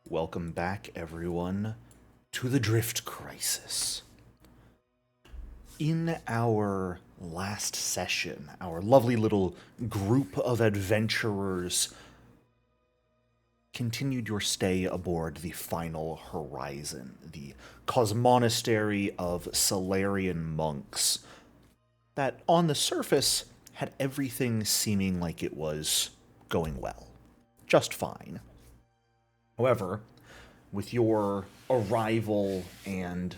Welcome back, everyone, to the Drift Crisis. In our last session, our lovely little group of adventurers continued your stay aboard the Final Horizon, the cosmonastery of Solarian monks that, on the surface, had everything seeming like it was going well. Just fine. However, with your arrival and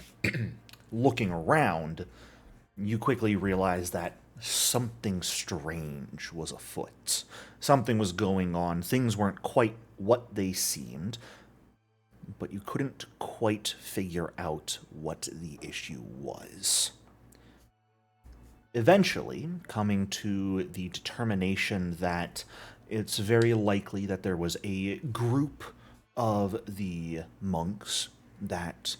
looking around, you quickly realize that something strange was afoot. Something was going on. Things weren't quite what they seemed, but you couldn't quite figure out what the issue was. Eventually, coming to the determination that it's very likely that there was a group of the monks that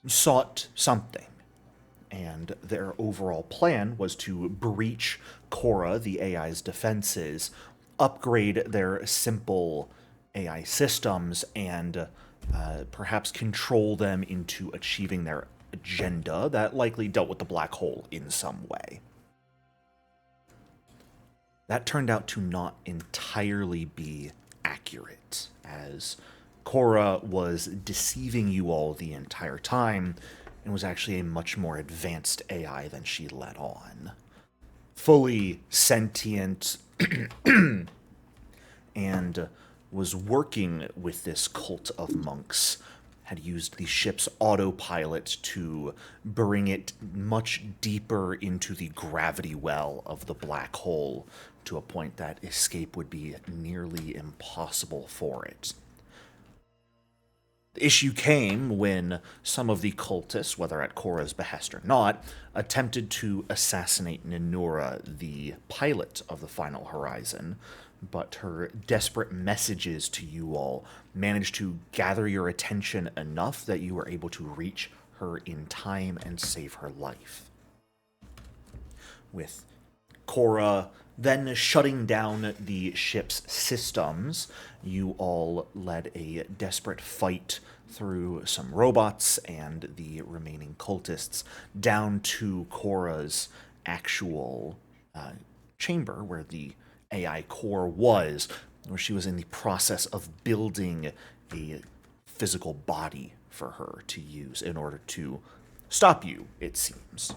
sought something, and their overall plan was to breach Korra, the AI's defenses, upgrade their simple AI systems, and perhaps control them into achieving their agenda that likely dealt with the black hole in some way. That turned out to not entirely be accurate, as Korra was deceiving you all the entire time and was actually a much more advanced AI than she let on. Fully sentient and was working with this cult of monks, had used the ship's autopilot to bring it much deeper into the gravity well of the black hole, to a point that escape would be nearly impossible for it. The issue came when some of the cultists, whether at Korra's behest or not, attempted to assassinate Ninura, the pilot of the Final Horizon, but her desperate messages to you all managed to gather your attention enough that you were able to reach her in time and save her life. With Korra then shutting down the ship's systems, you all led a desperate fight through some robots and the remaining cultists down to Korra's actual chamber where the AI core was, where she was in the process of building a physical body for her to use in order to stop you, it seems.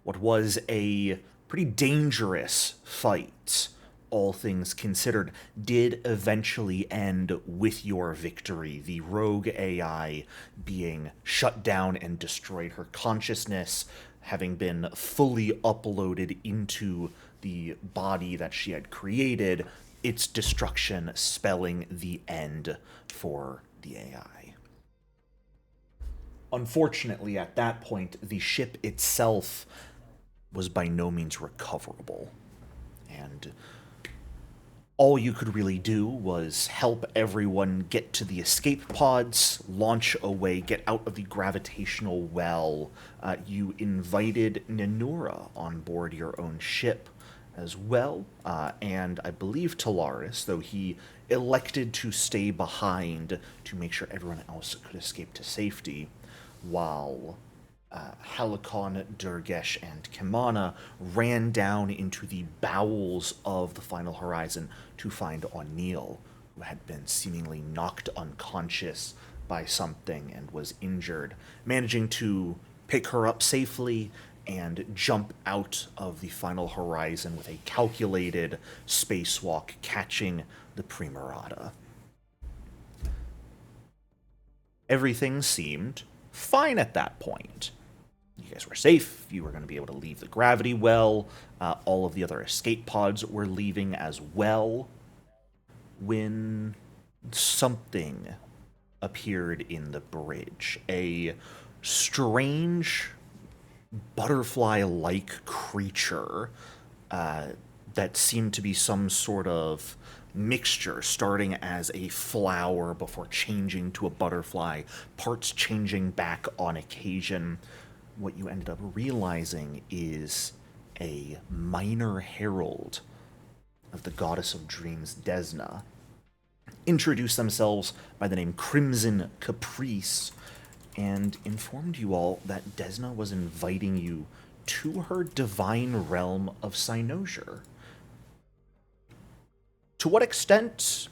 What was a pretty dangerous fight, all things considered, did eventually end with your victory, the rogue AI being shut down and destroyed, her consciousness having been fully uploaded into the body that she had created, its destruction spelling the end for the AI. Unfortunately, at that point, the ship itself was by no means recoverable, and all you could really do was help everyone get to the escape pods, launch away, get out of the gravitational well. You invited Ninura on board your own ship as well, and I believe Talaris, though he elected to stay behind to make sure everyone else could escape to safety, while Halikon, Durgesh, and Kimana ran down into the bowels of the Final Horizon to find O'Neill, who had been seemingly knocked unconscious by something and was injured, managing to pick her up safely and jump out of the Final Horizon with a calculated spacewalk, catching the Primarata. Everything seemed fine at that point. You guys were safe. You were going to be able to leave the gravity well. All of the other escape pods were leaving as well, when something appeared in the bridge. A strange butterfly-like creature that seemed to be some sort of mixture, starting as a flower before changing to a butterfly, parts changing back on occasion. What you ended up realizing is a minor herald of the goddess of dreams, Desna, introduced themselves by the name Crimson Caprice and informed you all that Desna was inviting you to her divine realm of Cynosure. To what extent,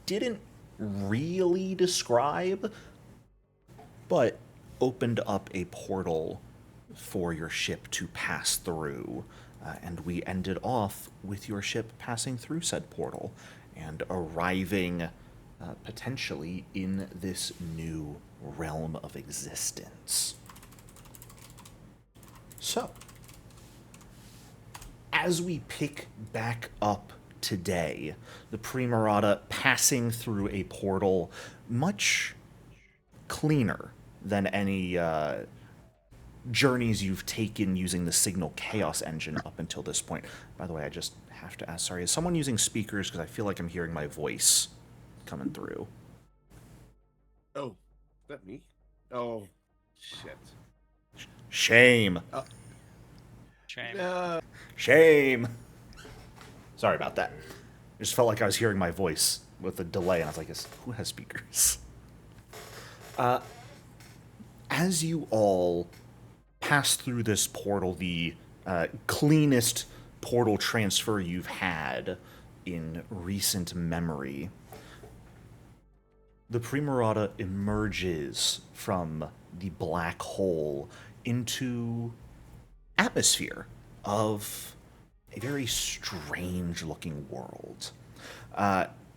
didn't really describe, but opened up a portal for your ship to pass through. And we ended off with your ship passing through said portal and arriving potentially in this new realm of existence. So, as we pick back up today, the Primarata passing through a portal much cleaner than any journeys you've taken using the Signal Chaos engine up until this point. By the way, I just have to ask, sorry, is someone using speakers? Because I feel like I'm hearing my voice coming through. Oh, is that me? Oh, shit. Shame. Shame. Shame. Sorry about that. I just felt like I was hearing my voice with a delay, and I was like, who has speakers? As you all pass through this portal, the cleanest portal transfer you've had in recent memory, the Primarata emerges from the black hole into atmosphere of a very strange-looking world.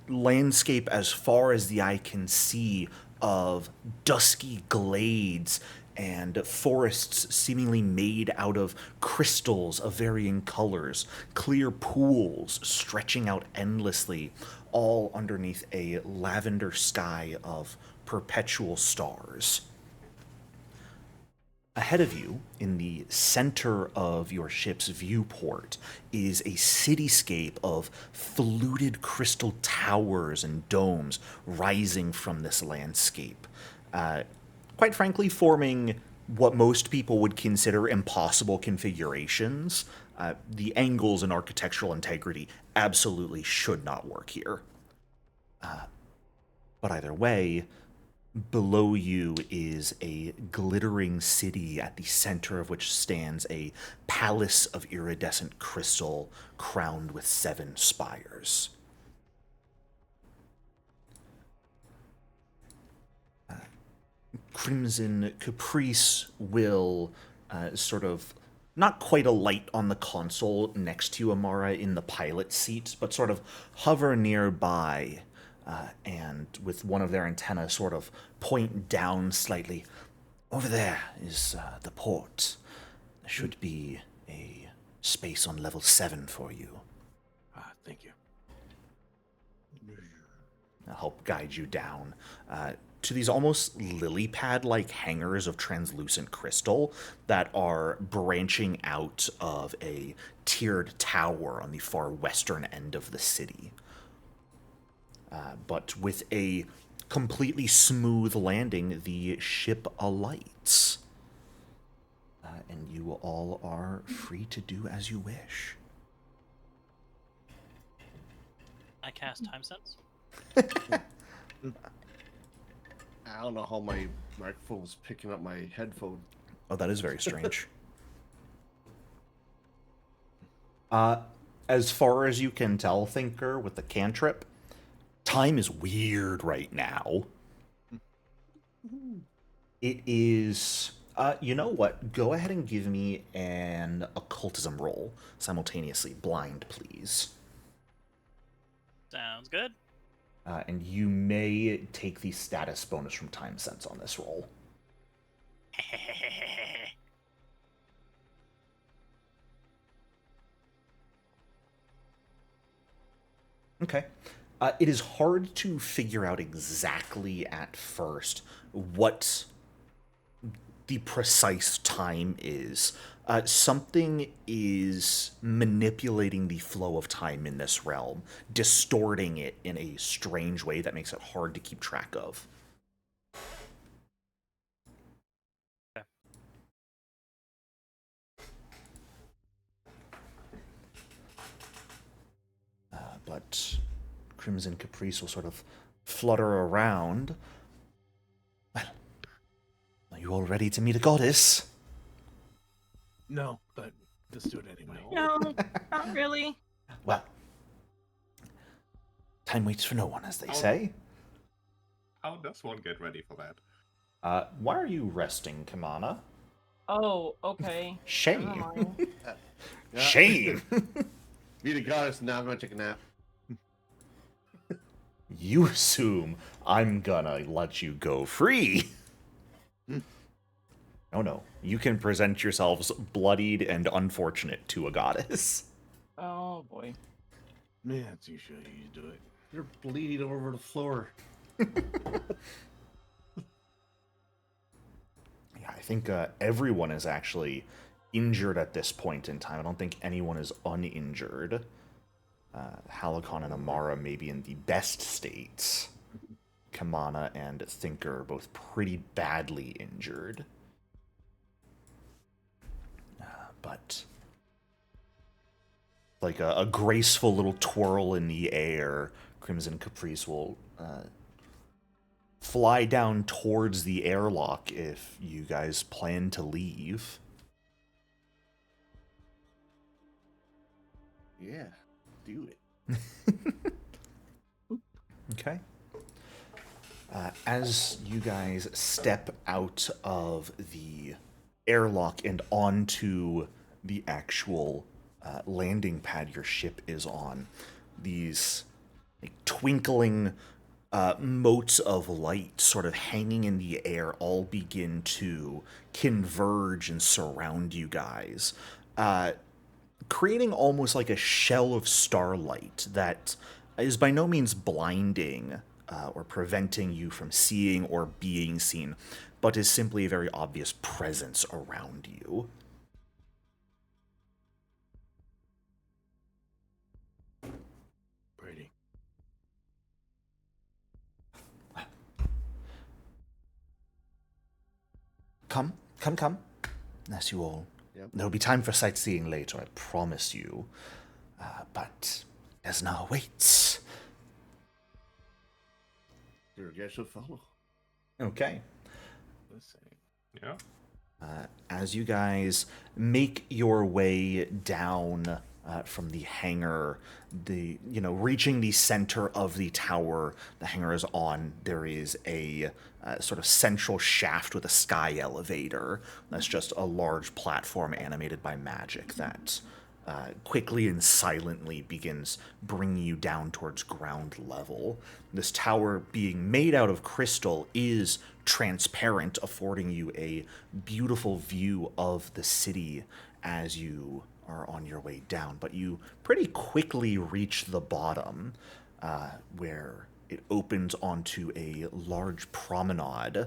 Landscape as far as the eye can see of dusky glades and forests seemingly made out of crystals of varying colors, clear pools stretching out endlessly, all underneath a lavender sky of perpetual stars. Ahead of you, in the center of your ship's viewport, is a cityscape of fluted crystal towers and domes rising from this landscape. Quite frankly, forming what most people would consider impossible configurations. The angles and architectural integrity absolutely should not work here. But either way, below you is a glittering city at the center of which stands a palace of iridescent crystal crowned with 7 spires. Crimson Caprice will sort of not quite alight on the console next to you, Amara, in the pilot seat, but sort of hover nearby and with one of their antennae sort of point down slightly. Over there is the port. There should be a space on level 7 for you. Thank you. I'll help guide you down to these almost lily pad-like hangers of translucent crystal that are branching out of a tiered tower on the far western end of the city. But with a completely smooth landing, the ship alights. And you all are free to do as you wish. I cast Time Sense. I don't know how my microphone was picking up my headphone. Oh, that is very strange. As far as you can tell, Thinker, with the cantrip, time is weird right now. It is... you know what? Go ahead and give me an occultism roll simultaneously. Blind, please. Sounds good. And you may take the status bonus from Time Sense on this roll. Okay. It is hard to figure out exactly at first what the precise time is. Something is manipulating the flow of time in this realm, distorting it in a strange way that makes it hard to keep track of. Okay. But Crimson Caprice will sort of flutter around. Well, are you all ready to meet a goddess? No, but let's do it anyway. No, not really. Well, time waits for no one, as they say. How does one get ready for that? Why are you resting, Kamana? Oh, okay. Never Shame. mind. Yeah. Shame. Be the goddess, now I'm gonna take a nap. You assume I'm gonna let you go free. Oh no, you can present yourselves bloodied and unfortunate to a goddess. Oh boy. Man, that's usually how you do it. You're bleeding all over the floor. Yeah, I think everyone is actually injured at this point in time. I don't think anyone is uninjured. Halicon and Amara may be in the best states. Kamana and Thinker are both pretty badly injured. But like a graceful little twirl in the air, Crimson Caprice will fly down towards the airlock if you guys plan to leave. Yeah, do it. Okay. As you guys step out of the airlock and onto the actual landing pad your ship is on, these like, twinkling motes of light sort of hanging in the air all begin to converge and surround you guys, creating almost like a shell of starlight that is by no means blinding or preventing you from seeing or being seen, but is simply a very obvious presence around you. Brady. Come. As you all. Yep. There'll be time for sightseeing later, I promise you. But Desna awaits. Your guys should follow. Okay. Listen. Yeah. As you guys make your way down from the hangar, reaching the center of the tower the hangar is on, there is a sort of central shaft with a sky elevator. That's just a large platform animated by magic that quickly and silently begins bringing you down towards ground level. This tower, being made out of crystal, is transparent, affording you a beautiful view of the city as you are on your way down. But you pretty quickly reach the bottom, where it opens onto a large promenade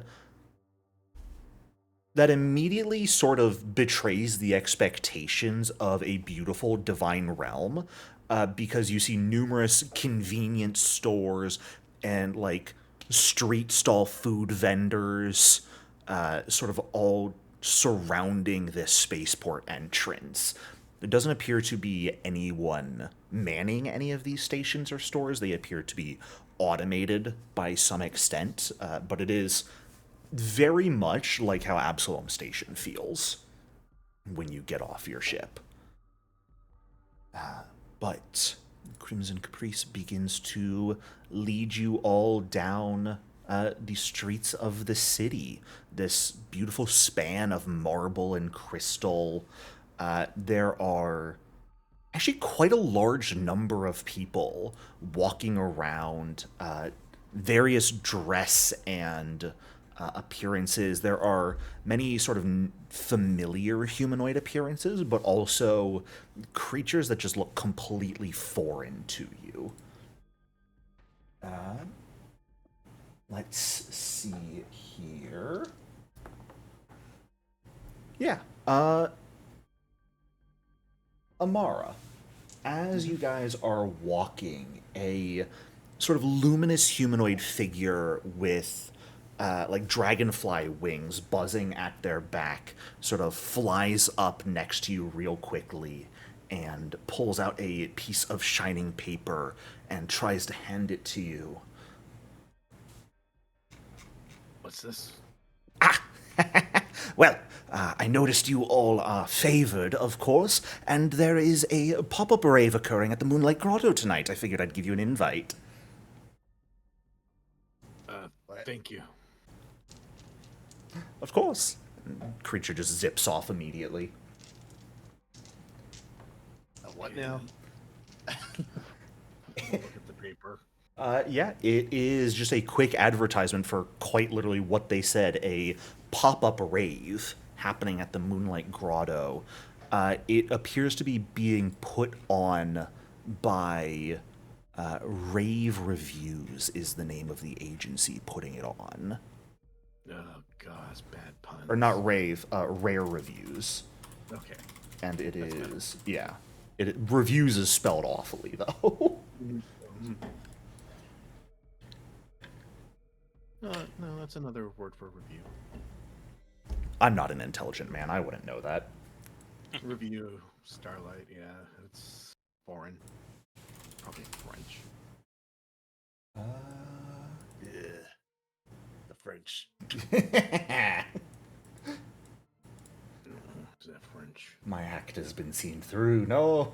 that immediately sort of betrays the expectations of a beautiful divine realm, because you see numerous convenience stores and like street stall food vendors sort of all surrounding this spaceport entrance. There doesn't appear to be anyone manning any of these stations or stores. They appear to be automated by some extent, but it is very much like how Absalom Station feels when you get off your ship. But Crimson Caprice begins to lead you all down the streets of the city. This beautiful span of marble and crystal. There are actually quite a large number of people walking around, various dress and appearances. There are many sort of familiar humanoid appearances, but also creatures that just look completely foreign to you. Let's see here. Yeah. Amara, as you guys are walking, a sort of luminous humanoid figure with like dragonfly wings buzzing at their back sort of flies up next to you real quickly and pulls out a piece of shining paper and tries to hand it to you. What's this? Ah! Well, I noticed you all are favored, of course, and there is a pop-up rave occurring at the Moonlight Grotto tonight. I figured I'd give you an invite. Thank you. Of course. Creature just zips off immediately. What now? Look at the paper. Yeah, it is just a quick advertisement for quite literally what they said, a pop-up rave happening at the Moonlight Grotto. It appears to be being put on by Rave Reviews is the name of the agency putting it on. Oh god, it's bad puns. Or not Rave, Rare Reviews. Okay. And it is, yeah. Reviews is spelled awfully, though. No, that's another word for review. I'm not an intelligent man. I wouldn't know that. Review, Starlight, yeah, it's foreign. Probably French. Yeah. The French. Is that French? My act has been seen through. No.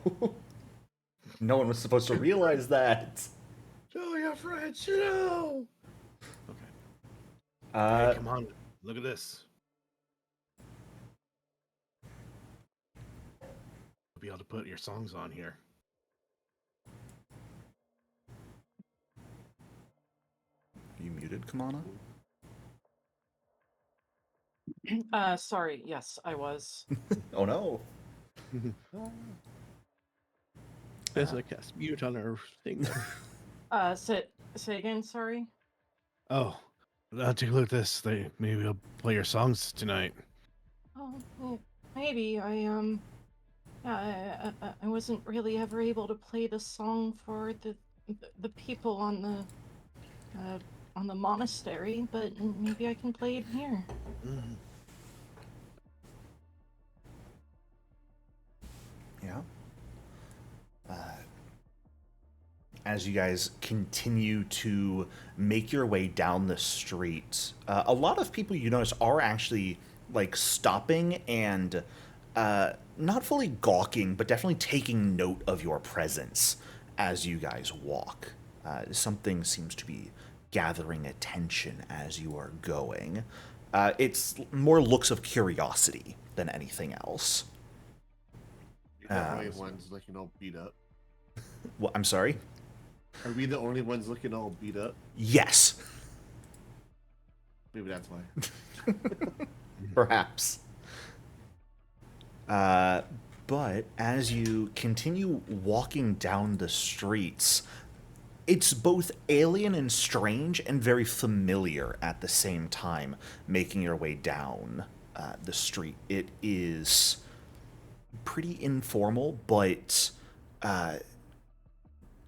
No one was supposed to realize that. Oh, you're French, no! Okay. Hey, come on, look at this. You'll be able to put your songs on here. Are you muted, Kamana? Sorry. Yes, I was. Oh no. There's a cast mute on her thing. Say again. Sorry. Oh, take a look at this. Maybe I'll play your songs tonight. Oh, maybe I wasn't really ever able to play the song for the people on the monastery, but maybe I can play it here. Mm-hmm. Yeah. As you guys continue to make your way down the street, a lot of people you notice are actually like stopping and not fully gawking, but definitely taking note of your presence as you guys walk. Something seems to be gathering attention as you are going. It's more looks of curiosity than anything else. You're the only ones looking all beat up. Well, I'm sorry? Are we the only ones looking all beat up? Yes. Maybe that's why. Perhaps. But as you continue walking down the streets, it's both alien and strange and very familiar at the same time, making your way down the street. It is pretty informal, but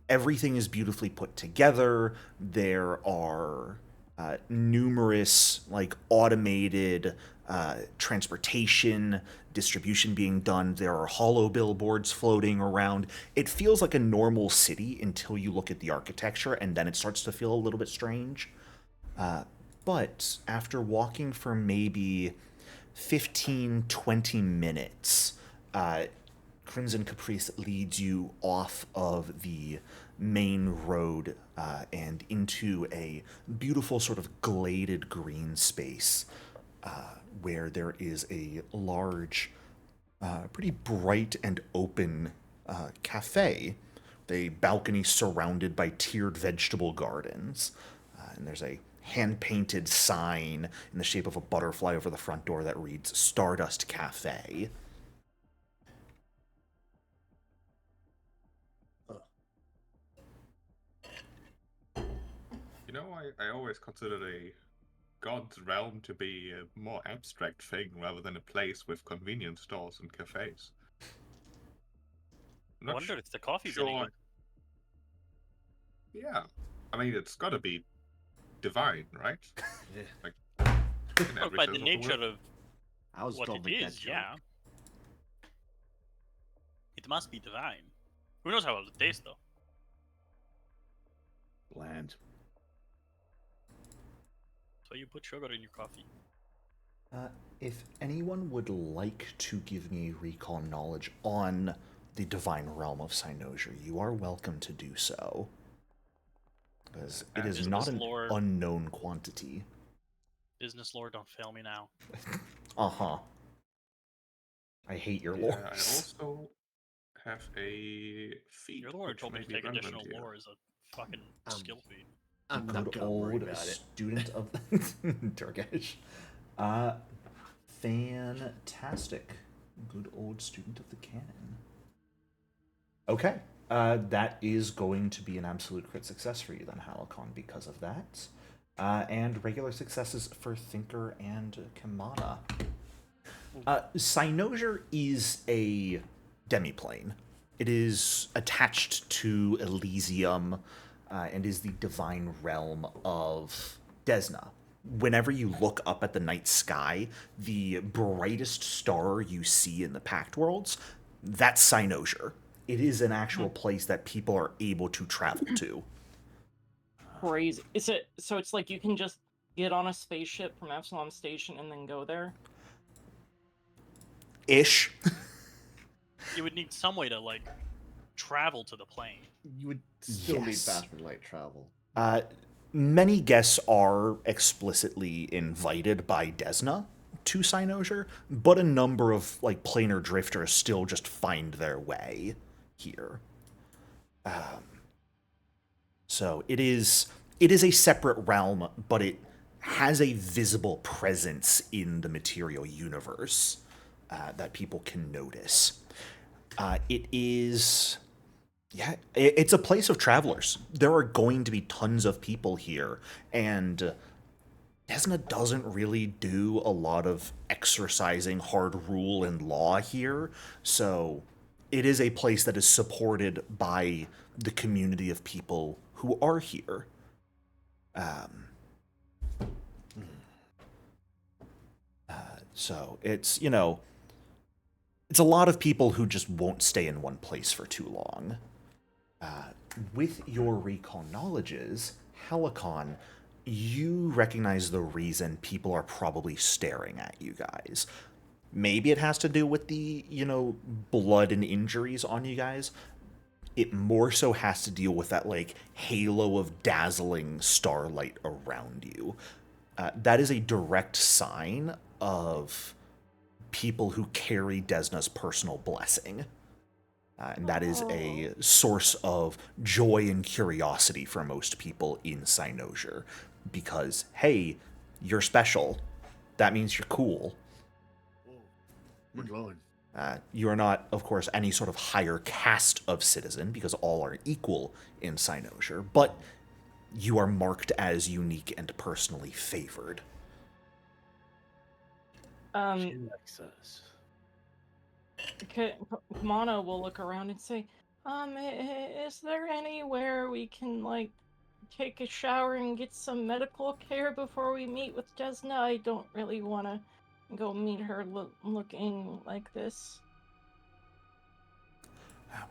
everything is beautifully put together. There are numerous like automated transportation distribution being done. There are hollow billboards floating around. It feels like a normal city until you look at the architecture, and then it starts to feel a little bit strange. But after walking for maybe 15-20 minutes, Crimson Caprice leads you off of the main road and into a beautiful sort of gladed green space where there is a large, pretty bright and open cafe, with a balcony surrounded by tiered vegetable gardens. And there's a hand-painted sign in the shape of a butterfly over the front door that reads Stardust Cafe. You know, I always considered a god's realm to be a more abstract thing rather than a place with convenience stores and cafes. I wonder if the coffee's any good. Yeah, I mean, it's got to be divine, right? Yeah. Like, in Well, every by sense the of nature word. of I was what told it to make that is, joke. yeah. It must be divine. Who knows how it'll taste, though? Bland. So you put sugar in your coffee. If anyone would like to give me recall knowledge on the divine realm of Cynosure, you are welcome to do so. Because it is not an unknown quantity. Business lore, don't fail me now. Uh-huh. I hate your Yeah, lore. I also have a feat. You're the one who which told me may to be take relevant additional here. lore as a fucking skill feat. I'm not Good gonna worry old about it. student of Turkish. Fantastic. Good old student of the canon. Okay. That is going to be an absolute crit success for you then, Halakon, because of that. And regular successes for Thinker and Kamana. Cynosure is a demiplane. It is attached to Elysium and is the divine realm of Desna. Whenever you look up at the night sky, the brightest star you see in the Pact Worlds, that's Cynosure. It is an actual place that people are able to travel to. Crazy. Is it so? It's like you can just get on a spaceship from Epsilon Station and then go there. Ish. You would need some way to like travel to the plane. You would still need Yes. faster light travel. Many guests are explicitly invited by Desna to Cynosure, but a number of like planar drifters still just find their way here. So it is a separate realm, but it has a visible presence in the material universe that people can notice. It is, yeah, it's a place of travelers. There are going to be tons of people here, and Desna doesn't really do a lot of exercising hard rule and law here, so it is a place that is supported by the community of people who are here. So it's, it's a lot of people who just won't stay in one place for too long. With your recall knowledges, Halakon, you recognize the reason people are probably staring at you guys. Maybe it has to do with the, blood and injuries on you guys. It more so has to deal with that, like, halo of dazzling starlight around you. That is a direct sign of people who carry Desna's personal blessing. And that is a source of joy and curiosity for most people in Cynosure. Because, hey, you're special. That means you're cool. Whoa, we're glowing. You are not, of course, any sort of higher caste of citizen, because all are equal in Cynosure, but you are marked as unique and personally favored. She likes us. Kamana will look around and say, is there anywhere we can, like, take a shower and get some medical care before we meet with Desna? I don't really want to go meet her looking like this.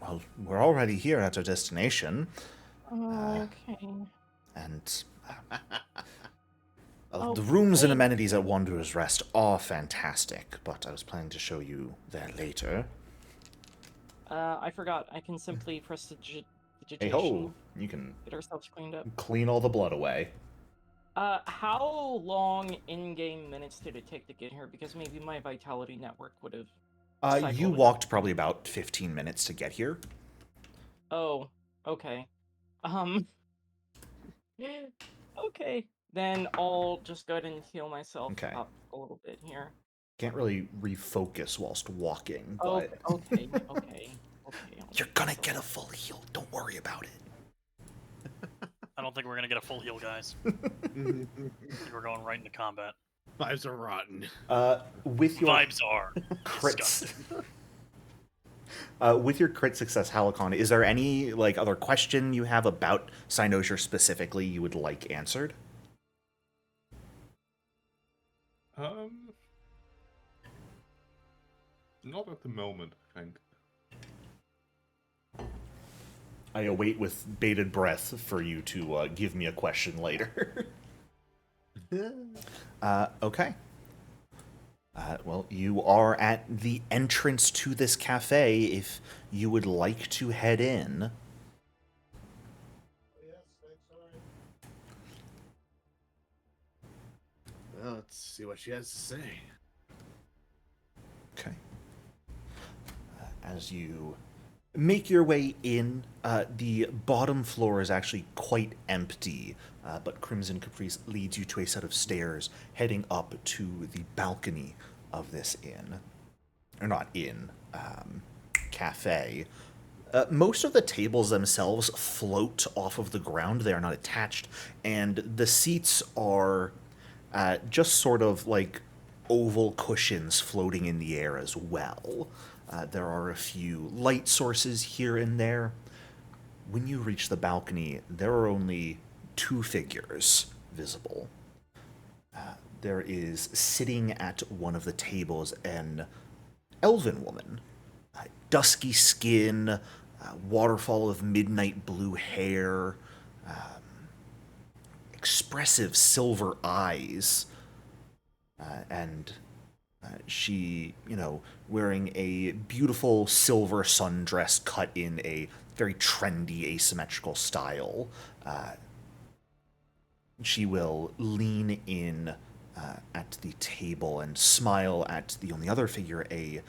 Well, we're already here at our destination, Okay. and Oh, the rooms and wait. amenities at Wanderer's Rest are fantastic, but I was planning to show you there later. I forgot. I can simply press the Hey digitation, ho! You can get ourselves cleaned up. clean all the blood away. How long in-game minutes did it take to get here? Because maybe my vitality network would have. You cycled. walked probably about 15 minutes to get here. Oh, okay. Okay. Then I'll just go ahead and heal myself Okay. up a little bit here. Can't really refocus whilst walking, Oh, but okay. I'll you're heal gonna myself. get a full heal. Don't worry about it. I don't think we're gonna get a full heal, guys. I think we're going right into combat. Vibes are rotten. With your Vibes are crits, disgusting. with your crit success, Halakon, is there any other question you have about Cynosure specifically you would like answered? Not at the moment, I think. I await with bated breath for you to give me a question later. Okay. Well, you are at the entrance to this cafe if you would like to head in. Well, let's see what she has to say. Okay. As you make your way in, the bottom floor is actually quite empty, but Crimson Caprice leads you to a set of stairs heading up to the balcony of this inn. Or not inn, cafe. Most of the tables themselves float off of the ground. They are not attached, and the seats are just sort of like oval cushions floating in the air as well. There are a few light sources here and there. When you reach the balcony, there are only two figures visible. There is sitting at one of the tables an elven woman, dusky skin, waterfall of midnight blue hair, expressive silver eyes, and she, wearing a beautiful silver sundress cut in a very trendy asymmetrical style. She will lean in at the table and smile at the only other figure, a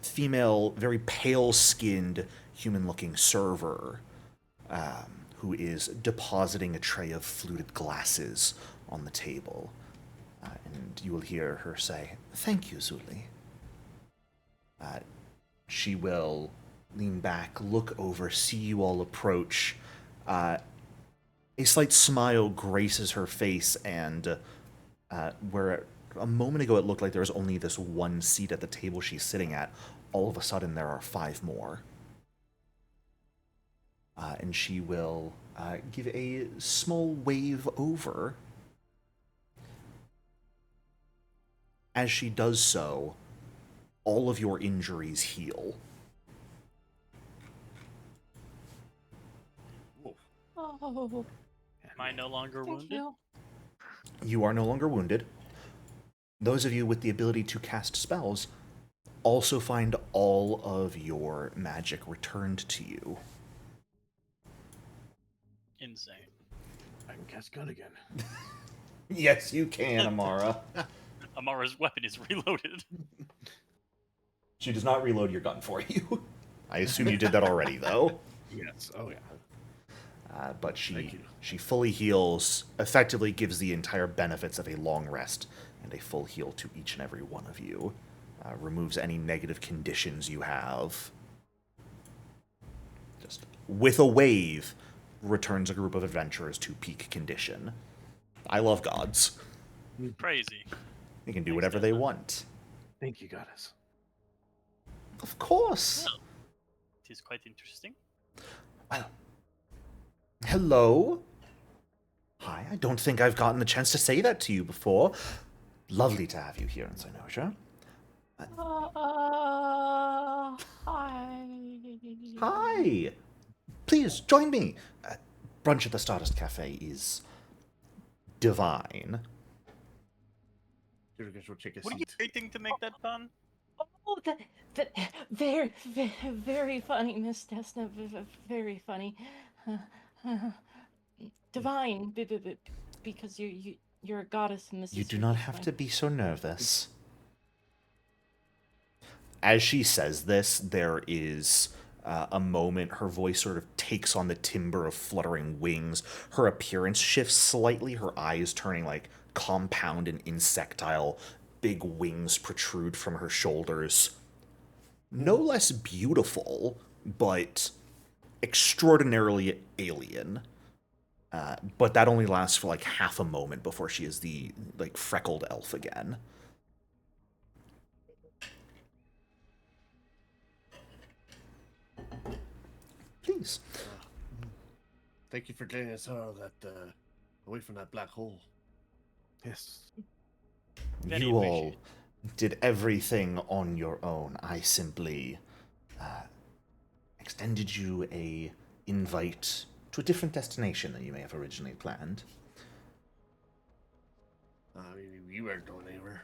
female, very pale-skinned, human-looking server who is depositing a tray of fluted glasses on the table. And you will hear her say, "Thank you, Zuli." She will lean back, look over, see you all approach. A slight smile graces her face, and where a moment ago it looked like there was only this one seat at the table she's sitting at, all of a sudden there are 5 more. And she will give a small wave over. As she does so, all of your injuries heal. Oh, Am I no longer thank wounded? you. You are no longer wounded. Those of you with the ability to cast spells also find all of your magic returned to you. Insane. I can cast gun again. Yes, you can, Amara. Amara's weapon is reloaded. She does not reload your gun for you. I assume you did that already, though. Yes. Oh yeah. But Thank you. she fully heals, effectively gives the entire benefits of a long rest and a full heal to each and every one of you. Removes any negative conditions you have. Just with a wave, returns a group of adventurers to peak condition. I love gods. Crazy. They can do Thanks, whatever they Desna. want. Thank you, goddess. Of course. It is quite interesting. Well, hello. Hi, I don't think I've gotten the chance to say that to you before. Lovely to have you here in Cynosure. Hi. Hi. Please, join me. Brunch at the Stardust Cafe is divine. Here, guys, we'll take a What are you seat. waiting to make that pun? Oh, that very, very funny, Miss Desna. Very funny. Divine, because you're a goddess in this. You do not have to be so nervous. As she says this, there is a moment her voice sort of takes on the timbre of fluttering wings. Her appearance shifts slightly, her eyes turning like compound and insectile. Big wings protrude from her shoulders. No less beautiful, but extraordinarily alien. But that only lasts for like half a moment before she is the like freckled elf again. Please. Thank you for getting us out of that, away from that black hole. Yes. Very You all appreciated. did everything on your own. I simply extended you a invite to a different destination than you may have originally planned. You weren't going anywhere.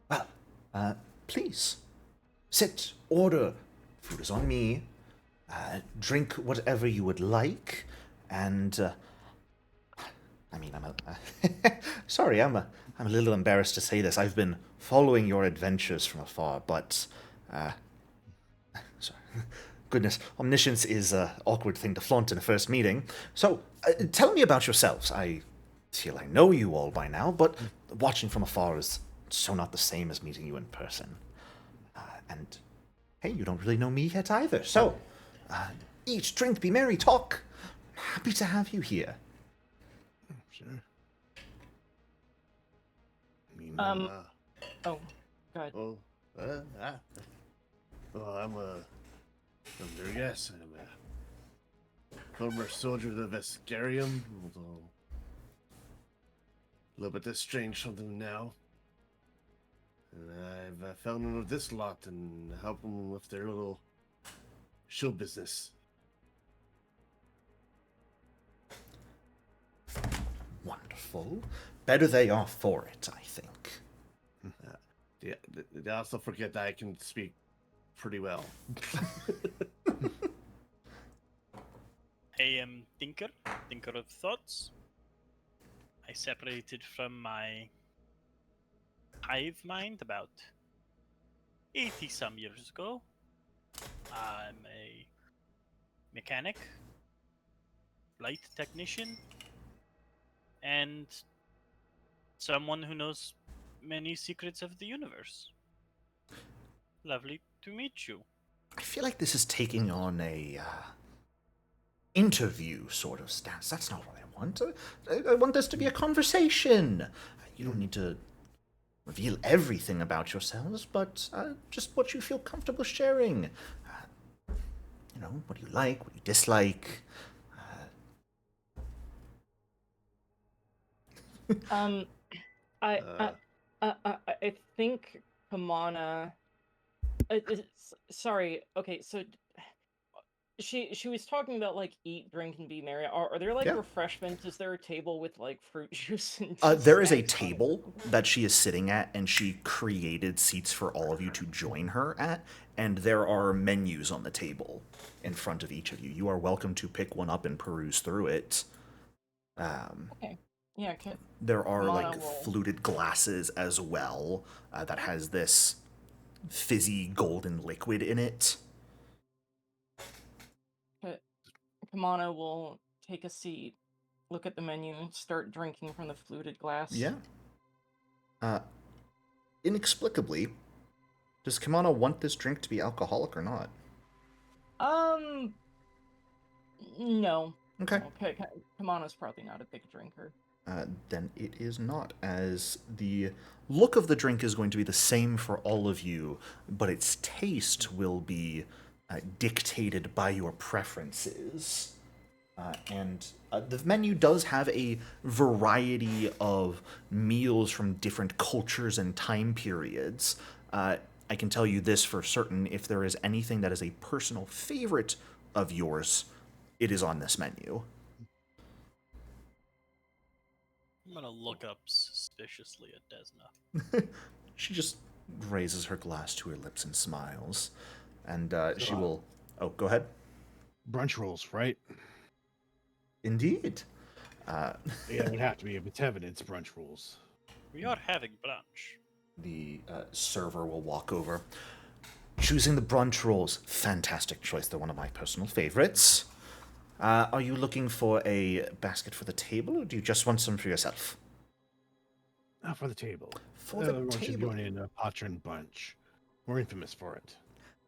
Well, please, sit, order. Food is on me. Drink whatever you would like, and I mean, sorry, I'm a little embarrassed to say this. I've been following your adventures from afar, but sorry. Goodness, omniscience is an awkward thing to flaunt in a first meeting. So, tell me about yourselves. I feel I know you all by now, but watching from afar is so not the same as meeting you in person. And hey, you don't really know me yet either. So, eat, drink, be merry, talk. Happy to have you here. Sure. I mean, Oh, God. well, well, I'm their guest. I'm a former soldier of the Vescarium, although a little bit estranged from them now. And I've found them with this lot and help them with their little show business. Wonderful. Better they are for it, I think. They also forget that I can speak pretty well. I am thinker of thoughts. I separated from my hive mind about 80 some years ago. I'm a mechanic, flight technician, and someone who knows many secrets of the universe. Lovely to meet you. I feel like this is taking on a interview sort of stance. That's not what I want. I want this to be a conversation. You don't need to reveal everything about yourselves, but just what you feel comfortable sharing. You know, what you like, what you dislike. I think Kamana. Sorry. Okay, so she was talking about like eat, drink, and be merry. Are there like Yeah. refreshments? Is there a table with like fruit juice and? There is a snacks on it? table that she is sitting at, and she created seats for all of you to join her at, and there are menus on the table in front of each of you. You are welcome to pick one up and peruse through it. Okay. Yeah. Okay. There are Kamana like will- fluted glasses as well that has this fizzy golden liquid in it. Kamana will take a seat, look at the menu, and start drinking from the fluted glass. Yeah. Inexplicably, does Kimana want this drink to be alcoholic or not? No. Okay. Okay. Kamana's probably not a big drinker. Then it is not, as the look of the drink is going to be the same for all of you, but its taste will be dictated by your preferences. And the menu does have a variety of meals from different cultures and time periods. I can tell you this for certain, if there is anything that is a personal favorite of yours, it is on this menu. I'm gonna look up suspiciously at Desna. She just raises her glass to her lips and smiles. And she will... Oh, go ahead. Brunch rolls, right? Indeed. Yeah, it would have to be. If it's heaven, it's brunch rolls. We are having brunch. The server will walk over. Choosing the brunch rolls. Fantastic choice. They're one of my personal favorites. Are you looking for a basket for the table, or do you just want some for yourself? For the table. For the Everyone should table. join in a Patron bunch. We're infamous for it.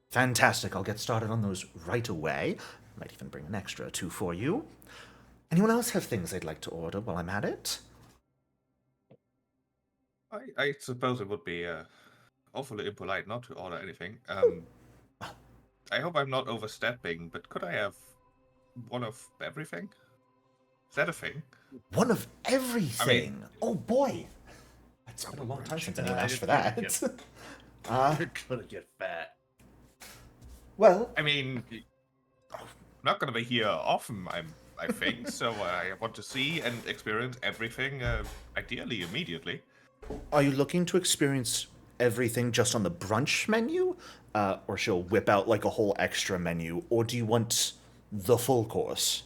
Fantastic. I'll get started on those right away. Might even bring an extra or two for you. Anyone else have things they'd like to order while I'm at it? I suppose it would be awfully impolite not to order anything. I hope I'm not overstepping, but could I have one of everything? Is that a thing? One of everything. Oh boy. It's been a long time since anyone asked for that. You're gonna get fat. Well, I mean, I'm not going to be here often. I'm I think so. I want to see and experience everything, ideally immediately. Are you looking to experience everything just on the brunch menu? Or she'll whip out like a whole extra menu? Or do you want the full course?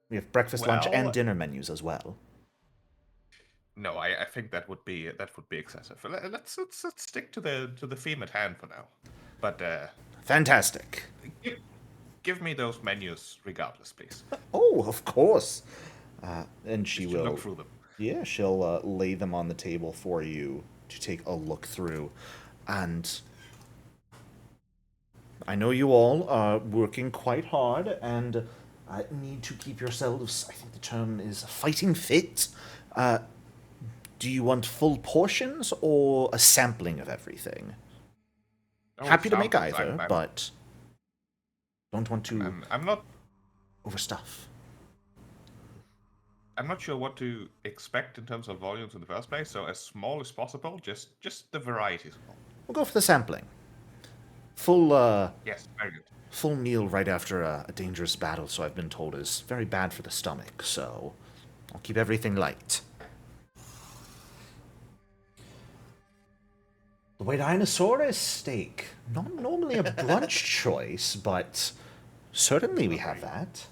We have breakfast, lunch, and Well, dinner menus as well. no, I think that would be excessive. Let's stick to the theme at hand for now. But Fantastic. give me those menus regardless, please. Oh, of course. And she Just to will. look through them. Yeah, she'll lay them on the table for you to take a look through. And I know you all are working quite hard and need to keep yourselves, I think the term is fighting fit. Do you want full portions or a sampling of everything? Oh, Happy to make samples. either, but don't want to I'm not. overstuff. I'm not sure what to expect in terms of volumes in the first place. So as small as possible. Just the variety. We'll go for the sampling. Full Yes, very good. full meal right after a dangerous battle, so I've been told, is very bad for the stomach, so I'll keep everything light. The Dinosaurus steak. Not normally a brunch choice, but certainly we have that.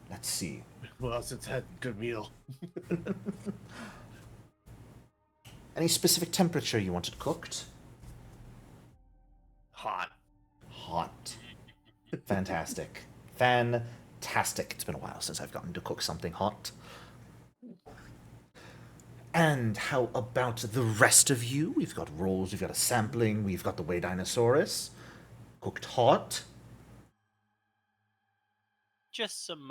Let's see. Well, since had a good meal. Any specific temperature you wanted cooked? Hot. Hot. Fantastic. Fantastic. It's been a while since I've gotten to cook something hot. And how about the rest of you? We've got rolls, we've got a sampling, we've got the Dinosaurus. Cooked hot. Just some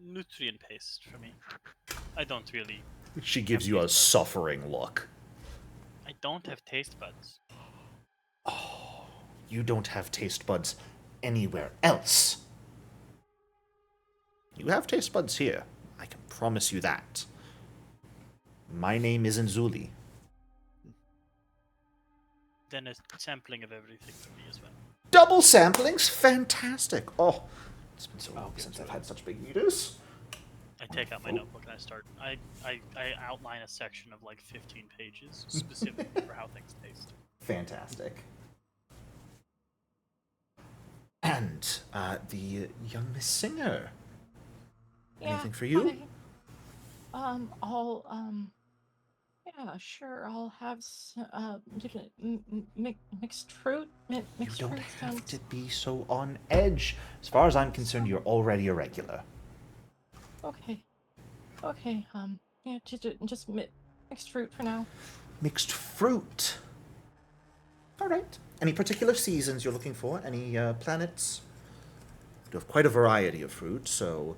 nutrient paste for me. I don't really. She gives you a suffering look. I don't have taste buds. Oh, you don't have taste buds anywhere else. You have taste buds here. I can promise you that. My name isn't Zuli. Then a sampling of everything for me as well. Double samplings? Fantastic. Oh, it's been so long since I've had such big eaters. I take out my notebook and I start. I outline a section of like 15 pages specifically for how things taste. Fantastic. And the young Miss Singer. Anything for you? Yeah, sure. I'll have different mixed fruit. You Mixed don't fruit have sounds. to be so on edge. As far as I'm concerned, you're already a regular. Okay. Yeah, just mixed fruit for now. Mixed fruit. All right. Any particular seasons you're looking for? Any planets? You have quite a variety of fruit, so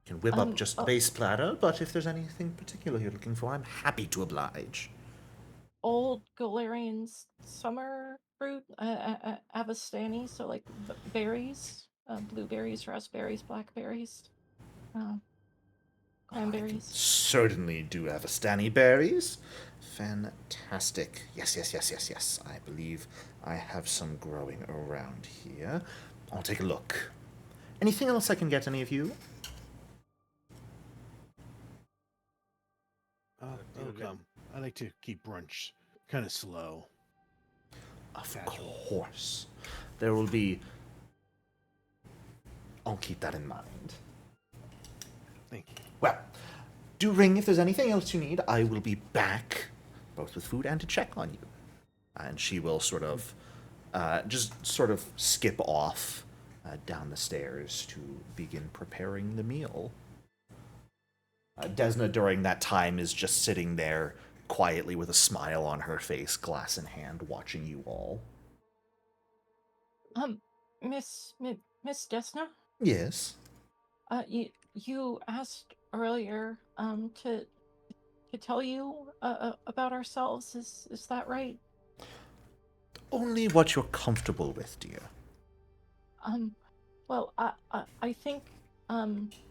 you can whip up just the base platter, but if there's anything particular you're looking for, I'm happy to oblige. Old Galarian's summer fruit, Avastani, so like berries, blueberries, raspberries, blackberries, I can cranberries. certainly do have Avastani berries. Fantastic. Yes. I believe I have some growing around here. I'll take a look. Anything else I can get any of you? I like to keep brunch kind of slow. Of course. There will be... I'll keep that in mind. Thank you. Well, do ring if there's anything else you need. I will be back, both with food and to check on you. And she will sort of, skip off down the stairs to begin preparing the meal. Desna, during that time, is just sitting there quietly with a smile on her face, glass in hand, watching you all. Miss Desna? Yes? You asked earlier, to tell you, about ourselves, is that right? Only what you're comfortable with, dear. Well, I think,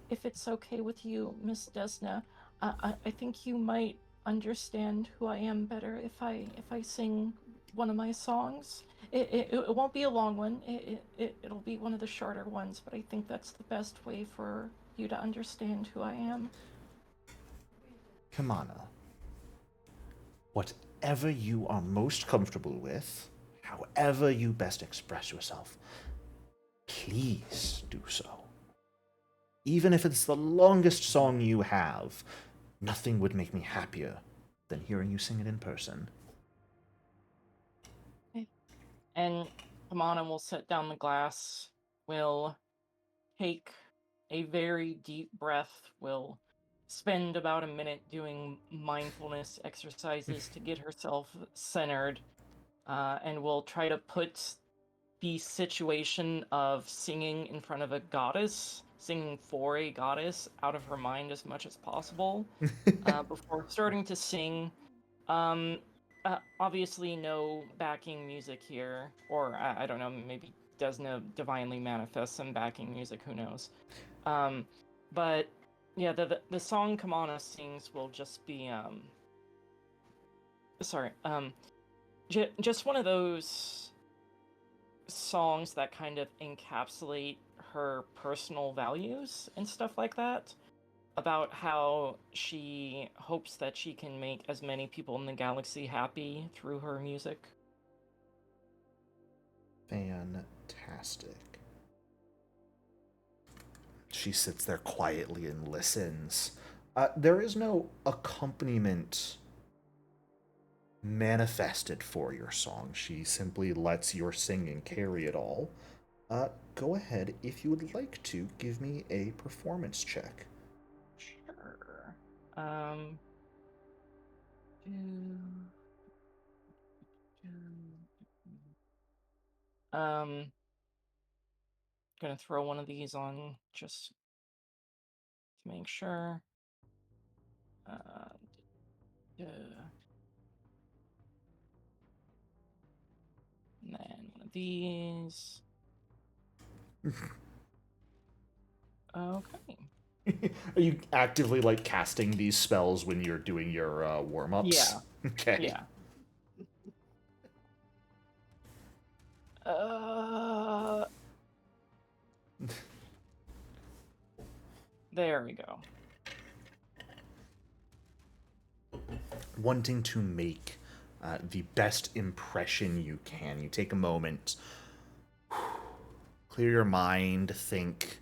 if it's okay with you, Miss Desna, I think you might understand who I am better if I sing one of my songs. It won't be a long one. It'll be one of the shorter ones, but I think that's the best way for you to understand who I am. Kamana, whatever you are most comfortable with, however you best express yourself, please do so. Even if it's the longest song you have, nothing would make me happier than hearing you sing it in person. And Kamana will set down the glass, will take a very deep breath, will spend about a minute doing mindfulness exercises to get herself centered, and will try to put the situation of singing in front of a goddess, singing for a goddess, out of her mind as much as possible before starting to sing. Obviously, no backing music here, or I don't know, maybe Desna divinely manifests some backing music, who knows. But yeah, the song Kamana sings will just be just one of those songs that kind of encapsulate her personal values and stuff like that, about how she hopes that she can make as many people in the galaxy happy through her music. Fantastic. She sits there quietly and listens. There is no accompaniment manifested for your song. She simply lets your singing carry it all. Go ahead, if you would like to, give me a performance check. Sure. Gonna throw one of these on just to make sure. And then one of these. Okay. Are you actively like casting these spells when you're doing your warm-ups? Yeah. Okay. Yeah. There we go. Wanting to make the best impression you can, you take a moment, clear your mind, think,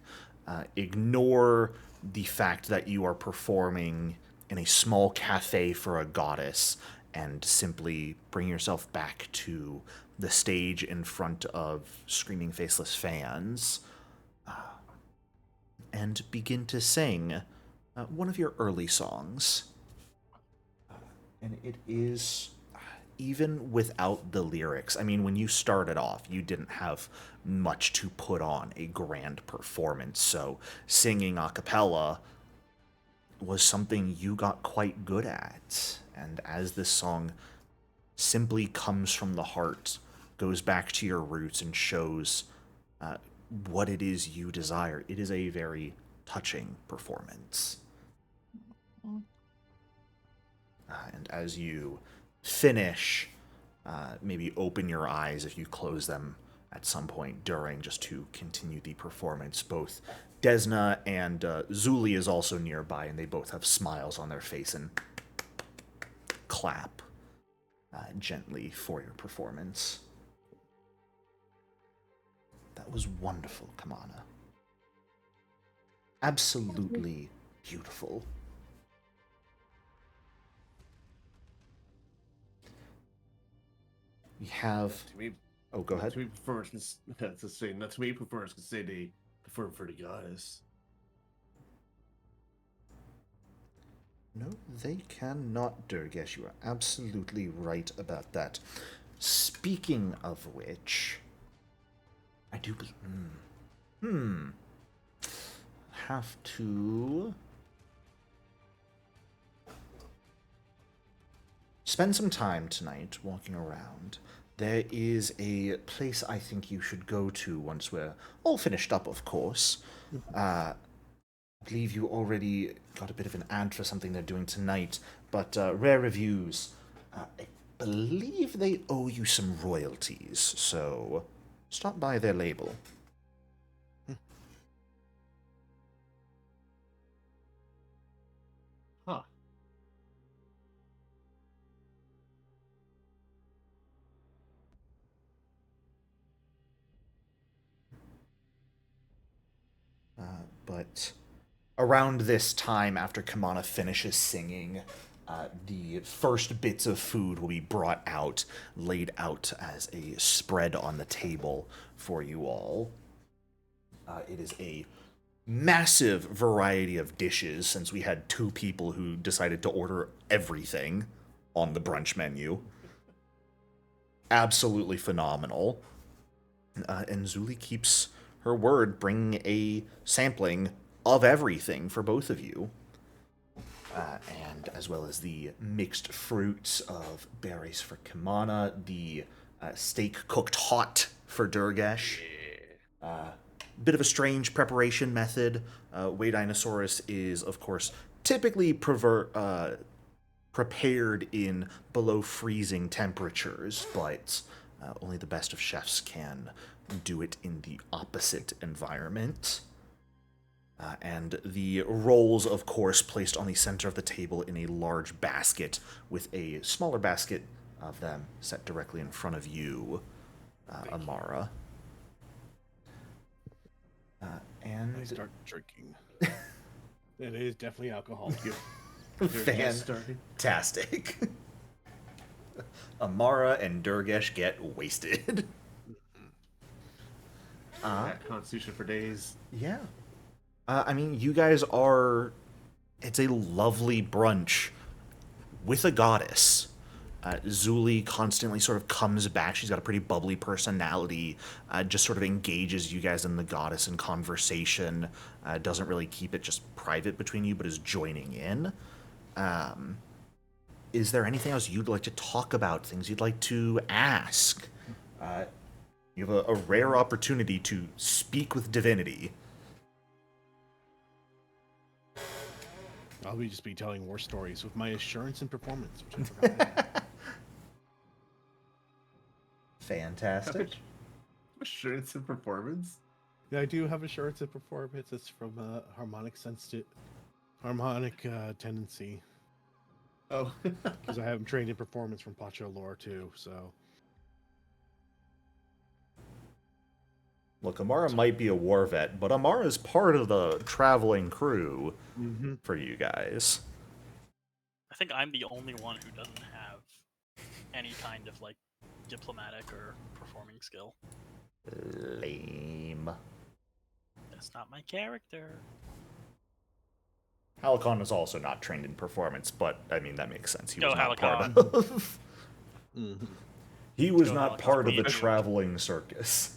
ignore the fact that you are performing in a small cafe for a goddess, and simply bring yourself back to the stage in front of screaming faceless fans, and begin to sing one of your early songs. And it is, even without the lyrics, I mean, when you started off, you didn't have much to put on a grand performance, so singing a cappella was something you got quite good at. And as this song simply comes from the heart, goes back to your roots, and shows what it is you desire, it is a very touching performance. And as you finish, maybe open your eyes if you close them at some point during, just to continue the performance. Both Desna and Zuli is also nearby, and they both have smiles on their face and clap gently for your performance. That was wonderful, Kamana. Absolutely beautiful. We have. To me, Oh, go ahead. To me, performance to say not to me. Performance can say they perform for the goddess. No, they cannot, Durgesh. You are absolutely right about that. Speaking of which, I do have to spend some time tonight walking around. There is a place I think you should go to once we're all finished up, of course. I believe you already got a bit of an ad for something they're doing tonight, but Rare Reviews, a believe they owe you some royalties, so stop by their label. Huh. But around this time, after Kamana finishes singing, the first bits of food will be brought out, laid out as a spread on the table for you all. It is a massive variety of dishes, since we had 2 people who decided to order everything on the brunch menu. Absolutely phenomenal. And Zuli keeps her word, bringing a sampling of everything for both of you. And as well as the mixed fruits of berries for Kamana, the steak cooked hot for Durgesh. Bit of a strange preparation method. Waydinosaurus is, of course, typically prepared in below freezing temperatures, but only the best of chefs can do it in the opposite environment. And the rolls, of course, placed on the center of the table in a large basket, with a smaller basket of them set directly in front of you, Amara. And I start drinking. It is definitely alcohol. fantastic. Amara and Durgesh get wasted. That constitution for days. Yeah. I mean, you guys are... It's a lovely brunch with a goddess. Zuli constantly sort of comes back. She's got a pretty bubbly personality. Just sort of engages you guys and the goddess in conversation. Doesn't really keep it just private between you, but is joining in. Is there anything else you'd like to talk about? Things you'd like to ask? You have a rare opportunity to speak with divinity. I'll just be telling war stories with my assurance and performance, which I forgot I had. Fantastic. Assurance and performance? Yeah, I do have assurance and performance. It's from harmonic tendency. Oh. Because I have them trained in performance from Pacho lore too, so. Look, Amara might be a war vet, but Amara's part of the traveling crew for you guys. I think I'm the only one who doesn't have any kind of like diplomatic or performing skill. Lame. That's not my character. Halcon is also not trained in performance, but I mean that makes sense. He was Go not Halcon. part of. He was Go not Halcon. part of the Me and you. traveling circus.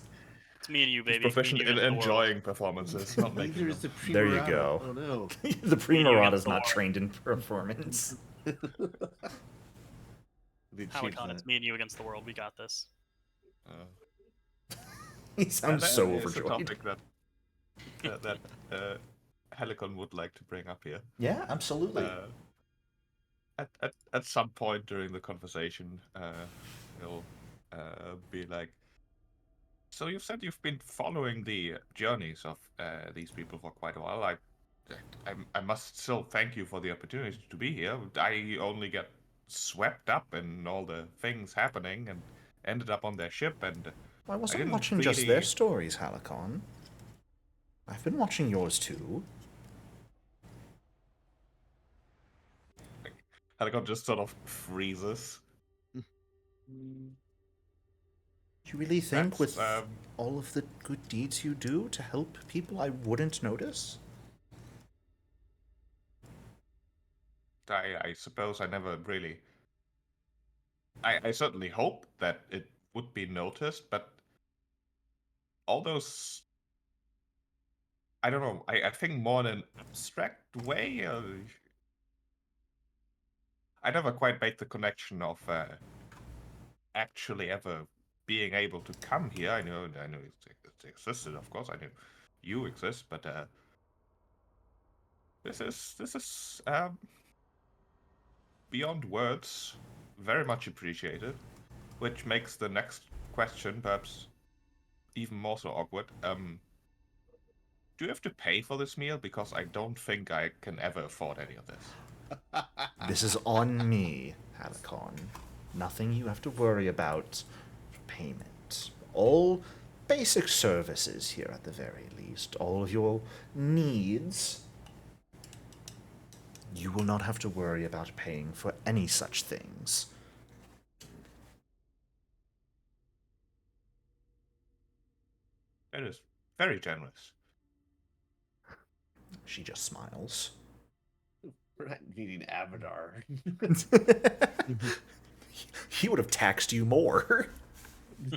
It's me and you, He's baby. proficient Me and in you against the world. enjoying performances, not making Neither them. is the There you Primarata. go. Oh no. The Primarata's the not war. trained in performance. They changed Halcon, that. it's me and you against the world. We got this. He sounds so It's a overjoyed. topic that Helicon would like to bring up here. Yeah, absolutely. At some point during the conversation, he'll be like, "So you said you've been following the journeys of these people for quite a while. I must still thank you for the opportunity to be here. I only get swept up in all the things happening and ended up on their ship, and I wasn't didn't watching just their really- stories, Halcon. I've been watching yours too. Helicon just sort of freezes. Do you really think That's, with all of the good deeds you do to help people, I wouldn't notice? I suppose I never really. I certainly hope that it would be noticed, but all those. I don't know. I think more in an abstract way. I never quite made the connection of actually ever being able to come here. I know it existed, of course. I knew you exist, but this is beyond words. very much appreciated. Which makes the next question perhaps even more so awkward. Do you have to pay for this meal? Because I don't think I can ever afford any of this. This is on me, Halicon. Nothing you have to worry about for payment. All basic services here at the very least. All of your needs. You will not have to worry about paying for any such things. That is very generous. She just smiles. We're not needing Avatar. He would have taxed you more.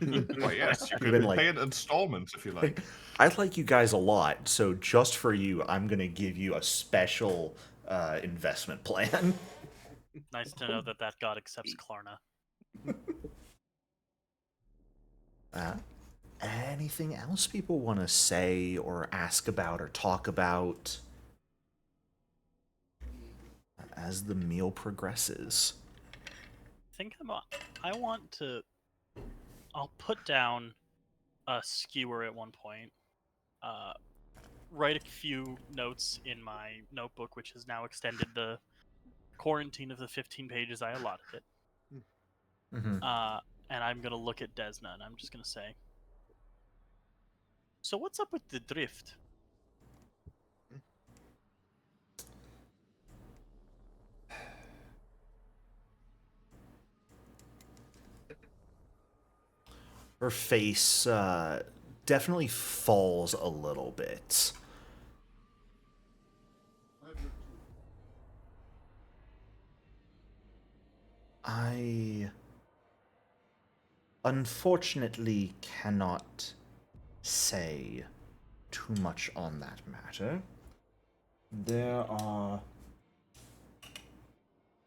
Well, yes, you You've can been like- pay in installments if you like. I like you guys a lot, so just for you, I'm going to give you a special investment plan. Nice to know that that god accepts Klarna. Anything else people want to say or ask about or talk about as the meal progresses? I think I want to. I'll put down a skewer at one point. Write a few notes in my notebook, which has now extended the quarantine of the 15 pages I allotted it. Mm-hmm. And I'm gonna look at Desna, and I'm just gonna say, "So what's up with the drift?" Her face definitely falls a little bit. I unfortunately cannot say too much on that matter. There are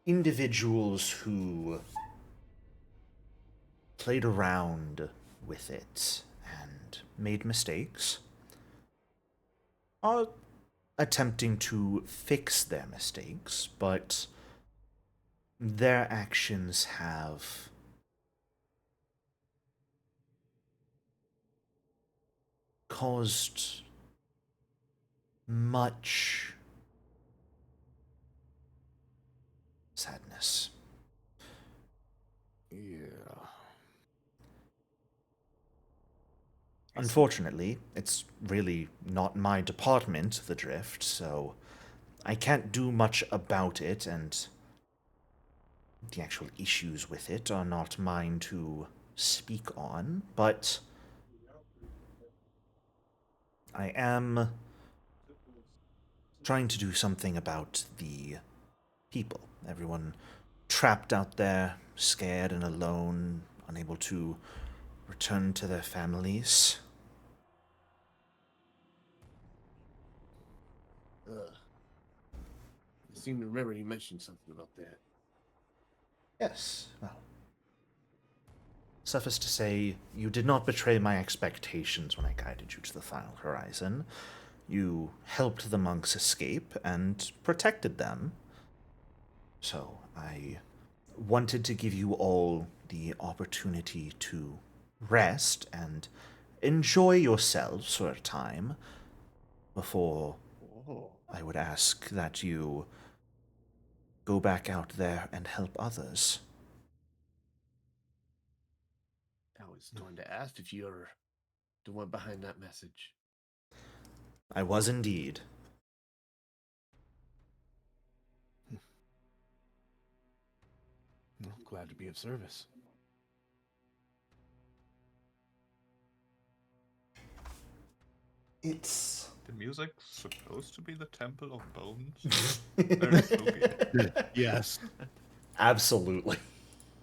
individuals who played around with it and made mistakes, are attempting to fix their mistakes, but their actions have caused much sadness. Yeah. Unfortunately, it's really not my department, the drift, so I can't do much about it, and the actual issues with it are not mine to speak on, but I am trying to do something about the people. Everyone trapped out there, scared and alone, unable to return to their families. I seem to remember you mentioned something about that. Yes, well. Suffice to say, you did not betray my expectations when I guided you to the final horizon. You helped the monks escape and protected them. So I wanted to give you all the opportunity to rest and enjoy yourselves for a time before I would ask that you go back out there and help others. I was going to ask if you're the one behind that message. I was indeed. Well, glad to be of service. It's... The music's supposed to be the Temple of Bones? Very spooky. Yes. Absolutely.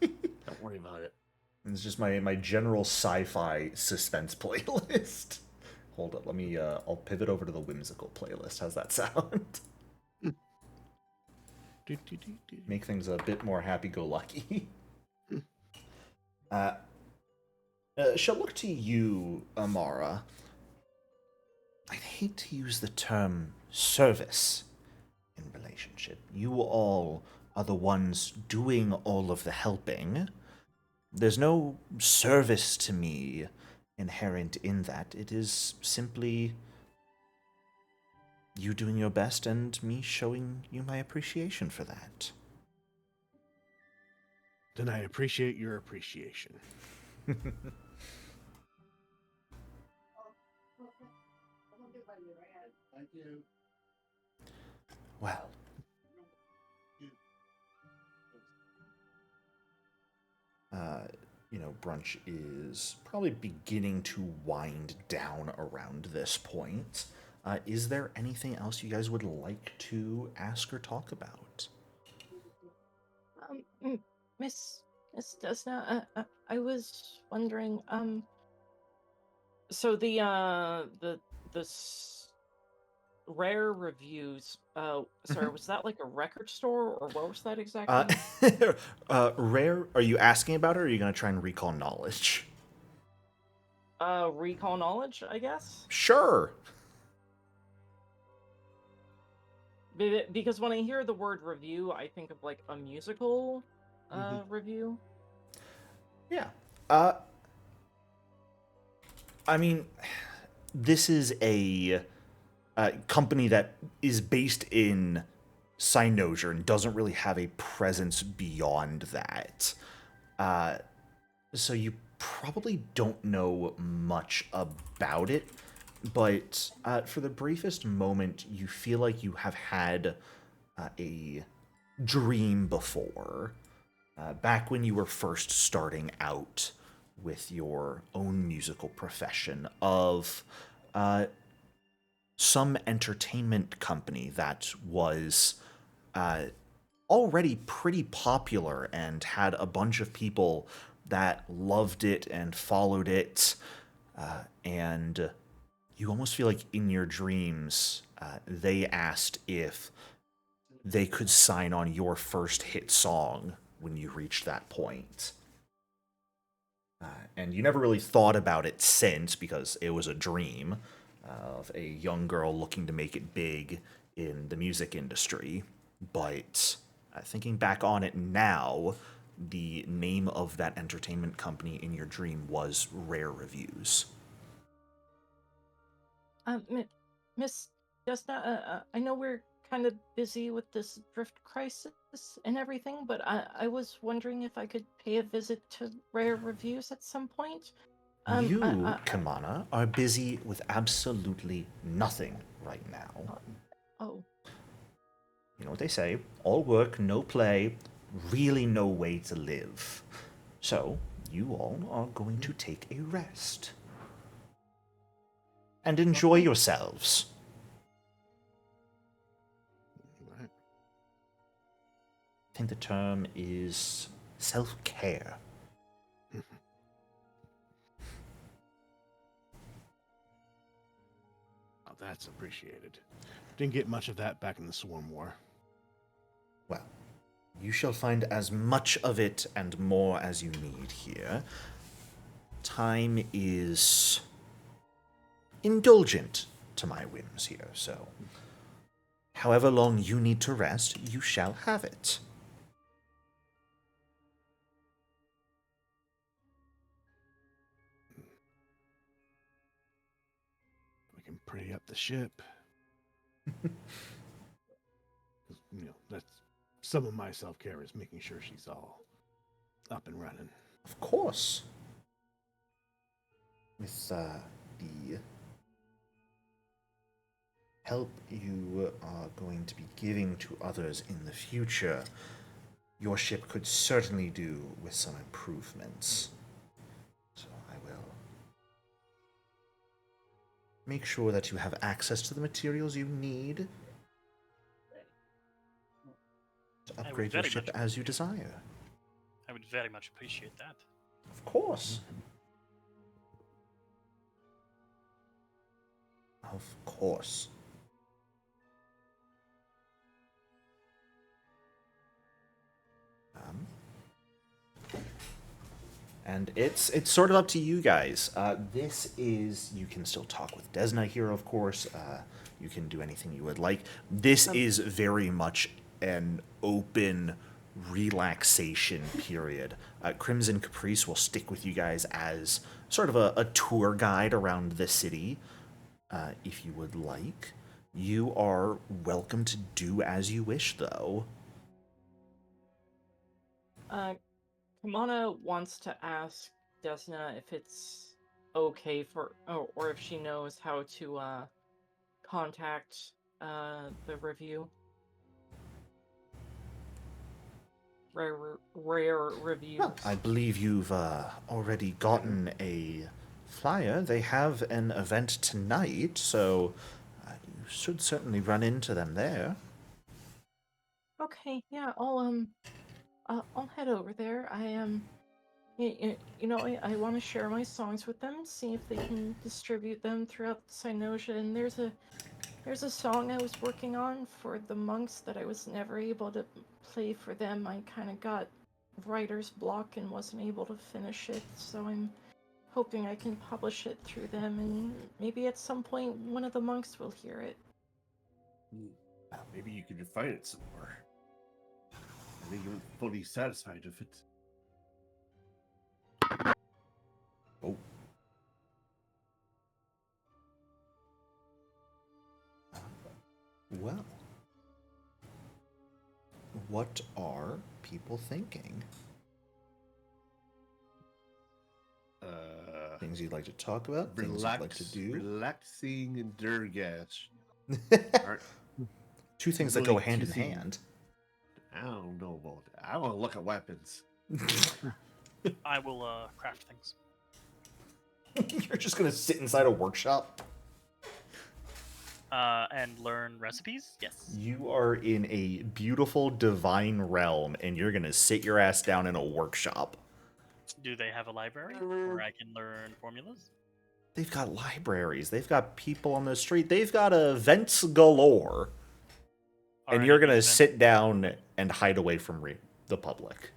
Don't worry about it. It's just my general sci-fi suspense playlist. Hold up, let me, I'll pivot over to the whimsical playlist. How's that sound? Make things a bit more happy-go-lucky. Shall look to you, Amara. I'd hate to use the term service in relationship. You all are the ones doing all of the helping. There's no service to me inherent in that. It is simply you doing your best and me showing you my appreciation for that. Then I appreciate your appreciation. Well, brunch is probably beginning to wind down around this point. Is there anything else you guys would like to ask or talk about? Miss Desna, I was wondering, so rare reviews, sorry, was that like a record store, or what was that exactly? Rare, are you asking about it, or are you going to try and recall knowledge? Recall knowledge, I guess? Sure. Because when I hear the word review, I think of like a musical review. Yeah. I mean, this is a company that is based in Cynosure and doesn't really have a presence beyond that. So you probably don't know much about it, but for the briefest moment, you feel like you have had a dream before. Back when you were first starting out with your own musical profession, of some entertainment company that was already pretty popular and had a bunch of people that loved it and followed it, and you almost feel like in your dreams they asked if they could sign on your first hit song when you reached that point. And you never really thought about it since, because it was a dream of a young girl looking to make it big in the music industry. But thinking back on it now, the name of that entertainment company in your dream was Rare Reviews. Miss Desna, I know we're kind of busy with this drift crisis and everything, but I was wondering if I could pay a visit to Rare Reviews at some point. You, Kamana, are busy with absolutely nothing right now. Oh. You know what they say, all work, no play, really no way to live. So, you all are going to take a rest. And enjoy yourselves. Right. I think the term is self-care. Oh, that's appreciated. Didn't get much of that back in the Swarm War. Well, you shall find as much of it and more as you need here. Time is indulgent to my whims here, so however long you need to rest, you shall have it. We can pretty up the ship. That's some of my self-care is making sure she's all up and running. Of course. With the help you are going to be giving to others in the future, your ship could certainly do with some improvements. So I will make sure that you have access to the materials you need to upgrade your ship as you desire. I would very much appreciate that. Of course. Of course. And it's sort of up to you guys. This is, you can still talk with Desna here, of course. You can do anything you would like. This is very much an open relaxation period. Crimson Caprice will stick with you guys as sort of a tour guide around the city, if you would like. You are welcome to do as you wish, though. Kimana wants to ask Desna if it's okay for, or if she knows how to contact the review. Rare reviews. Well, I believe you've already gotten a flyer. They have an event tonight, so you should certainly run into them there. Okay, yeah, I'll head over there. I want to share my songs with them, see if they can distribute them throughout Cynosure. And there's a song I was working on for the monks that I was never able to play for them. I kind of got writer's block and wasn't able to finish it, so I'm hoping I can publish it through them, and maybe at some point one of the monks will hear it. Maybe you could refine it some more. I think you're fully satisfied with it. Oh. Well, what are people thinking? Things you'd like to talk about? Things you'd like to do? Relaxing and Durgash. Two things that really go hand in kissing. hand. I don't know about that. I want to look at weapons. I will craft things. You're just gonna sit inside a workshop? And learn recipes? Yes. You are in a beautiful divine realm, and you're gonna sit your ass down in a workshop. Do they have a library where I can learn formulas? They've got libraries. They've got people on the street. They've got events galore. Are And you're any of gonna these sit down and hide away from the public.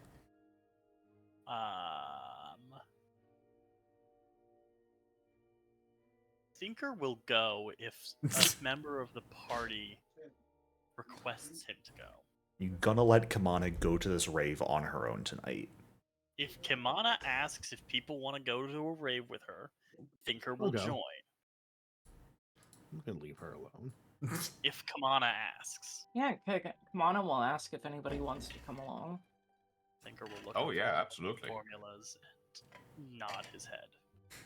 Thinker will go if a member of the party requests him to go. You gonna let Kamana go to this rave on her own tonight? If Kimana asks if people want to go to a rave with her, Thinker will I'll go. join. I'm gonna leave her alone. If Kimana asks, Yeah, Kimana will ask if anybody wants to come along. Thinker will look Oh at yeah, the absolutely. formulas and nod his head.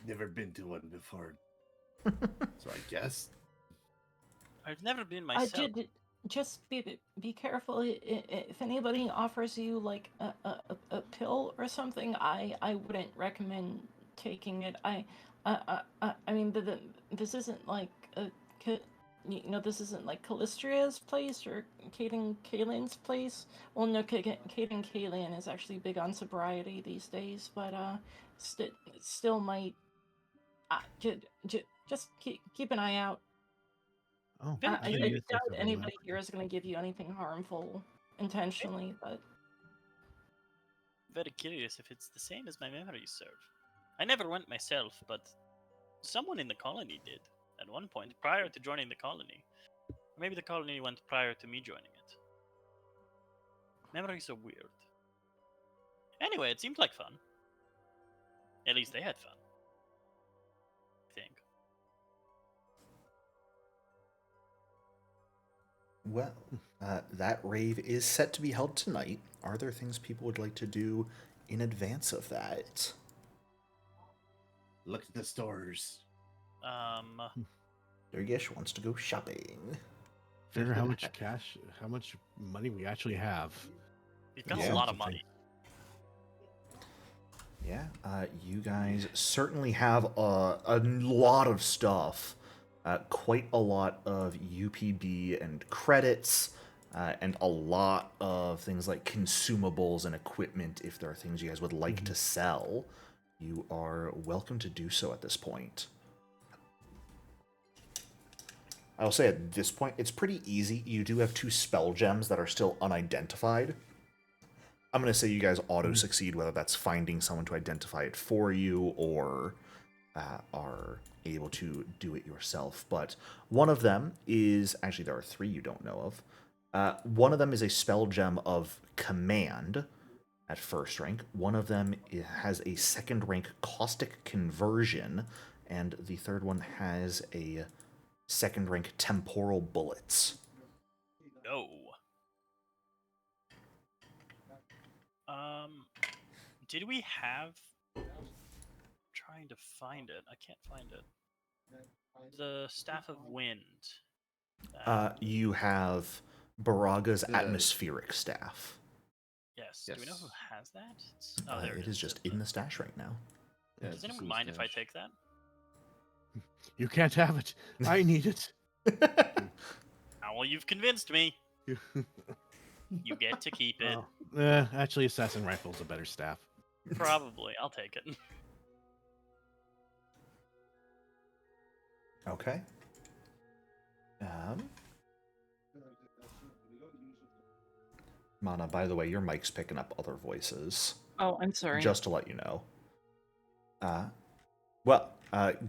Never been to one before. So I guess. I've never been myself. Just be careful. If anybody offers you like a pill or something, I wouldn't recommend taking it. I mean, this isn't like this isn't like Callistria's place or Caden Kalin's place. Well, no, Caden Kalin is actually big on sobriety these days, but still might. Just keep an eye out. Oh, I doubt anybody here is going to give you anything harmful intentionally, but Very curious if it's the same as my memories serve. I never went myself, but someone in the colony did at one point prior to joining the colony. Or maybe the colony went prior to me joining it. Memories are weird. Anyway, it seemed like fun. At least they had fun. I think. Well, that rave is set to be held tonight. Are there things people would like to do in advance of that? Look at the stores. Durgesh wants to go shopping. Figure how much cash, how much money we actually have. We've got Yeah. a lot of money. Yeah, you guys certainly have a lot of stuff. Quite a lot of UPB and credits, and a lot of things like consumables and equipment. If there are things you guys would like to sell, you are welcome to do so at this point. I'll say at this point, it's pretty easy. You do have 2 spell gems that are still unidentified. I'm going to say you guys auto-succeed, whether that's finding someone to identify it for you or are able to do it yourself. But one of them is, actually there are 3 you don't know of. One of them is a spell gem of command at first rank. One of them has a second rank caustic conversion, and the third one has a second rank temporal bullets. No. Did we have? Trying to find it. I can't find it. The Staff of Wind. You have Baraga's Yeah. atmospheric staff. Yes. Do we know who Yes. has that? Oh, there It is just It's in the stash right now. Yeah, Does it's anyone just in mind if I stash. take that? You can't have it. I need it. Oh, well, you've convinced me. You get to keep it. Oh, actually, assassin rifle's a better staff. Probably. I'll take it. Okay. Mana, by the way, your mic's picking up other voices. Oh, I'm sorry. Just to let you know.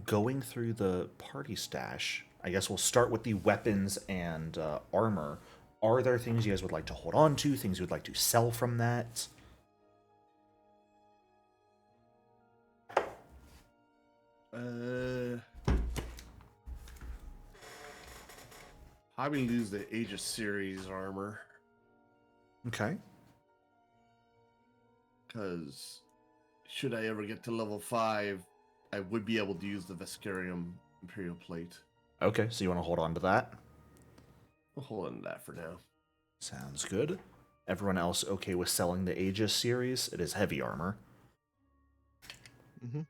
Going through the party stash, I guess we'll start with the weapons and armor. Are there things you guys would like to hold on to, things you would like to sell from that? Probably lose the Aegis series armor, Okay. because should I ever get to level 5, I would be able to use the Vescarium Imperial Plate. Okay, so you want to hold on to that? We'll hold on to that for now. Sounds good. Everyone else okay with selling the Aegis series? It is heavy armor. Mm-hmm.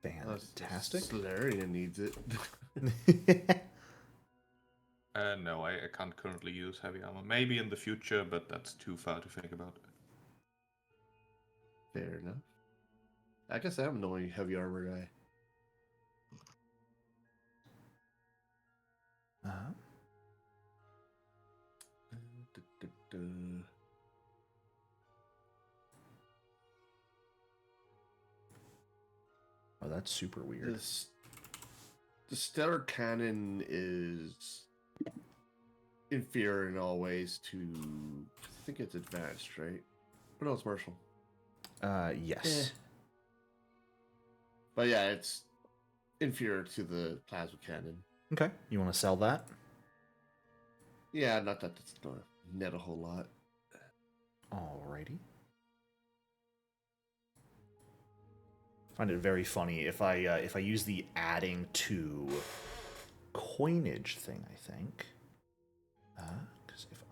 Fantastic. Solarian needs it. No, I can't currently use heavy armor. Maybe in the future, but that's too far to think about. Fair enough. I guess I'm the only heavy armor guy. Oh, that's super weird. The stellar cannon is inferior in all ways to. I think it's advanced, right? Or no, it's martial. Yes. But yeah, it's inferior to the plasma cannon. Okay, you want to sell that? Yeah, not that it's gonna net a whole lot. Alrighty. Find it very funny if I use the adding to coinage thing. I think, because if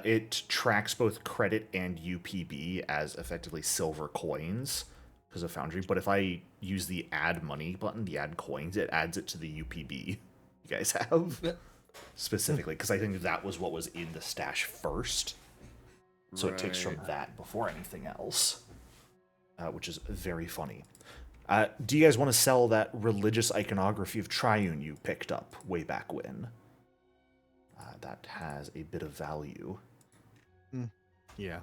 it tracks both credit and UPB as effectively silver coins because of Foundry. But if I use the add money button, the add coins, it adds it to the UPB you guys have specifically because I think that was what was in the stash first. So it takes from Right. that before anything else. Which is very funny. Do you guys want to sell that religious iconography of Triune you picked up way back when? That has a bit of value. Yeah.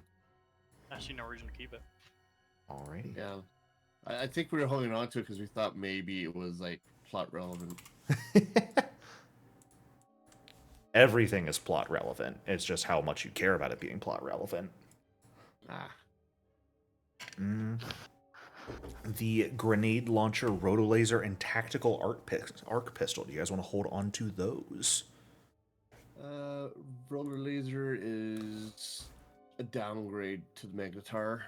Actually, no reason to keep it. Alrighty. Yeah, I think we were holding on to it because we thought maybe it was like plot relevant. Everything is plot relevant. It's just how much you care about it being plot relevant. Ah, The grenade launcher, rotolaser, and tactical arc pistol. Do you guys want to hold on to those? roller laser is a downgrade to the Magnetar.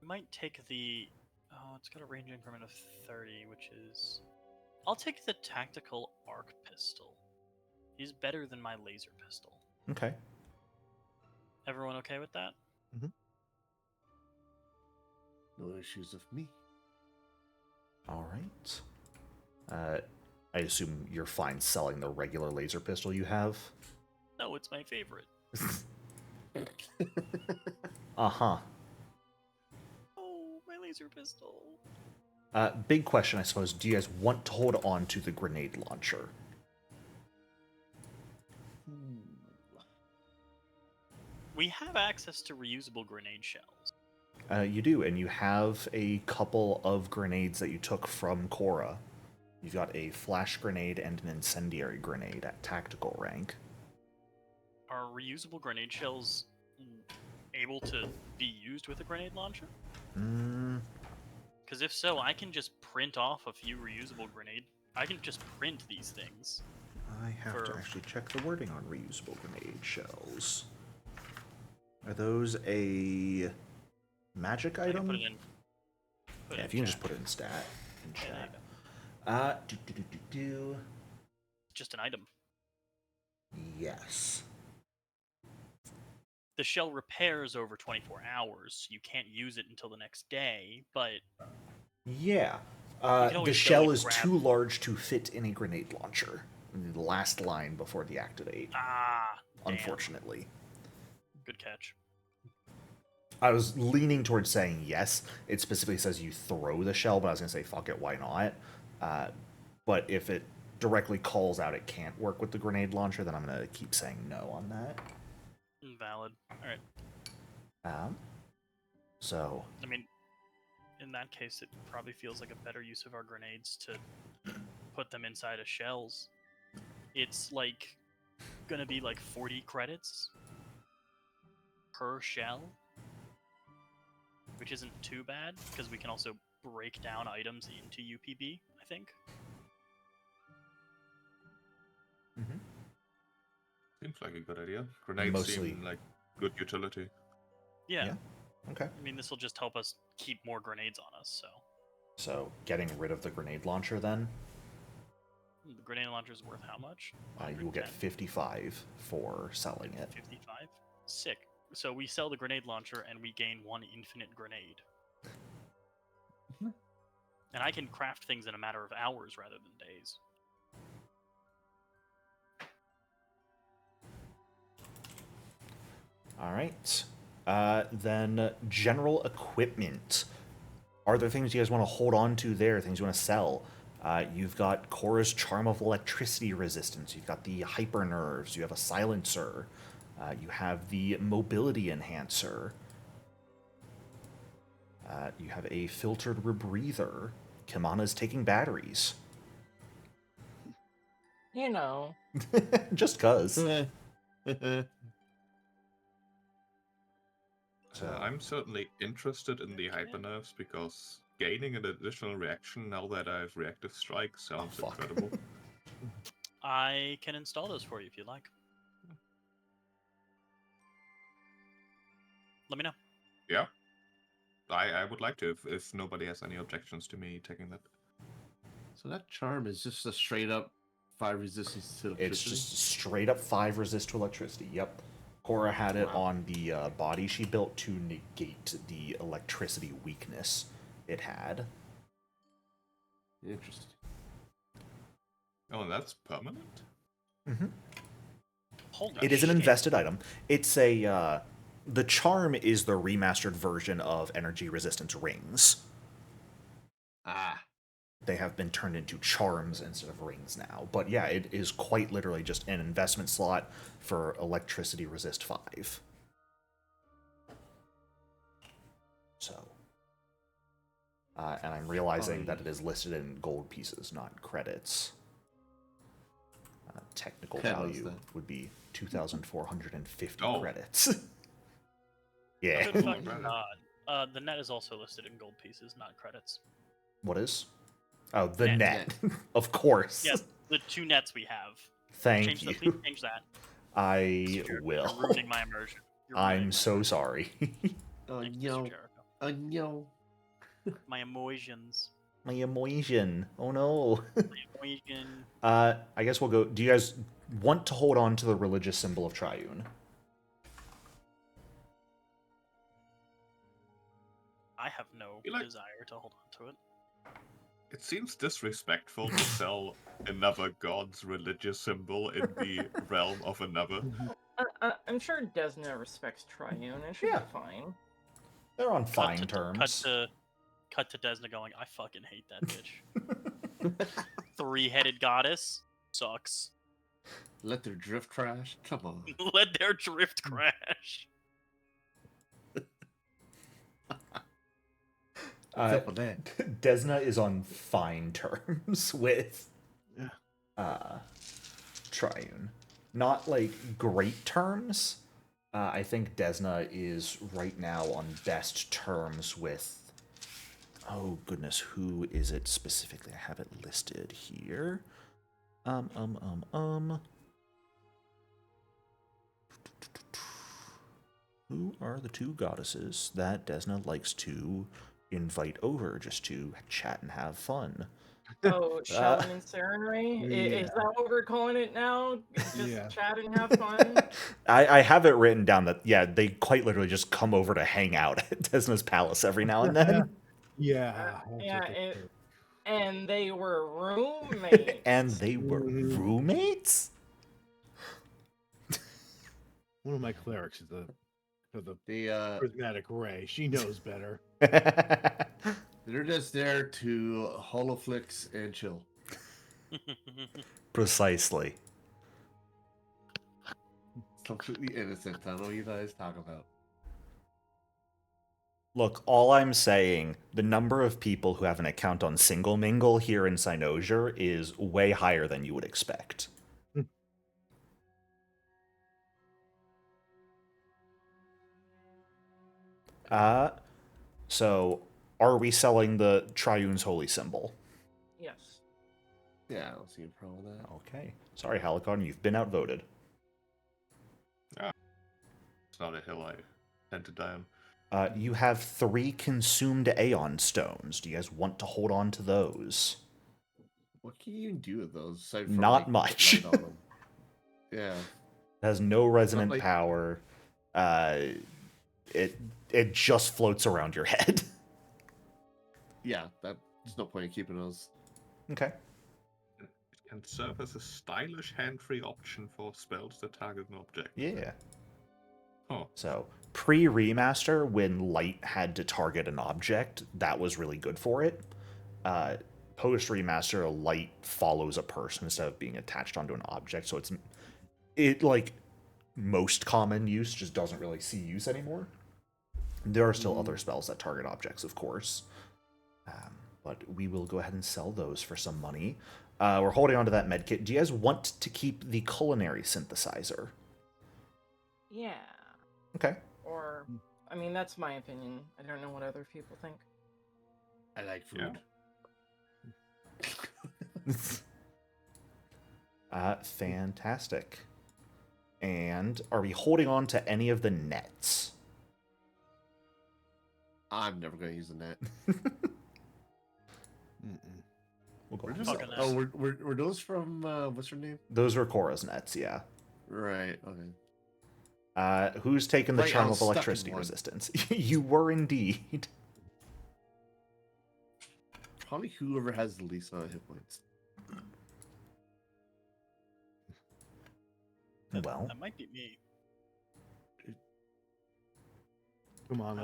We might take the. Oh, it's got a range increment of 30, which is. I'll take the tactical arc pistol. He's better than my laser pistol. Okay. Everyone okay with that? No issues with me. All right. I assume you're fine selling the regular laser pistol you have? No, it's my favorite. Uh-huh. Oh, my laser pistol. Big question, I suppose. Do you guys want to hold on to the grenade launcher? We have access to reusable grenade shells. You do, and you have a couple of grenades that you took from Korra You've got a flash grenade and an incendiary grenade at tactical rank. Are reusable grenade shells able to be used with a grenade launcher? Mm, Because if so, I can just print off a few reusable grenade. I can just print these things. I have to For- actually check the wording on reusable grenade shells. Are those a magic I can item? put it in. Put it Yeah, in if you can just chat. put it in stat. In Yeah, there you chat. go. Just an item. Yes. The shell repairs over 24 hours. You can't use it until the next day, but Yeah. can The always go shell and is grab- too large to fit in a grenade launcher. The last line before the activate, damn. unfortunately. Good catch. I was leaning towards saying yes. It specifically says you throw the shell, but I was going to say, fuck it, why not? But if it directly calls out it can't work with the grenade launcher, then I'm going to keep saying no on that. Valid. Alright. So, I mean, in that case, it probably feels like a better use of our grenades to put them inside of shells. It's like gonna be like 40 credits per shell, which isn't too bad because we can also break down items into UPB, I think. Seems like a good idea. Grenades Mostly. seem like good utility. Yeah. Yeah. okay. I mean, this will just help us keep more grenades on us, so. So, getting rid of the grenade launcher then, The grenade launcher is worth how much? you will get 110? 55 for selling it. 55? Sick. So we sell the grenade launcher and we gain one infinite grenade. And I can craft things in a matter of hours rather than days. Alright. Then, general equipment. Are there things you guys want to hold on to there? Things you want to sell? You've got Korra's Charm of Electricity Resistance. You've got the Hyper Nerves. You have a Silencer. You have the Mobility Enhancer. You have a Filtered Rebreather. Kimana's taking batteries. You know. Just cuz. So, So, I'm certainly interested in the hypernerves because gaining an additional reaction now that I have reactive strike sounds fuck. incredible. I can install those for you if you'd like. Let me know. Yeah. I would like to if nobody has any objections to me taking that. So that charm is just a straight up 5 resistance to electricity. it's just straight up 5 resist to electricity. Yep. Korra had it Wow. on the body she built to negate the electricity weakness it had. Interesting. Oh, that's permanent? Holy It is an shit. invested item. It's a the charm is the remastered version of energy resistance rings. Ah. They have been turned into charms instead of rings now. But yeah, it is quite literally just an investment slot for electricity resist 5. So. And I'm realizing that it is listed in gold pieces, not credits. Technical Hell is value that? would be 2,450 Oh. credits. Yeah. Good fucking brother. god. The net is also listed in gold pieces, not credits. What is? Oh, the Net. net. Of course. Yes, the 2 nets we have. Thank Change you. please change that. I You're will. ruining my immersion. You're ruining I'm my so immersion. sorry. Oh, Thank you, Mr. no. Jericho. Oh, no. My emotions. My emotion. Oh no. My emotion. I guess we'll go. Do you guys want to hold on to the religious symbol of Triune? I have no You like- desire to hold on to it. It seems disrespectful to sell another god's religious symbol in the realm of another. I'm sure Desna respects Triune, and she'll Yeah. be fine. They're on Cut fine to- terms. Cut to Desna going, I fucking hate that bitch. 3-headed goddess sucks. Let their drift crash? Come on. Let their drift crash. Except for that. Desna is on fine terms with Yeah. Triune. Not like great terms. I think Desna is right now on best terms with. Oh goodness, who is it specifically? I have it listed here. Who are the two goddesses that Desna likes to invite over just to chat and have fun? Oh, Shellen and Serenray? Is that what we're calling it now? Just chat and have fun? I have it written down that, yeah, they quite literally just come over to hang out at Desna's palace every now and then. Yeah. And they were roommates. And they were roommates? One of my clerics is the prismatic ray. She knows better. They're just there to holoflix and chill. Precisely. It's completely innocent. I don't know what you guys talk about. Look, all I'm saying, the number of people who have an account on Single Mingle here in Cynosure is way higher than you would expect. So, are we selling the Triune's holy symbol? Yes. Yeah, I don't see a problem with that. Okay. Sorry, Halicon, you've been outvoted. It's not a hill I tend to die on. You have 3 consumed Aeon stones. Do you guys want to hold on to those? What can you even do with those? Aside from, Not like, much. light on them? Yeah. It has no resonant like- power. It just floats around your head. Yeah, there's no point in keeping those. Okay. It can serve as a stylish hand-free option for spells that target an object. Yeah. Oh. So, pre-remaster, when light had to target an object, that was really good for it. Post-remaster, light follows a person instead of being attached onto an object, so it like most common use just doesn't really see use anymore. There are still other spells that target objects, of course. But we will go ahead and sell those for some money. We're holding on to that medkit. Do you guys want to keep the culinary synthesizer? Yeah. Okay. Or, I mean, that's my opinion. I don't know what other people think. I like food. Fantastic. And are we holding on to any of the nets? I'm never going to use the net. We'll go We're ahead and just, sell Fucking those. oh, were those from, what's her name? Those were Cora's nets, yeah. Right, okay. Who's taken the Right, I charm was of stuck in electricity one. resistance? You were indeed. Probably whoever has the least amount of hit points. Well, That might be me. Come on.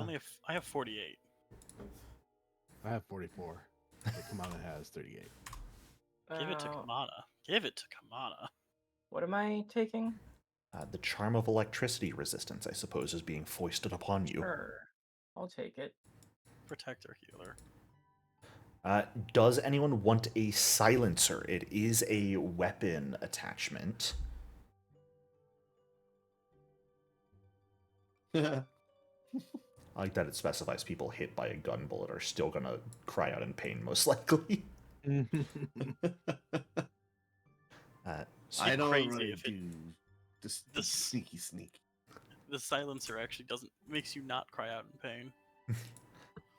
I have 48. I have 44. But Kamana has 38. Give it to Kamana. Give it to Kamana. What am I taking? the charm of electricity resistance, I suppose, is being foisted upon you. Sure. I'll take it. Protector healer. Does anyone want a silencer? It is a weapon attachment. I like that it specifies people hit by a gun bullet are still gonna cry out in pain, most likely. I don't crazy really if it- do the sneaky sneak. The silencer actually makes you not cry out in pain.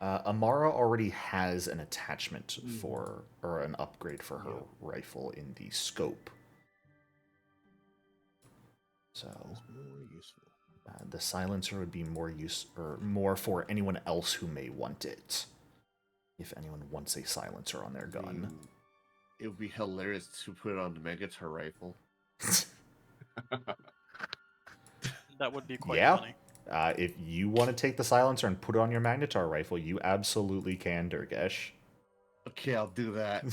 Amara already has an attachment for, or an upgrade for her rifle in the scope. So, More useful. the silencer would be more for anyone else who may want it. If anyone wants a silencer on their gun. It would be hilarious to put it on the Megator rifle. That would be quite Yeah. funny. If you want to take the silencer and put it on your magnetar rifle, you absolutely can, Durgesh. Okay, I'll do that.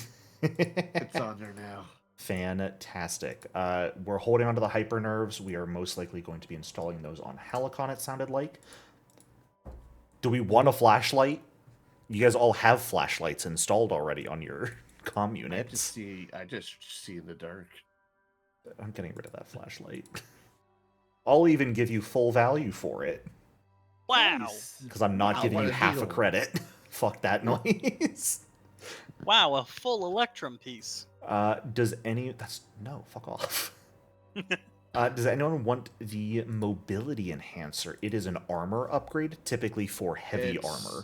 It's on there now. Fantastic. We're holding onto the hyper nerves. We are most likely going to be installing those on Halicon, it sounded like. Do we want a flashlight? You guys all have flashlights installed already on your comm I units. just see in the dark. I'm getting rid of that flashlight. I'll even give you full value for it. Wow. Nice. Because I'm not Wow, giving what you a half a deal. credit. Fuck that noise. Wow, a full Electrum piece. Does any... That's... No, fuck off. Does anyone want the mobility enhancer? It is an armor upgrade, typically for heavy It's- armor.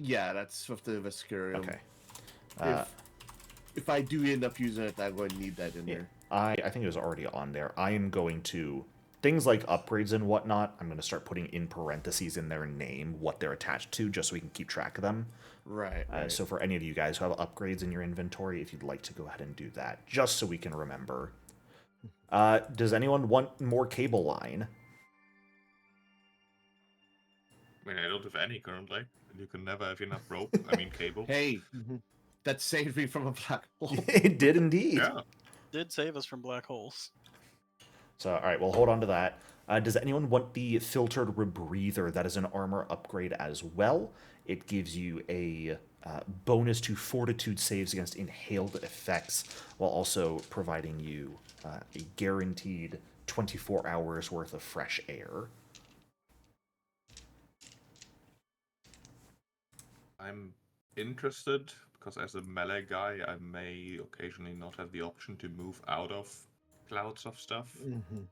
Yeah, that's with the Viscurium. Okay. If I do end up using it, I'm going to need that in Yeah, there. I think it was already on there. I am going to... Things like upgrades and whatnot, I'm going to start putting in parentheses in their name what they're attached to, just so we can keep track of them. Right. Right. So for any of you guys who have upgrades in your inventory, if you'd like to go ahead and do that, just so we can remember. Does anyone want more cable line? I mean, I don't have any currently. You can never have enough rope. I mean, cable. Hey, that saved me from a black hole. It did indeed. Yeah. Did save us from black holes. So, all right, we'll hold on to that. Does anyone want the filtered rebreather? That is an armor upgrade as well. It gives you a bonus to fortitude saves against inhaled effects, while also providing you a guaranteed 24 hours worth of fresh air. I'm interested because as a melee guy, I may occasionally not have the option to move out of clouds of stuff. Mm-hmm.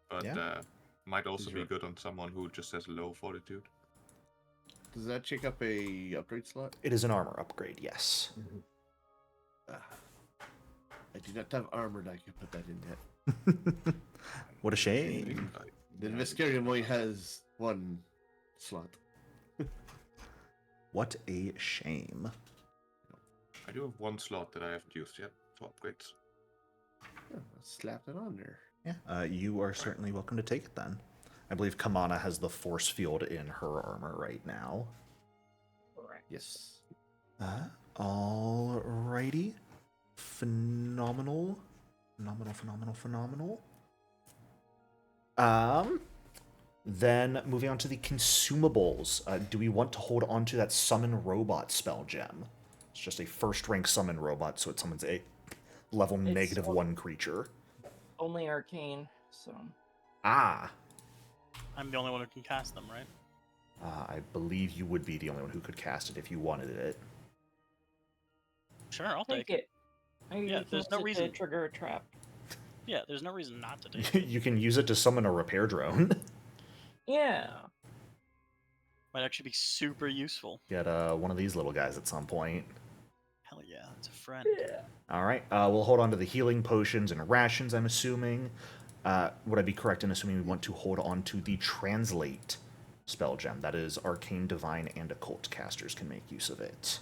But Yeah. might also be Sure. good on someone who just has low fortitude. Does that check up a upgrade slot? It is an armor upgrade, yes. Ah. I do not have armor that I can put that in yet. What a shame. The Viscurium only has one slot. What a shame. I do have one slot that I haven't used yet for upgrades. Yeah, slap it on there. Yeah, you are certainly welcome to take it then. I believe Kamana has the force field in her armor right now. Yes. Alrighty. Phenomenal. Phenomenal. Then moving on to the consumables. Do we want to hold on to that summon robot spell gem? It's just a first rank summon robot, so it summons a level It's -1 creature. Only arcane, so. Ah. I'm the only one who can cast them, right? I believe you would be the only one who could cast it if you wanted it. Sure, I'll Take take it. I Yeah, can there's use no it to reason. trigger a trap. Yeah, there's no reason not to take it. You can use it to summon a repair drone. Yeah. Might actually be super useful. Get one of these little guys at some point. Hell yeah, it's a friend. All right, we'll hold on to the healing potions and rations, I'm assuming. Would I be correct in assuming we want to hold on to the translate spell gem? That is, arcane, divine, and occult casters can make use of it.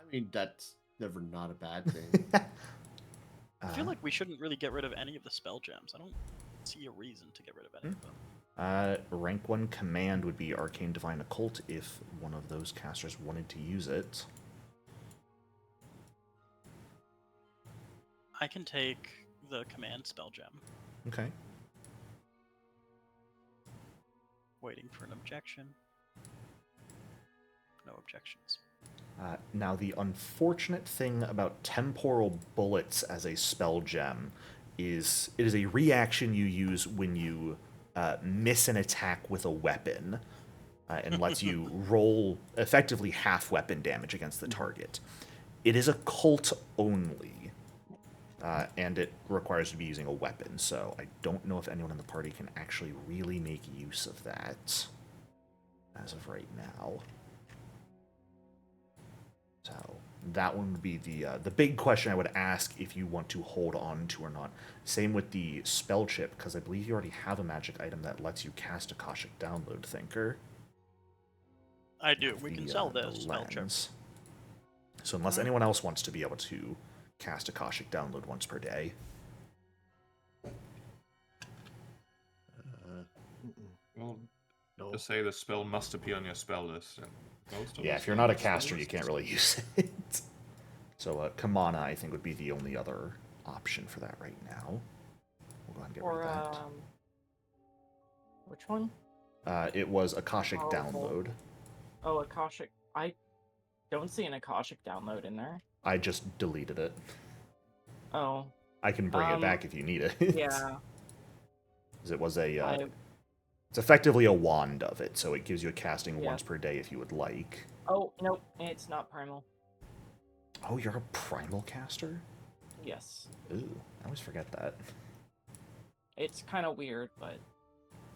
I mean, that's never not a bad thing. I feel like we shouldn't really get rid of any of the spell gems. I don't see a reason to get rid of any of them. Rank 1 command would be arcane, divine, occult if one of those casters wanted to use it. I can take the command spell gem. Okay. Waiting for an objection. No objections. Now, the unfortunate thing about temporal bullets as a spell gem is it is a reaction you use when you miss an attack with a weapon and lets you roll effectively half weapon damage against the target. It is occult only, and it requires to be using a weapon, so I don't know if anyone in the party can actually really make use of that as of right now. So that one would be the big question I would ask if you want to hold on to or not. Same with the spell chip, because I believe you already have a magic item that lets you cast Akashic Download, Thinker. I do. We can sell the this spell chip. lens. So unless anyone else wants to be able to cast Akashic Download once per day. Well, No. just say the spell must appear on your spell list. And most of Yeah, us if you're on not a the spell caster, you list. can't really use it. So Kamana, I think, would be the only other option for that right now. We'll go ahead and get rid Or, of that. which one? It was Akashic Powerful. download. Oh, Akashic. I don't see an Akashic download in there. I just deleted it. Oh. I can bring it back if you need it. Yeah. 'Cause it was a. I, It's effectively a wand of it, so it gives you a casting Yeah. once per day if you would like. oh, nope. It's not primal. Oh, you're a primal caster? Yes. Ooh, I always forget that. It's kind of weird, but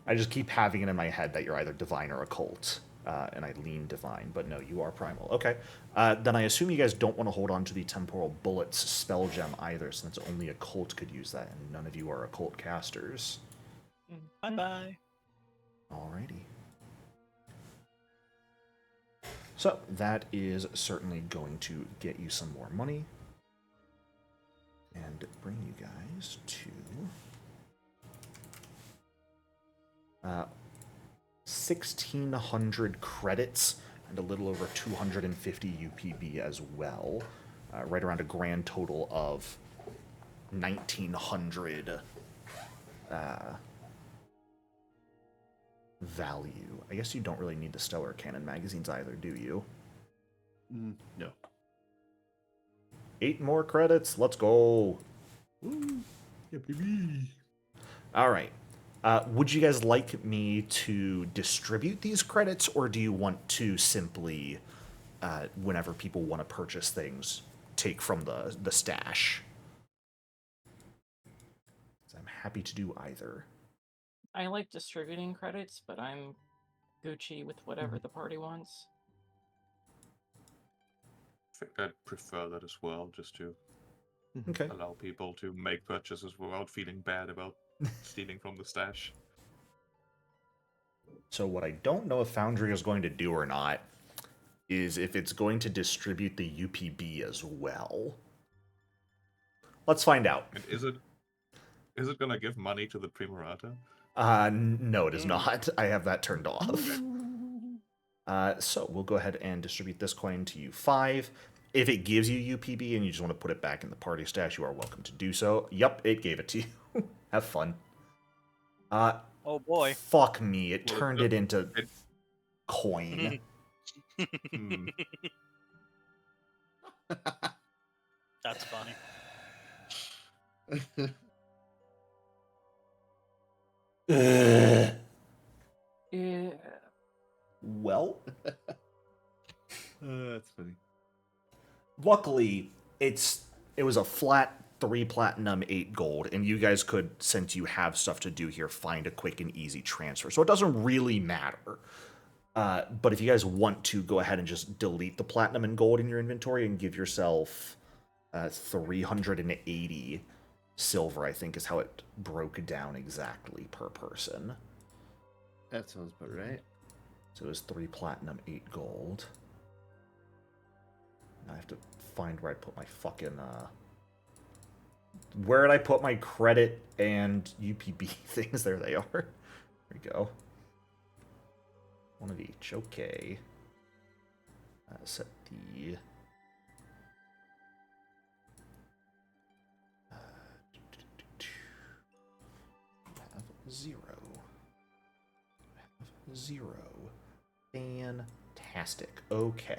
I just keep having it in my head that you're either divine or occult, and I lean divine, but no, you are primal. Okay, then I assume you guys don't want to hold on to the temporal bullets spell gem either, since only occult could use that, and none of you are occult casters. Bye-bye. Alrighty. So, that is certainly going to get you some more money. And bring you guys to... 1,600 credits and a little over 250 UPB as well. Right around a grand total of 1,900 value. I guess you don't really need the Stellar Cannon magazines either, do you? No. 8 more credits. Let's go. Woo. Yeah, baby. All right. Would you guys like me to distribute these credits, or do you want to simply, whenever people want to purchase things, take from the stash? I'm happy to do either. I like distributing credits, but I'm Gucci with whatever the party wants. I think I'd prefer that as well, just to Okay. allow people to make purchases without feeling bad about stealing from the stash. So what I don't know if Foundry is going to do or not is if it's going to distribute the UPB as well. Let's find out. And is it gonna give money to the Primorata? No, it is not. I have that turned off. So we'll go ahead and distribute this coin to you 5. If it gives you UPB and you just want to put it back in the party stash, you are welcome to do so. Yup, it gave it to you. Have fun. Oh boy. Fuck me, it Well, turned it into coin. Hmm. That's funny. Ugh. Yeah. Well, That's funny. luckily, it was a flat 3 platinum, 8 gold, and you guys could, since you have stuff to do here, find a quick and easy transfer. So it doesn't really matter. But if you guys want to, go ahead and just delete the platinum and gold in your inventory and give yourself 380 silver, I think is how it broke down exactly per person. That sounds about right. So it was 3 platinum, 8 gold. Now I have to find where I put my fucking, where did I put my credit and UPB things? There they are. There we go. One of each. Okay. Set the... have 0. Have 0. Fantastic. Okay.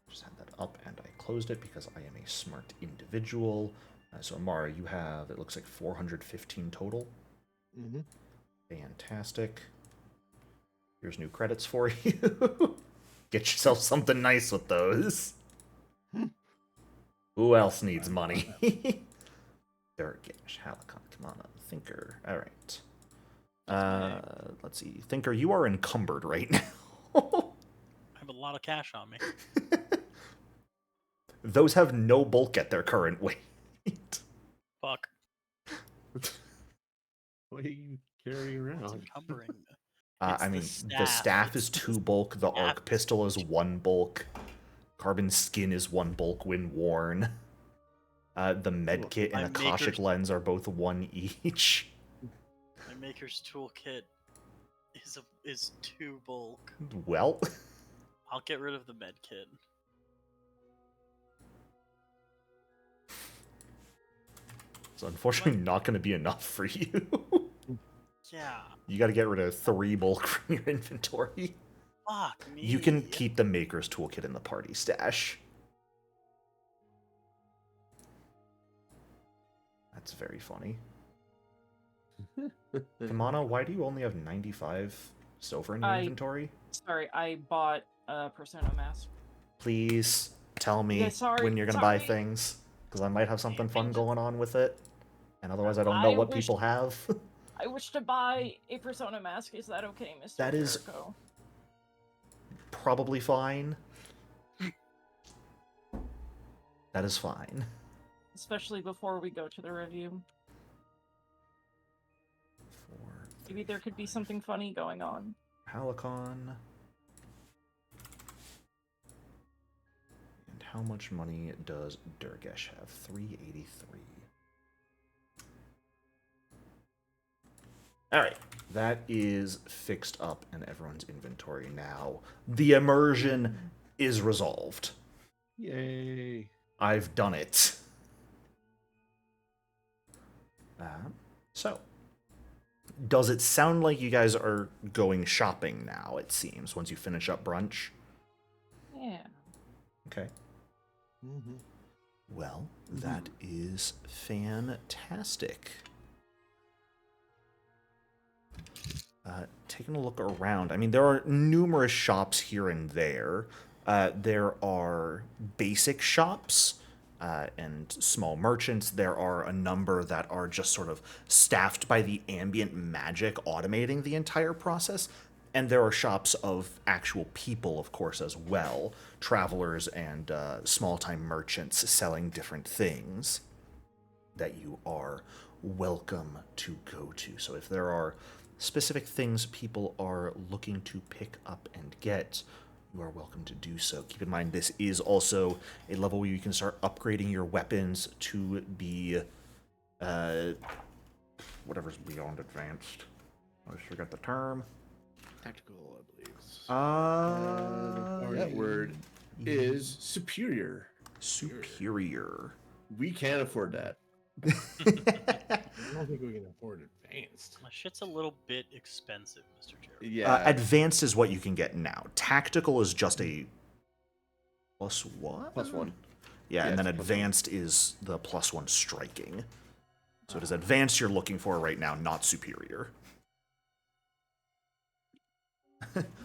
Just had that up and I closed it because I am a smart individual. So Amara, you have, it looks like 415 total. Mm-hmm. Fantastic. Here's new credits for you. Get yourself something nice with those. Who else needs money? Durgash, Halicon, Kamana, Thinker. Alright. Let's see. Thinker, you are encumbered right now. I have a lot of cash on me. Those have no bulk at their current weight. Fuck. What are you carrying It's around? encumbering. I mean, the staff is 2 bulk, the arc pistol is 1 bulk, carbon skin is 1 bulk when worn. The medkit and My Akashic maker's- lens are both 1 each. My maker's toolkit is 2 bulk. Well, I'll get rid of the med kit. It's unfortunately not going to be enough for you. Yeah. You got to get rid of 3 bulk from your inventory. Fuck me. You can keep the Maker's Toolkit in the party stash. That's very funny. Kamana, why do you only have 95 silver in your inventory? Sorry, I bought a Persona mask. Please tell me Yeah, sorry, when you're going to buy sorry. things, because I might have something fun going on with it. And otherwise I don't know I what wish- people have. I wish to buy a Persona mask. Is that okay, Mr. That is- Jericho? Probably fine. That is fine. Especially before we go to the review. 4, Maybe there could be something funny going on. Halicon. And how much money does Durgesh have? 383. Alright, that is fixed up in everyone's inventory now. The immersion is resolved. Yay. I've done it. So, does it sound like you guys are going shopping now, it seems, once you finish up brunch? Yeah. Okay. Mm-hmm. Well, that is fantastic. Taking a look around, I mean, there are numerous shops here and there. There are basic shops and small merchants. There are a number that are just sort of staffed by the ambient magic automating the entire process. And there are shops of actual people, of course, as well. Travelers and small-time merchants selling different things that you are welcome to go to. So if there are specific things people are looking to pick up and get, you are welcome to do so. Keep in mind, this is also a level where you can start upgrading your weapons to be, whatever's beyond advanced. I always forget the term. Tactical, I believe. That word is superior. Superior. We can't afford that. I don't think we can afford advanced. My shit's a little bit expensive, Mr. Jericho. Yeah. Advanced is what you can get now. Tactical is just a +1? +1. Yeah, and Yeah, then it's +1. advanced is the +1 striking. So it is advanced you're looking for right now, not superior.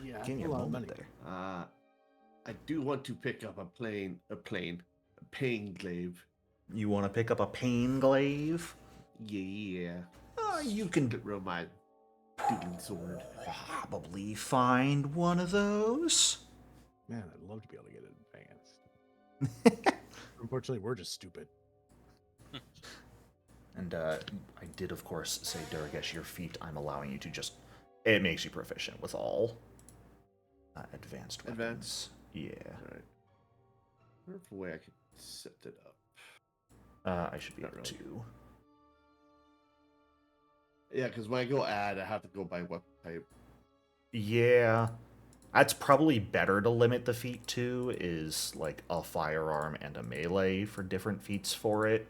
Yeah, Give me a a lot of moment money. there. I do want to pick up a pain glaive. You want to pick up a pain glaive? Yeah. You can Get rid of my dueling sword. probably find one of those. Man, I'd love to be able to get it advanced. Unfortunately, we're just stupid. And I did, of course, say, Durgesh, your feat, I'm allowing you to just... It makes you proficient with all advanced weapons. Advanced? Yeah. Alright. I wonder if a way I could set it up. I should be Not able really. to. Yeah, because when I go add, I have to go by weapon type. Yeah. That's probably better to limit the feat to, is like a firearm and a melee for different feats for it.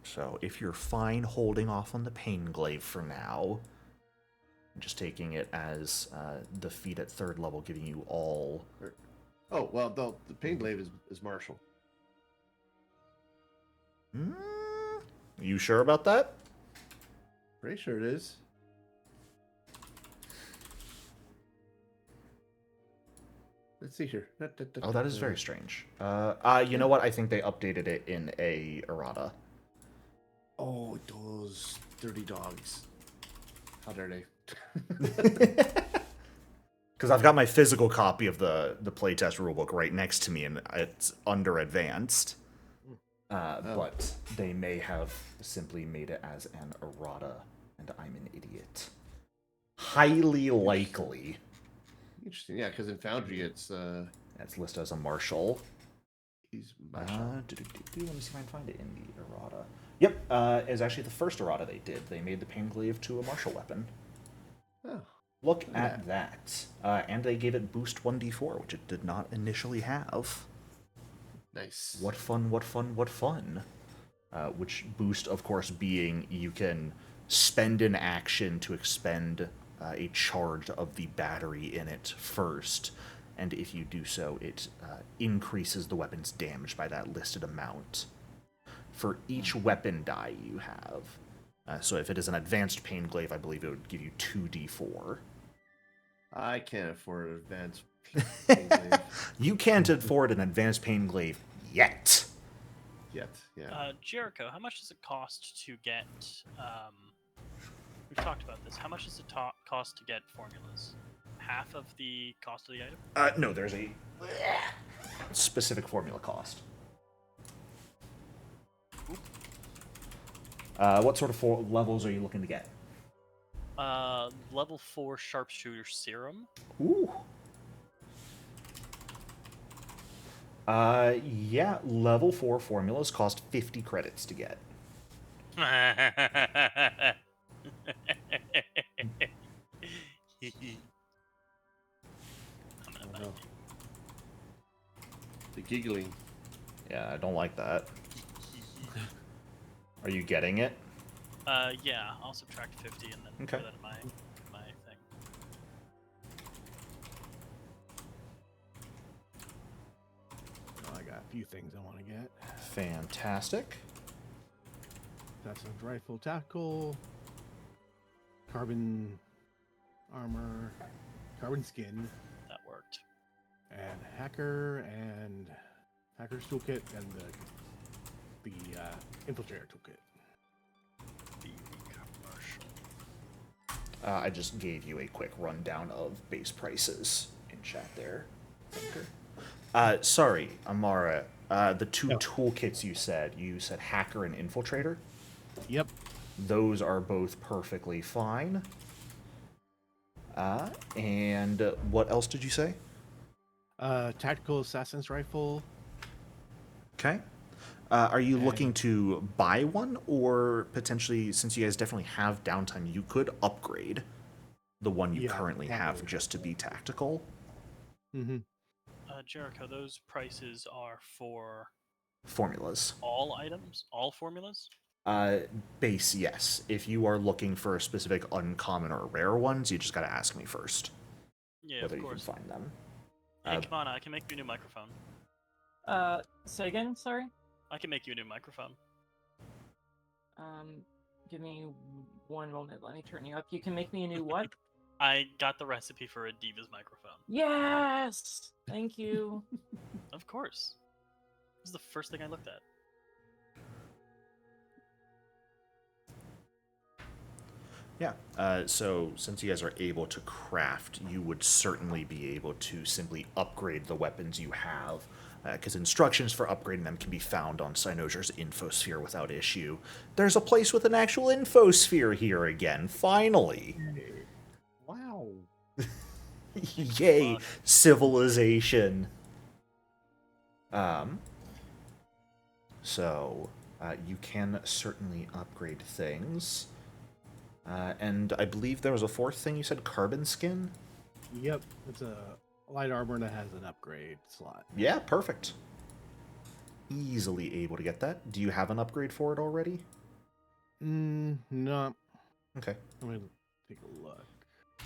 So if you're fine holding off on the pain glaive for now, just taking it as the feat at 3rd level, giving you all... Oh, well, the pain glaive is martial. You sure about that? Pretty sure it is. Let's see here. Oh, that is very strange. You know what? I think they updated it in a errata. Oh, those dirty dogs. How dare they? Because I've got my physical copy of the playtest rulebook right next to me, and it's under advanced. But they may have simply made it as an errata, and I'm an idiot. Highly likely. Interesting. Yeah, because in Foundry it's That's listed as a martial. he's Let martial. me see if I can find it in the errata. Yep, it's actually the first errata they did. They made the pain glaive to a martial weapon. Oh. Look at that. And they gave it boost 1d4, which it did not initially have. Nice. What fun, what fun, what fun. which boost, of course, being you can spend an action to expend a charge of the battery in it first, and if you do so, it increases the weapon's damage by that listed amount. For each weapon die you have, so if it is an advanced pain glaive, I believe it would give you 2d4. I can't afford an advanced pain glaive You can't afford an advanced pain glaive yet. yet. Yeah. Jericho, how much does it cost to get? We've talked about this. How much does it cost to get formulas? Half of the cost of the item? No, there's a specific formula cost. What sort of levels are you looking to get? Level 4 sharpshooter serum. Ooh. Yeah, level 4 formulas cost 50 credits to get. Oh, no. The giggling. Yeah, I don't like that. Are you getting it? Yeah, I'll subtract 50 and then Okay. put that in my thing. Oh, I got a few things I want to get. Fantastic. Assassin's rifle, tactical, carbon armor, carbon skin, That worked. and hacker's toolkit, and the infiltrator toolkit. The commercial. I just gave you a quick rundown of base prices in chat there. Thinker. Sorry, Amara. The two toolkits you said hacker and infiltrator. Yep. Those are both perfectly fine. And what else did you say? Tactical assassin's rifle. Okay. Are you And- looking to buy one, or potentially, since you guys definitely have downtime, you could upgrade the one you Yeah, currently have probably. just to be tactical? Mm-hmm. Jericho, those prices are for Formulas. all items, all formulas. Base, yes. If you are looking for a specific uncommon or rare ones, you just gotta ask me first Yeah, whether of you can course. find them. Hey, come on, I can make you a new microphone. Say again, sorry? I can make you a new microphone. Give me one moment, let me turn you up. You can make me a new what? I got the recipe for a Diva's microphone. Yes! Thank you. Of course. This is the first thing I looked at. Yeah. So since you guys are able to craft, you would certainly be able to simply upgrade the weapons you have, because instructions for upgrading them can be found on Cynosure's infosphere without issue. There's a place with an actual infosphere here again, finally. Wow. Yay, Fuck. civilization. So you can certainly upgrade things. And I believe there was a fourth thing you said, carbon skin? Yep. It's a light armor that has an upgrade slot. Yeah, perfect. Easily able to get that. Do you have an upgrade for it already? No. Okay. Let me take a look.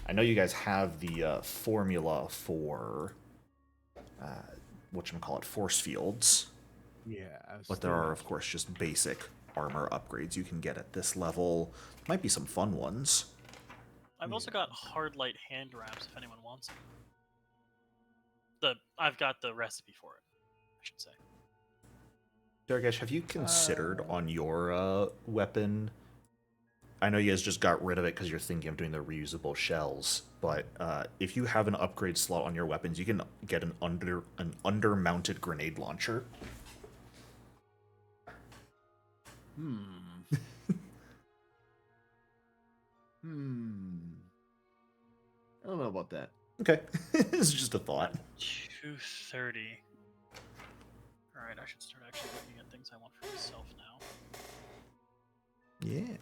I know you guys have the formula for whatchamacallit, force fields, Yeah. but there are, of course, just basic armor upgrades you can get at this level. Might be some fun ones. I've also got hard light hand wraps if anyone wants them. I've got the recipe for it, I should say. Dargesh, have you considered on your weapon? I know you guys just got rid of it because you're thinking of doing the reusable shells, but if you have an upgrade slot on your weapons, you can get an under-mounted grenade launcher. I don't know about that. Okay, it's just a thought. 230. Alright, I should start actually looking at things I want for myself now. Yeah.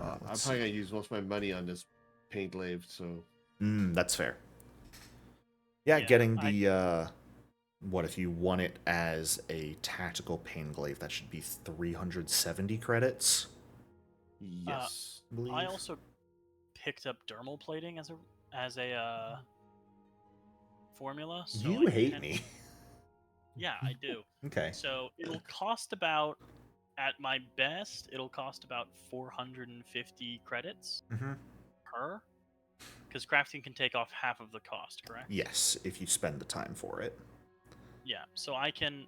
I'm let's probably gonna use most of my money on this paint glaive, so that's fair. Yeah, Yeah, getting the What if you want it as a tactical pain glaive? That should be 370 credits, Yes. I believe. I also picked up dermal plating as a formula. So You I hate can- me. Yeah, I do. Okay. So it'll cost about, at my best, it'll cost about 450 credits Mm-hmm. per. Because crafting can take off half of the cost, correct? Yes, if you spend the time for it. Yeah. So I can,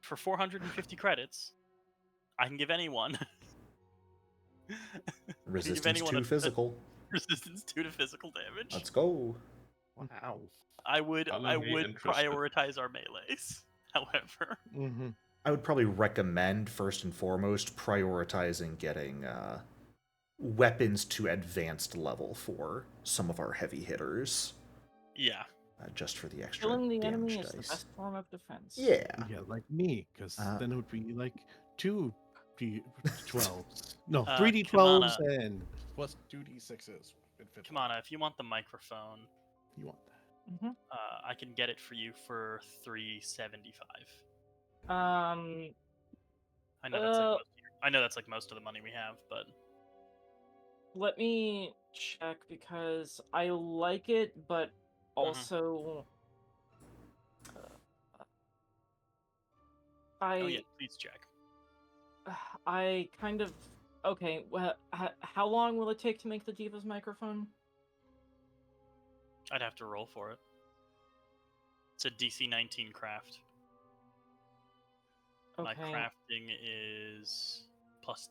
for 450 credits, I can give anyone Resistance 2 physical. resistance 2 to physical damage. Let's go. Wow. I would Follow me, interested. prioritize our melees. However, Mm-hmm. I would probably recommend, first and foremost, prioritizing getting weapons to advanced level for some of our heavy hitters, yeah. just for the extra Killing the damage enemy dice. is the best form of defense. Yeah. Yeah, like me, because then it would be like 2d12s. No, Uh, 3d12s Kamana. and plus 2d6s. Kamana, if you want the microphone, You want that. I can get it for you for 375. I Um, know that's like I know that's like most of the money we have, but let me check because I like it, but also oh yeah, please check. I kind of okay. Well, how long will it take to make the Diva's microphone? I'd have to roll for it. It's a DC 19 craft. My Okay. crafting is plus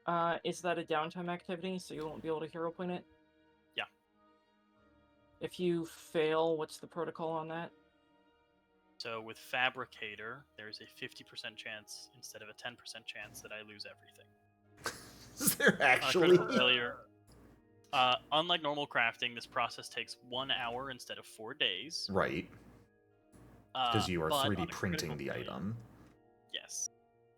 10. Is that a downtime activity, so you won't be able to hero point it? Yeah. If you fail, what's the protocol on that? So with Fabricator, there's a 50% chance instead of a 10% chance that I lose everything. Is there On a actually? critical failure. Unlike normal crafting, this process takes 1 hour instead of 4 days. Right. Because you are but 3D on a printing critical the failure- item. Yes.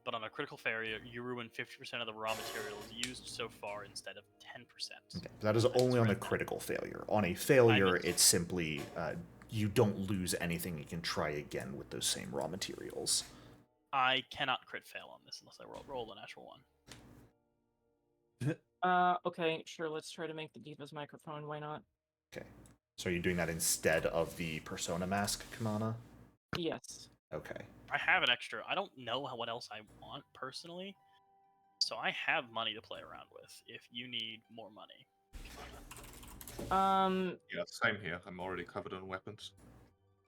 But on a critical failure, you ruin 50% of the raw materials used so far instead of 10%. Okay. That is I only on a misread that. critical failure. On a failure, mis- it's simply you don't lose anything. You can try again with those same raw materials. I cannot crit fail on this unless I roll a natural one. Okay, sure, let's try to make the Diva's microphone, why not? Okay. So are you doing that instead of the Persona Mask, Kamana? Yes. Okay. I have an extra. I don't know what else I want personally, so I have money to play around with. If you need more money, Yeah, same here. I'm already covered on weapons.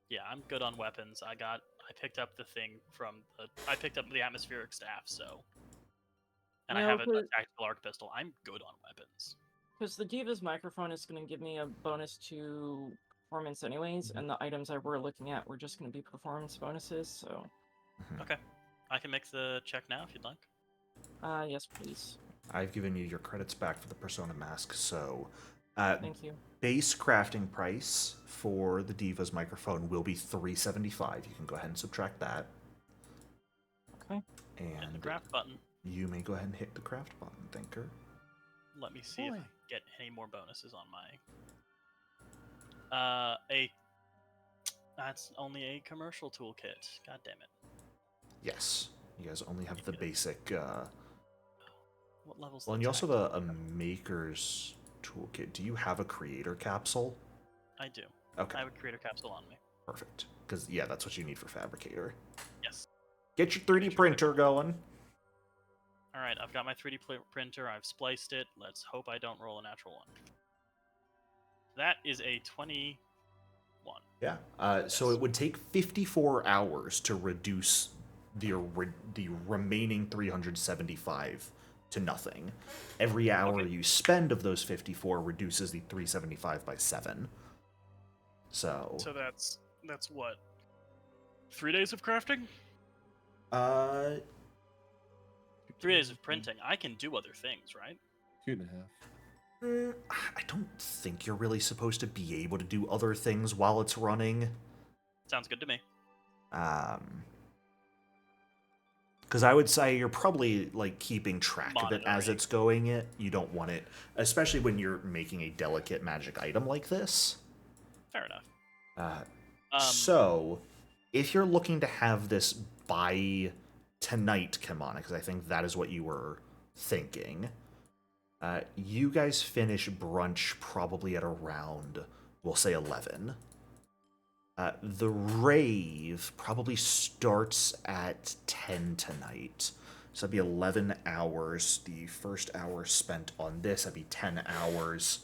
yeah, I'm good on weapons. I picked up the thing I picked up the atmospheric staff, so, and I No, have a but- tactical arc pistol. I'm good on weapons. Because the Diva's microphone is going to give me a bonus to performance anyways, and the items I were looking at were just going to be performance bonuses, so... Okay, I can make the check now if you'd like. Yes, please. I've given you your credits back for the Persona Mask, so Thank you. base crafting price for the Diva's microphone will be $375. You can go ahead and subtract that. Okay. And the And craft button. you may go ahead and hit the craft button, thinker. Let me see if I Boy. get any more bonuses on my. That's only a commercial toolkit. God damn it. Yes. You guys only have the basic. What level's Well, and the you also attack? have a maker's toolkit. Do you have a creator capsule? I do. Okay, I have a creator capsule on me. perfect. Because, yeah, that's what you need for Fabricator. Yes. Get your 3D printer going. All right, I've got my 3D printer. I've spliced it. Let's hope I don't roll a natural one. That is a 21. Yeah. So it would take 54 hours to reduce the remaining 375 to nothing. Every hour Okay. you spend of those 54 reduces the 375 by 7. So So that's what? 3 days of crafting? 3 days of printing. I can do other things, right? 2.5. I don't think you're really supposed to be able to do other things while it's running. Sounds good to me. Because I would say you're probably like keeping track of it as Monitoring. it's going. You don't want it, especially when you're making a delicate magic item like this. Fair enough. So, if you're looking to have this by tonight, Kimana, because I think that is what you were thinking, you guys finish brunch probably at around, we'll say 11. The rave probably starts at 10 tonight. So that'd be 11 hours. The first hour spent on this, that'd be 10 hours.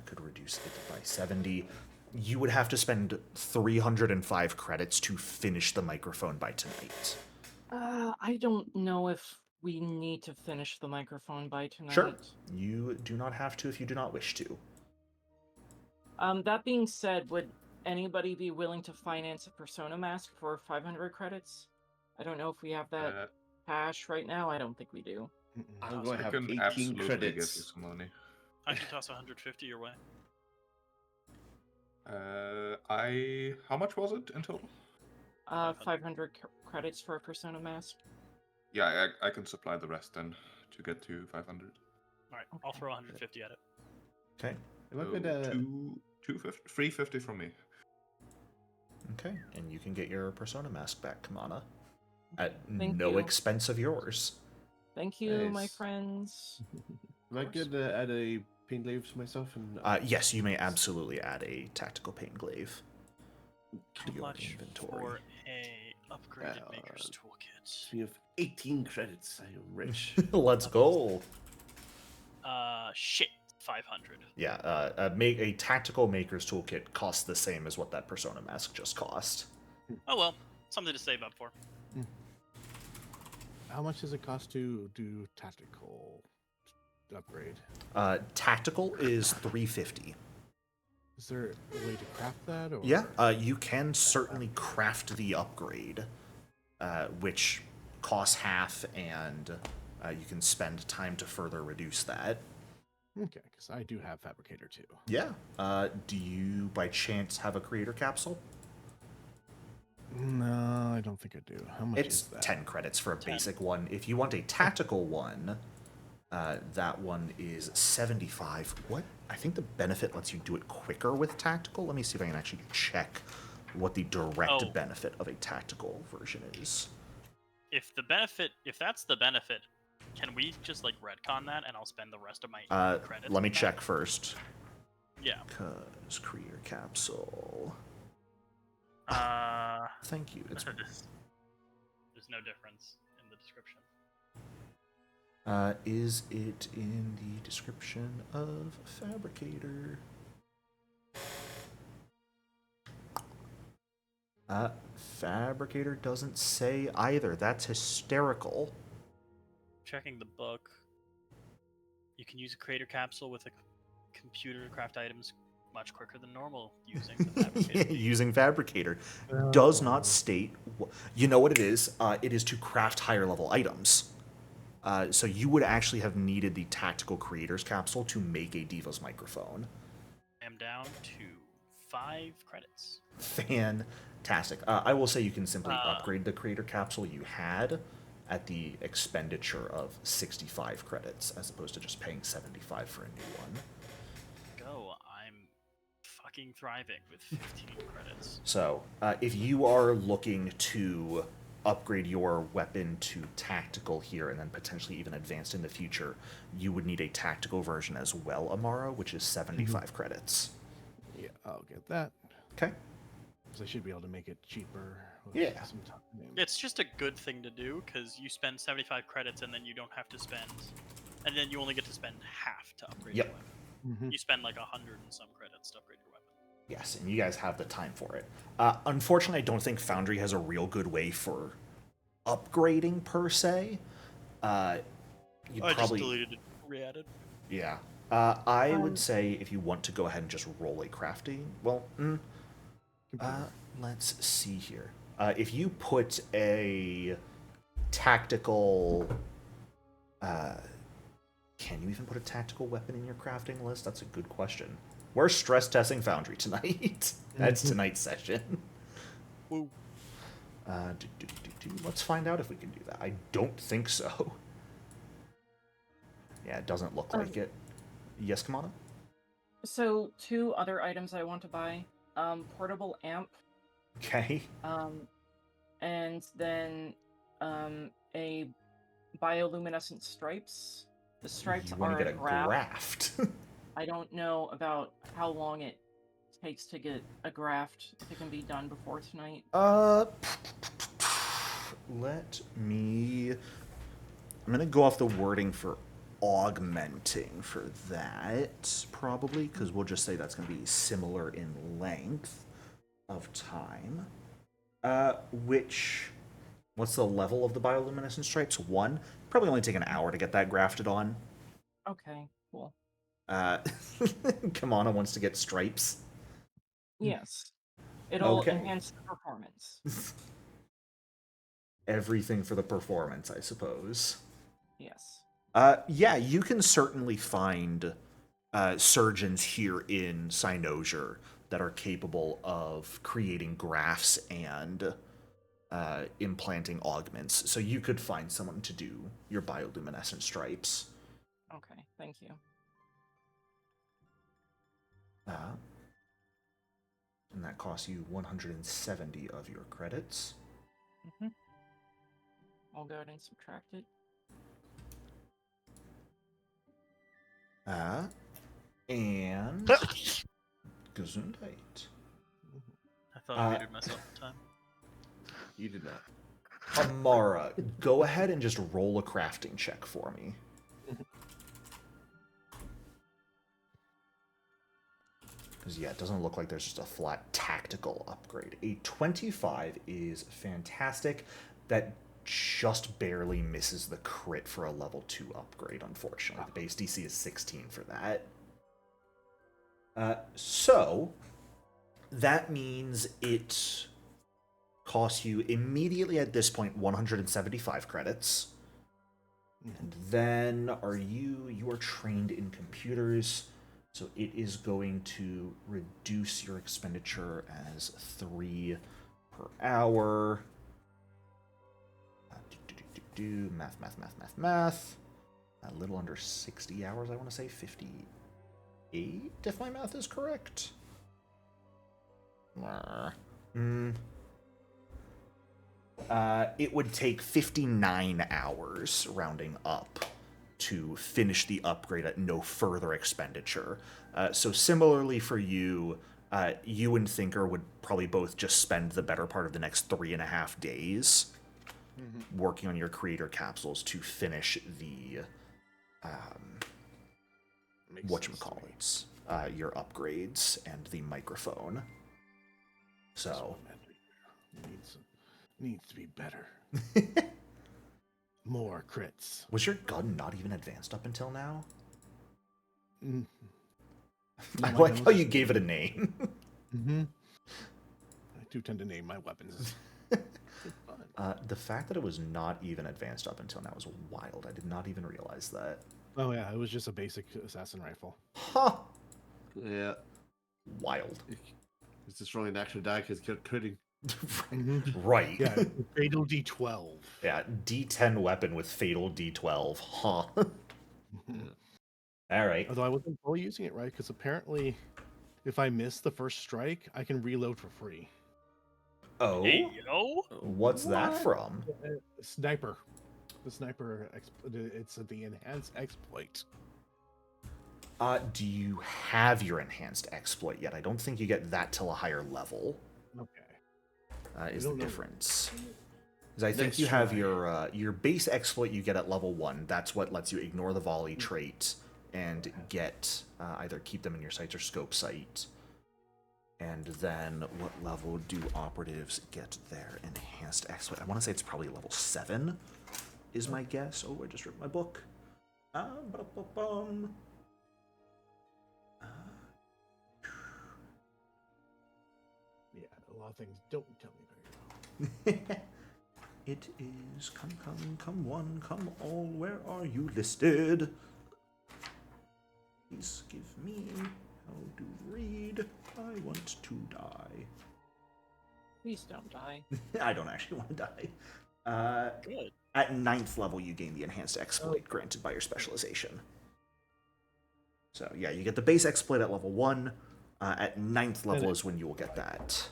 Could reduce it by 70. You would have to spend 305 credits to finish the microphone by tonight. I don't know if we need to finish the microphone by tonight. Sure. You do not have to if you do not wish to. That being said, would anybody be willing to finance a persona mask for 500 credits? I don't know if we have that cash right now. I don't think we do. I'm going to I have can 18 absolutely credits. give you some money. I can toss 150 your way. How much was it in total? 500 credits for a persona mask. Yeah, I can supply the rest then to get to 500. All right, I'll throw 150 at it. Okay. If I So could, 250, 350 from me. Okay. And you can get your persona mask back, Kamana. At Thank no you. expense of yours. Thank you, my Nice. friends. if I could add a pain glaive to myself and Yes, you may absolutely add a tactical pain glaive How to your much inventory. for a upgraded Maker's Toolkit? we have 18 credits. I am rich. Let's go. Shit, 500. Yeah, make a tactical maker's toolkit costs the same as what that persona mask just cost. Oh well, something to save up for. How much does it cost to do tactical upgrade? Tactical is 350. Is there a way to craft that? Or Yeah, you can certainly craft the upgrade, which costs half, and you can spend time to further reduce that. Okay, because I do have fabricator too. Yeah. Do you, by chance, have a creator capsule? No, I don't think I do. How much It's is that? 10 credits for a 10. basic one. If you want a tactical one, that one is 75. What? I think the benefit lets you do it quicker with tactical. Let me see if I can actually check what the direct benefit of a tactical version is. If that's the benefit, can we just like retcon that and I'll spend the rest of my credits? Let me on that? check first. Yeah. Because creator capsule. Thank you. It's There's no difference in the description. is it in the description of fabricator? Fabricator doesn't say either. That's hysterical. Checking the book. You can use a creator capsule with a computer to craft items much quicker than normal using the fabricator. Using fabricator does not state. You know what it is? It is to craft higher level items. So you would actually have needed the tactical creators capsule to make a Diva's microphone. I am down to 5 credits. Fantastic. I will say you can simply upgrade the creator capsule you had at the expenditure of 65 credits, as opposed to just paying 75 for a new one. Go. I'm fucking thriving with 15 credits. So, if you are looking to upgrade your weapon to tactical here and then potentially even advanced in the future, you would need a tactical version as well, Amara, which is 75 credits. Yeah, I'll get that. Okay. Because I should be able to make it cheaper. with Yeah. some time. It's just a good thing to do because you spend 75 credits and then you don't have to spend, and then you only get to spend half to upgrade Yep. your weapon. Mhm. You spend like 100 and some credits to upgrade your weapon. Yes, and you guys have the time for it. Unfortunately, I don't think Foundry has a real good way for upgrading per se. You'd I probably just deleted it, re-added. yeah. I would say if you want to go ahead and just roll a crafting, well, let's see here. If you put a tactical, can you even put a tactical weapon in your crafting list? That's a good question. We're stress testing Foundry tonight. That's tonight's session. Woo. Let's find out if we can do that. I don't think so. Yeah, it doesn't look like it. Yes, Kamana? So 2 other items I want to buy. Portable amp Okay. And then a bioluminescent stripes. The stripes You want are to get a graft. graft. I don't know about how long it takes to get a graft, if it can be done before tonight. Let me... I'm gonna go off the wording for augmenting for that, probably, because we'll just say that's gonna be similar in length of time. What's the level of the bioluminescent stripes? 1? Probably only take an hour to get that grafted on. Okay, cool. Kamana wants to get stripes. Yes. It'll Okay. enhance the performance. Everything for the performance, I suppose. Yes. Yeah, you can certainly find surgeons here in Cynosure that are capable of creating grafts and implanting augments. So you could find someone to do your bioluminescent stripes. Okay, thank you. And that costs you 170 of your credits. Mm-hmm. I'll go ahead and subtract it. And Gesundheit. I thought I muted myself in time. You did not. Amara, go ahead and just roll a crafting check for me. Because, yeah, it doesn't look like there's just a flat tactical upgrade. A 25 is fantastic. That just barely misses the crit for a level 2 upgrade, unfortunately. The base DC is 16 for that. So, that means it costs you immediately at this point 175 credits. And then you are trained in computers, so it is going to reduce your expenditure as 3 per hour. Math. A little under 60 hours, I want to say 58, if my math is correct. It would take 59 hours, rounding up, to finish the upgrade at no further expenditure. So similarly for you, you and Thinker would probably both just spend the better part of the next 3.5 days working on your creator capsules to finish the whatchamacallits, your upgrades and the microphone. So needs to be better. More crits. Was your gun not even advanced up until now? Mm. I like how you gave it a name. Mm-hmm. I do tend to name my weapons. The fact that it was not even advanced up until now is wild. I did not even realize that. Oh yeah, it was just a basic assassin rifle. Huh. Yeah. Wild. It's destroying an actual die because it kept critting. Right. Yeah, fatal D12. Yeah, D10 weapon with fatal D12. Huh. All right. Although I wasn't fully using it right, because apparently if I miss the first strike, I can reload for free. Oh? Hey, yo! What's that from? Sniper. The sniper, it's the enhanced exploit. Do you have your enhanced exploit yet? I don't think you get that till a higher level. Okay. Is the difference. Because I think you have your base exploit you get at level 1. That's what lets you ignore the volley trait and get either keep them in your sights or scope sight. And then what level do operatives get their enhanced exploit? I want to say it's probably level 7 is my guess. Oh, I just ripped my book. Yeah, a lot of things don't tell me very well. It is come one, come all. Where are you listed? Please give me how to read. I want to die. Please don't die. I don't actually want to die. Good. At 9th level, you gain the enhanced exploit granted by your specialization. So yeah, you get the base exploit at level 1. At 9th level is when you will get that.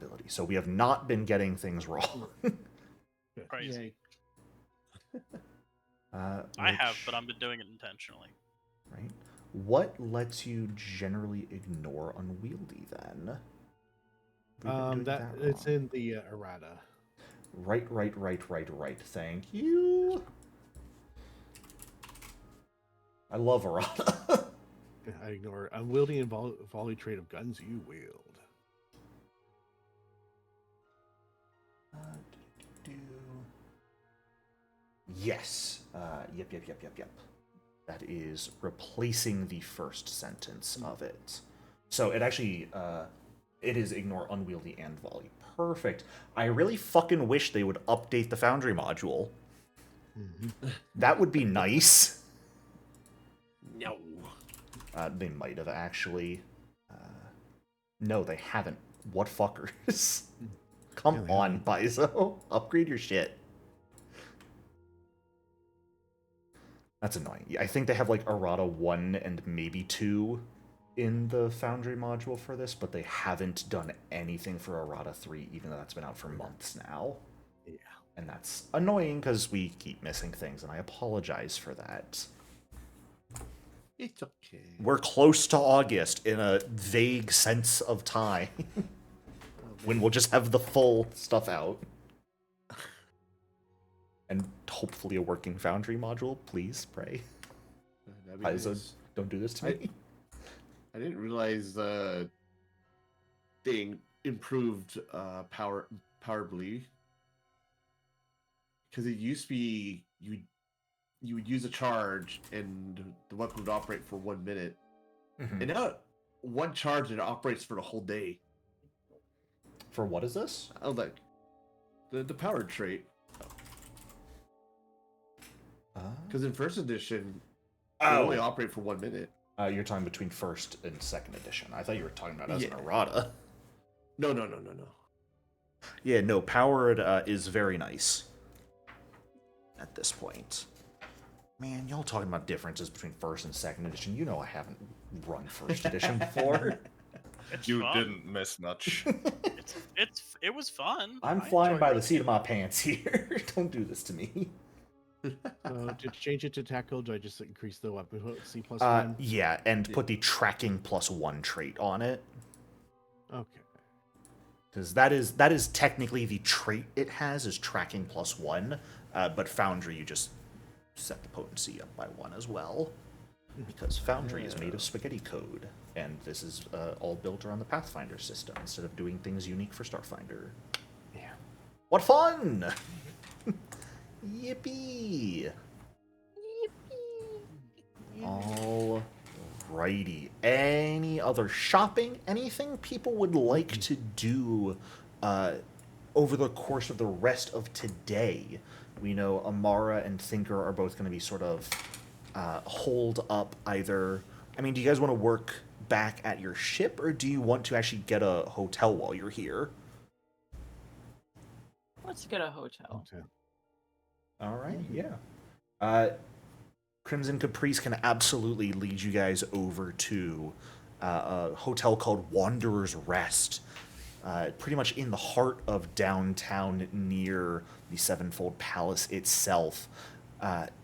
ability. So we have not been getting things wrong. Crazy. Yay. I have, but which- I've been doing it intentionally. Right. What lets you generally ignore unwieldy then? We've been doing That it's wrong. in the errata. Right. Thank you. I love errata. I ignore unwieldy and volley trait of guns you wield. Do- Yes. Yep. That is replacing the first sentence of it. So it actually, it is ignore unwieldy and volley. Perfect. I really fucking wish they would update the Foundry module. That would be nice. No. They might have actually. No, they haven't. What fuckers? Come Yeah, they on, Paizo. Upgrade your shit. That's annoying. Yeah, I think they have like errata 1 and maybe 2 in the Foundry module for this, but they haven't done anything for errata 3, even though that's been out for months now. Yeah. And that's annoying because we keep missing things, and I apologize for that. It's okay. We're close to August in a vague sense of time when we'll just have the full stuff out. And hopefully a working Foundry module, please, pray. That'd be Paizo, nice. don't do this to me. I didn't realize they improved power bleed, because it used to be you would use a charge and the weapon would operate for 1 minute, and now one charge and it operates for the whole day. For what is this? I was like, the power trait, because in first edition it only operate for 1 minute. You're talking between first and second edition. I thought you were talking about as an Yeah. errata. No. Yeah, no, powered is very nice at this point. Man, y'all talking about differences between first and second edition. You know I haven't run first edition before. It's You fun. didn't miss much. It was fun. I'm I flying enjoyed by the running seat it. of my pants here. Don't do this to me. To change it to tackle, do I just increase the weapon C plus 1? Yeah, and put the tracking +1 trait on it. Okay. Because that is technically the trait it has is tracking +1, but Foundry you just set the potency up by 1 as well. Because Foundry is made of spaghetti code, and this is all built around the Pathfinder system instead of doing things unique for Starfinder. Yeah. What fun! Yippee! Alrighty. Any other shopping? Anything people would like to do over the course of the rest of today? We know Amara and Thinker are both going to be sort of holed up either. I mean, do you guys want to work back at your ship, or do you want to actually get a hotel while you're here? Let's get a hotel. Okay. All right, yeah. Crimson Caprice can absolutely lead you guys over to a hotel called Wanderer's Rest, pretty much in the heart of downtown near the Sevenfold Palace itself.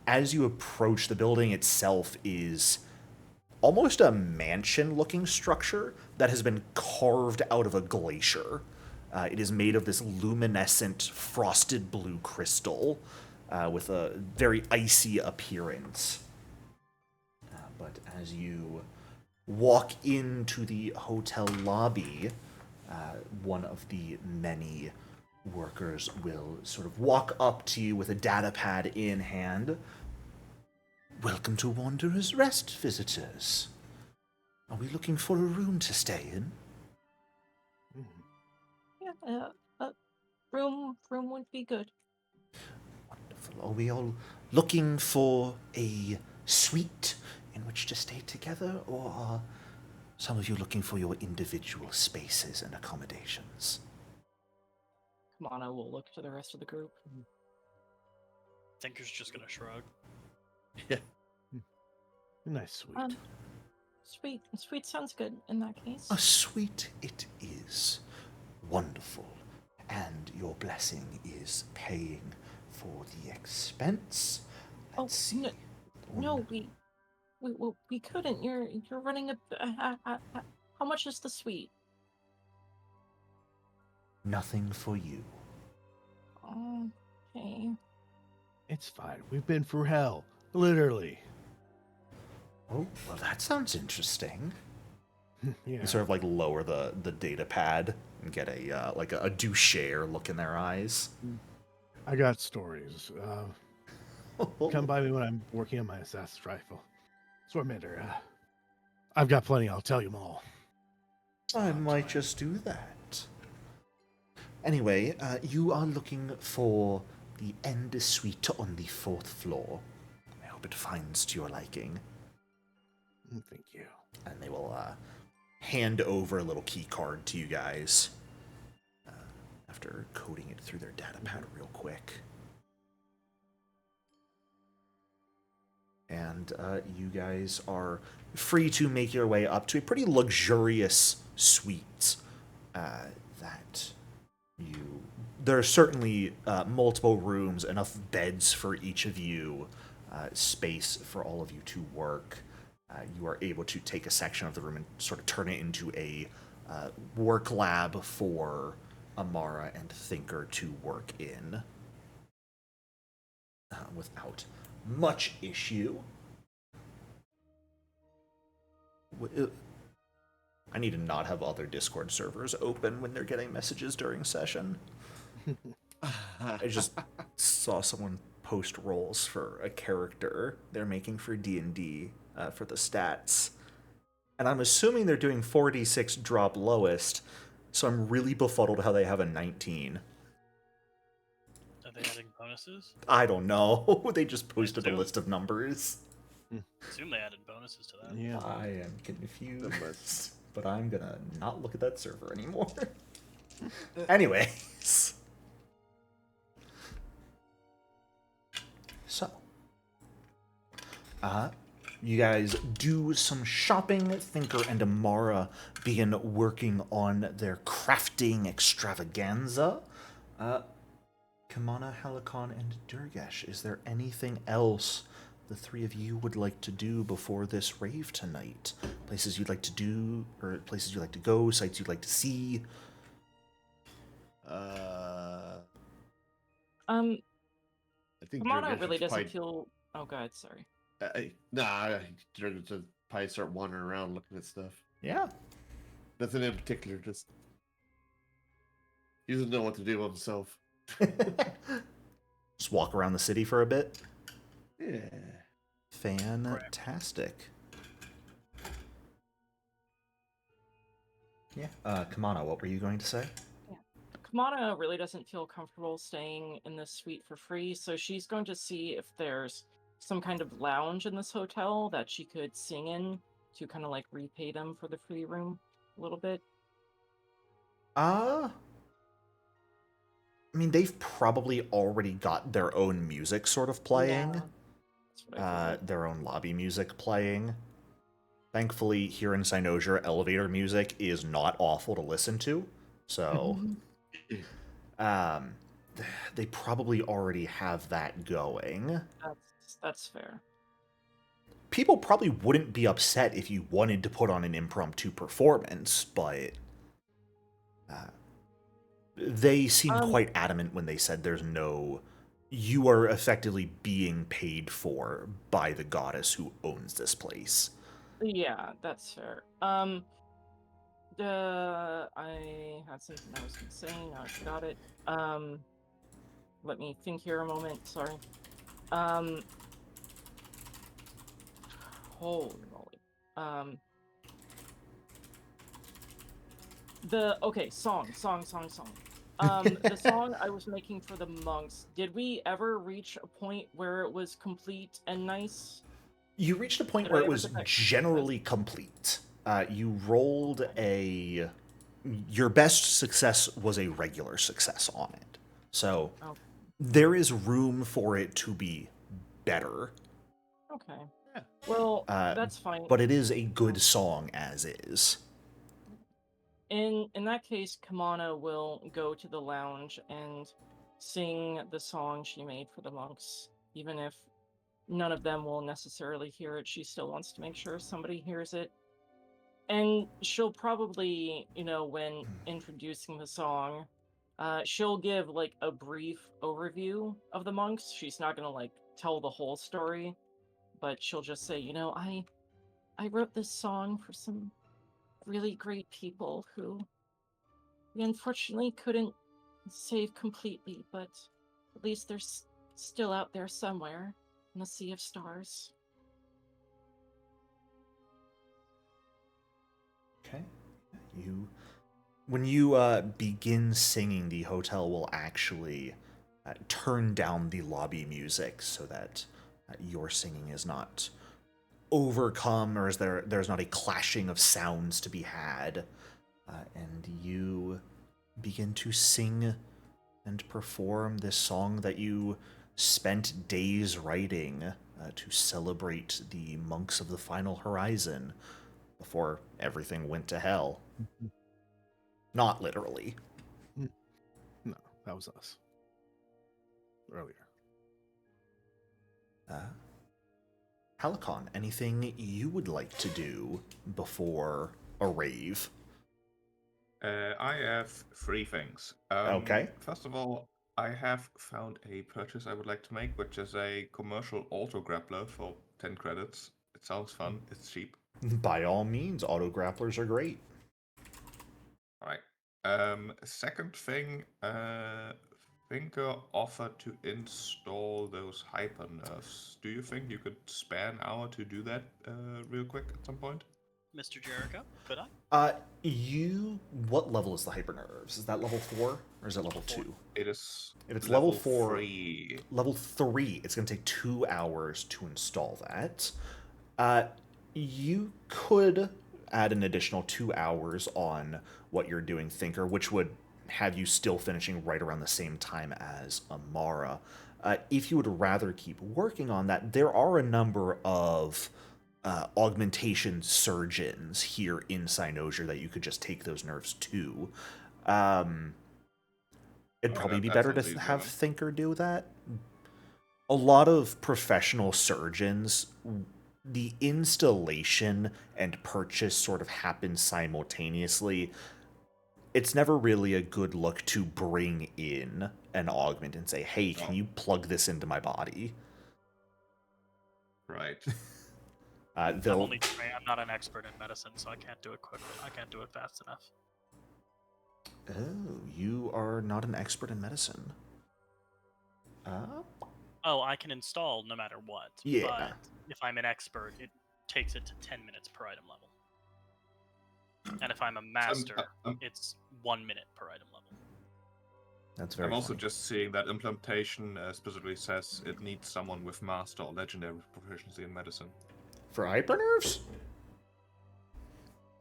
As you approach, the building itself is almost a mansion-looking structure that has been carved out of a glacier. It is made of this luminescent, frosted blue crystal with a very icy appearance. But as you walk into the hotel lobby, one of the many workers will sort of walk up to you with a data pad in hand. Welcome to Wanderer's Rest, visitors. Are we looking for a room to stay in? Yeah, room would be good. Wonderful. Are we all looking for a suite in which to stay together, or are some of you looking for your individual spaces and accommodations? Come on, I will look to the rest of the group. Thinker's just gonna shrug. Nice suite. Sweet sounds good in that case. A suite it is. Wonderful. And your blessing is paying for the expense. Let's see. No, we couldn't. You're running how much is the suite? Nothing for you. Okay. It's fine. We've been through hell, literally. Oh, well, that sounds interesting. Yeah. You sort of like lower the data pad and get a like a doucheur look in their eyes. I got stories. Come by me when I'm working on my assassin's rifle. Swordmander, I've got plenty. I'll tell you all. I might just do that. Anyway, you are looking for the end suite on the 4th floor. I hope it finds to your liking. Thank you. And they will hand over a little key card to you guys after coding it through their data pad real quick. And you guys are free to make your way up to a pretty luxurious suite that you... There are certainly multiple rooms, enough beds for each of you, space for all of you to work. You are able to take a section of the room and sort of turn it into a work lab for Amara and Thinker to work in without much issue. I need to not have other Discord servers open when they're getting messages during session. I just saw someone post rolls for a character they're making for D&D for the stats. And I'm assuming they're doing 4d6 drop lowest, so I'm really befuddled how they have a 19. Are they adding bonuses? I don't know. They just posted a list of numbers. I assume they added bonuses to that. Yeah. I am confused, but I'm gonna not look at that server anymore. Anyways. So. You guys do some shopping. Thinker and Amara begin working on their crafting extravaganza. Kamana, Halikon, and Durgesh, is there anything else the three of you would like to do before this rave tonight? Places you'd like to do, or places you'd like to go, sites you'd like to see? I think Kamana Durgesh really should doesn't feel. Oh god, sorry. Durgesh should probably start wandering around looking at stuff. Yeah. Nothing in particular, just he doesn't know what to do with himself. Just walk around the city for a bit? Yeah. Fantastic. Yeah. Kamana, what were you going to say? Kamana really doesn't feel comfortable staying in this suite for free, so she's going to see if there's some kind of lounge in this hotel that she could sing in to kind of like repay them for the free room a little bit. I mean, they've probably already got their own music sort of playing. Yeah, that's what I figured. Their own lobby music playing. Thankfully, here in Cynosure, elevator music is not awful to listen to. So, they probably already have that going. That's fair. People probably wouldn't be upset if you wanted to put on an impromptu performance, but they seemed quite adamant when they said there's no... You are effectively being paid for by the goddess who owns this place. Yeah, that's fair. I had something I was going to say, now I forgot it. Let me think here a moment, sorry. Holy moly. Song. The song I was making for the monks, did we ever reach a point where it was complete and nice? You reached a point where it was generally complete. You rolled a... Your best success was a regular success on it. So, there is room for it to be better. Okay. Yeah. Well, that's fine. But it is a good song as is. in that case, Kamana will go to the lounge and sing the song she made for the monks, even if none of them will necessarily hear it. She still wants to make sure somebody hears it. And she'll probably, when introducing the song, she'll give like a brief overview of the monks. She's not gonna like tell the whole story, but she'll just say, I wrote this song for some really great people who we unfortunately couldn't save completely, but at least they're still out there somewhere in the sea of stars. Okay. When you begin singing, the hotel will actually turn down the lobby music so that your singing is not overcome, or there's not a clashing of sounds to be had, and you begin to sing and perform this song that you spent days writing to celebrate the monks of the final horizon before everything went to hell. Not literally. No, that was us. Earlier. Halicon, anything you would like to do before a rave? I have 3 things. Okay. First of all, I have found a purchase I would like to make, which is a commercial auto-grappler for 10 credits. It sounds fun. It's cheap. By all means, auto grapplers are great. Alright. Second thing, Thinker offered to install those hyper nerfs. Do you think you could spare an hour to do that real quick at some point? Mr. Jericho, could I? What level is the hyper nerves? Is that level 4 or is it level 2? It is. If it's level 4, 3, level 3, it's going to take 2 hours to install that. You could add an additional 2 hours on what you're doing, Thinker, which would have you still finishing right around the same time as Amara. If you would rather keep working on that, there are a number of augmentation surgeons here in Cynosure that you could just take those nerves to. It'd probably be better to have Thinker do that. A lot of professional surgeons, the installation and purchase sort of happen simultaneously. It's never really a good look to bring in an augment and say, hey, can you plug this into my body? Right. I'm only trained. I'm not an expert in medicine, so I can't do it quickly. I can't do it fast enough. Oh, you are not an expert in medicine. Oh, I can install no matter what. Yeah. But if I'm an expert, it takes it to 10 minutes per item level. And if I'm a master, it's 1 minute per item level. That's very I'm also funny. just seeing that implementation specifically says it needs someone with master or legendary proficiency in medicine. For hypernerves?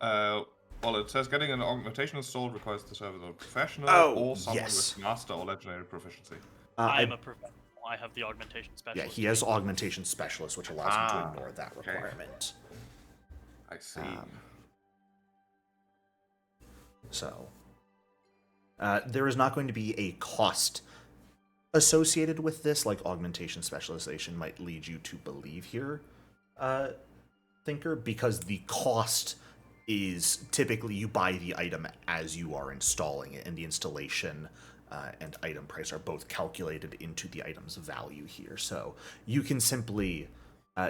Well, it says getting an augmentation installed requires the service of a professional or someone with master or legendary proficiency. I am a professional. I have the augmentation specialist. Yeah, he has augmentation specialist, which allows him to ignore that requirement. I see. So, there is not going to be a cost associated with this, like augmentation specialization might lead you to believe here, Thinker, because the cost is typically you buy the item as you are installing it, and the installation and item price are both calculated into the item's value here. So you can simply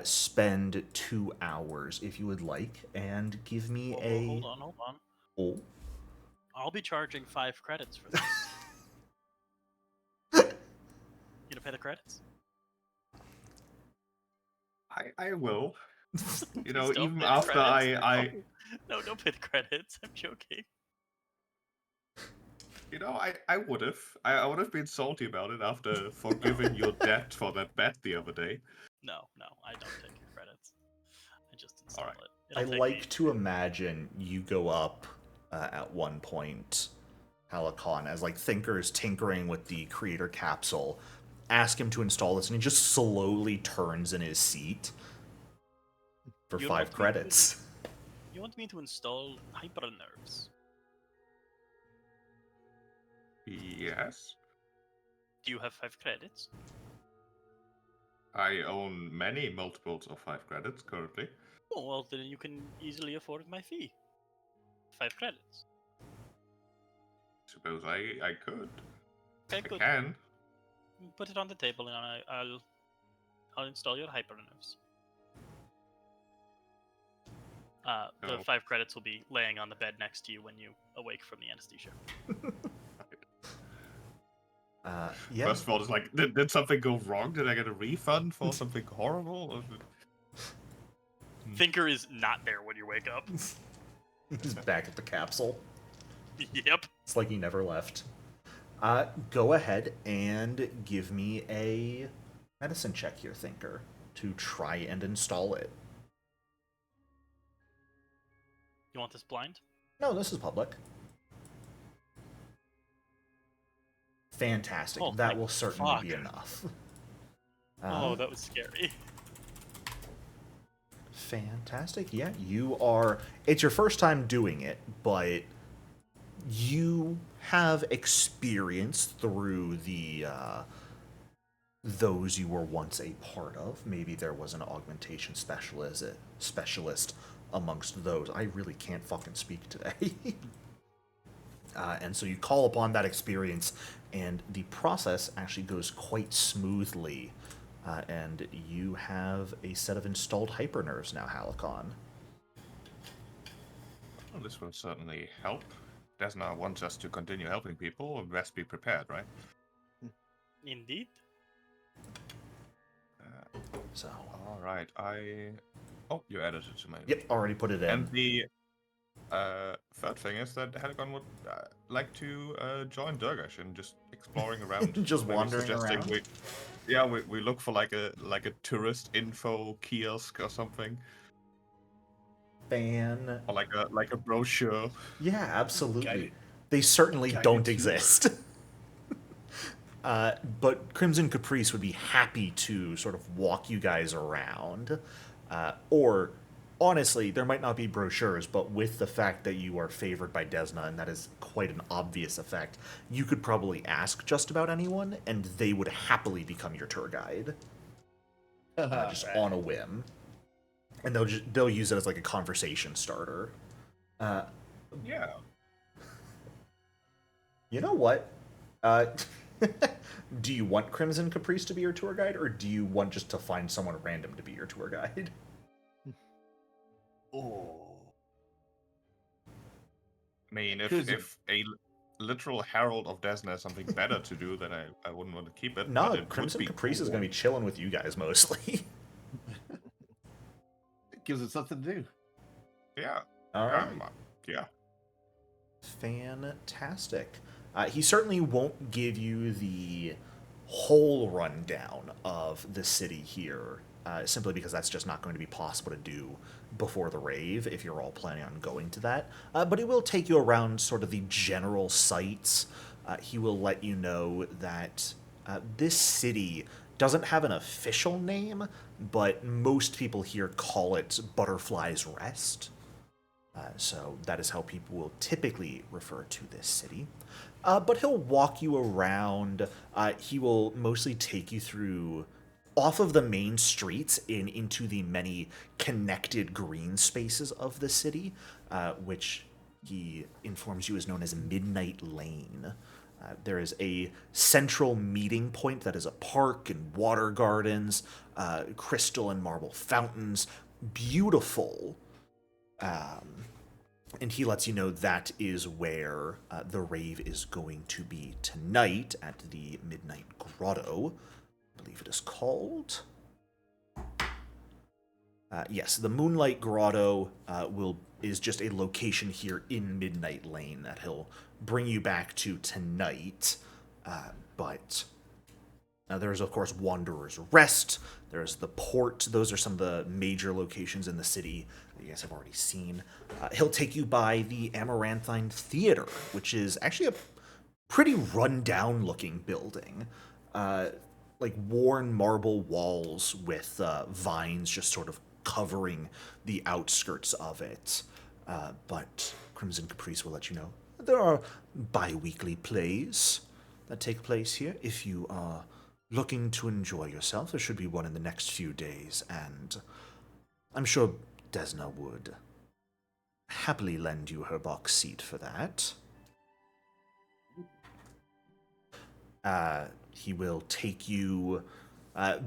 spend 2 hours if you would like, and give me Hold on. Oh. I'll be charging 5 credits for this. You gonna pay the credits? I will. You know, Please don't even pay the after credits. No, don't pay the credits. I'm joking. You know, I would have. I would have been salty about it after forgiving your debt for that bet the other day. No, I don't take your credits. I just install Alright. it. I like to imagine you go up at one point, Halicon, as like Thinker's tinkering with the creator capsule, ask him to install this, and he just slowly turns in his seat for 5 credits. You want me to install hyper nerves? Yes. Do you have 5 credits? I own many multiples of 5 credits currently. Oh, well, then you can easily afford my fee. 5 credits. Suppose I could. Okay, I good. can. Put it on the table, and I'll install your hypernerves. The Oh. 5 credits will be laying on the bed next to you when you awake from the anesthesia. Yeah. First of all, it's like, did something go wrong? Did I get a refund for something horrible? Thinker is not there when you wake up. He's back at the capsule. Yep. It's like he never left. Go ahead and give me a medicine check here, Thinker, to try and install it. You want this blind? No, this is public. Fantastic. Oh, that thank will certainly fuck. be enough. Oh, that was scary. Fantastic. Yeah, you are. It's your first time doing it, but you have experience through the those you were once a part of. Maybe there was an augmentation specialist amongst those. I really can't fucking speak today. And so you call upon that experience, and the process actually goes quite smoothly. And you have a set of installed hypernerves now, Halicon. Well, this will certainly help. Desna wants us to continue helping people. Best be prepared, right? Indeed. So. All right. Oh, you added it to my. Yep, already put it in. And the third thing is that Halicon would like to join Durgash and just exploring around. Just Maybe wandering suggesting around? we look for like a tourist info kiosk or something. Or like a brochure. Yeah, absolutely. Guided- They certainly guided don't tour. exist. But Crimson Caprice would be happy to sort of walk you guys around. Or, honestly, there might not be brochures, but with the fact that you are favored by Desna, and that is quite an obvious effect, you could probably ask just about anyone, and they would happily become your tour guide. Just on a whim. And they'll use it as like a conversation starter. Yeah. You know what? Do you want Crimson Caprice to be your tour guide, or do you want just to find someone random to be your tour guide? Oh. I mean, Crimson- if a literal herald of Desna has something better to do, then I wouldn't want to keep it. No, but it Crimson would be Caprice is cool. going to be chilling with you guys mostly. It gives us something to do. Yeah. All right. Yeah. Fantastic. He certainly won't give you the whole rundown of the city here, simply because that's just not going to be possible to do before the rave if you're all planning on going to that. But he will take you around sort of the general sites. He will let you know that this city doesn't have an official name, but most people here call it Butterfly's Rest. So that is how people will typically refer to this city. But he'll walk you around. He will mostly take you through off of the main streets into the many connected green spaces of the city, which he informs you is known as Midnight Lane. There is a central meeting point that is a park and water gardens, crystal and marble fountains, beautiful. And he lets you know that is where the rave is going to be tonight at the Midnight Grotto, I believe it is called. Yes, the Moonlight Grotto is just a location here in Midnight Lane that he'll bring you back to tonight. But there's, of course, Wanderer's Rest. There's the Port. Those are some of the major locations in the city that you guys have already seen. He'll take you by the Amaranthine Theater, which is actually a pretty run-down-looking building. Like worn marble walls with vines just sort of covering the outskirts of it. But Crimson Caprice will let you know There are bi-weekly plays that take place here. If you are looking to enjoy yourself, there should be one in the next few days, and I'm sure Desna would happily lend you her box seat for that. He will take you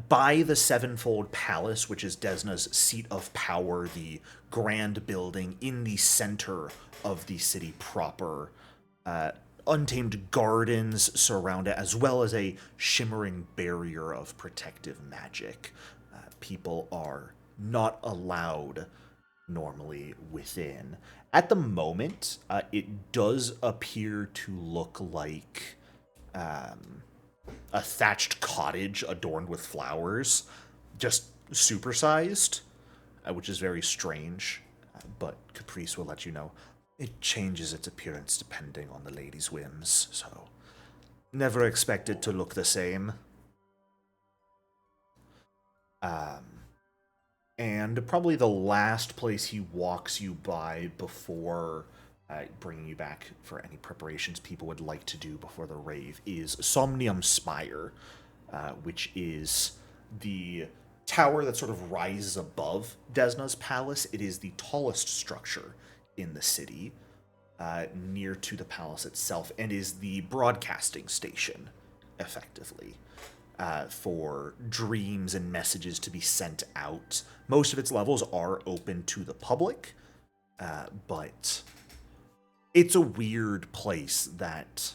by the Sevenfold Palace, which is Desna's seat of power, the grand building in the center of the city proper. Untamed gardens surround it, as well as a shimmering barrier of protective magic. People are not allowed normally within. At the moment, it does appear to look like a thatched cottage adorned with flowers, just supersized, which is very strange. But Caprice will let you know it changes its appearance depending on the lady's whims, so never expect it to look the same. And probably the last place he walks you by before bringing you back for any preparations people would like to do before the rave is Somnium Spire, which is the tower that sort of rises above Desna's palace. It is the tallest structure in the city, near to the palace itself, and is the broadcasting station, effectively, for dreams and messages to be sent out. Most of its levels are open to the public, but it's a weird place that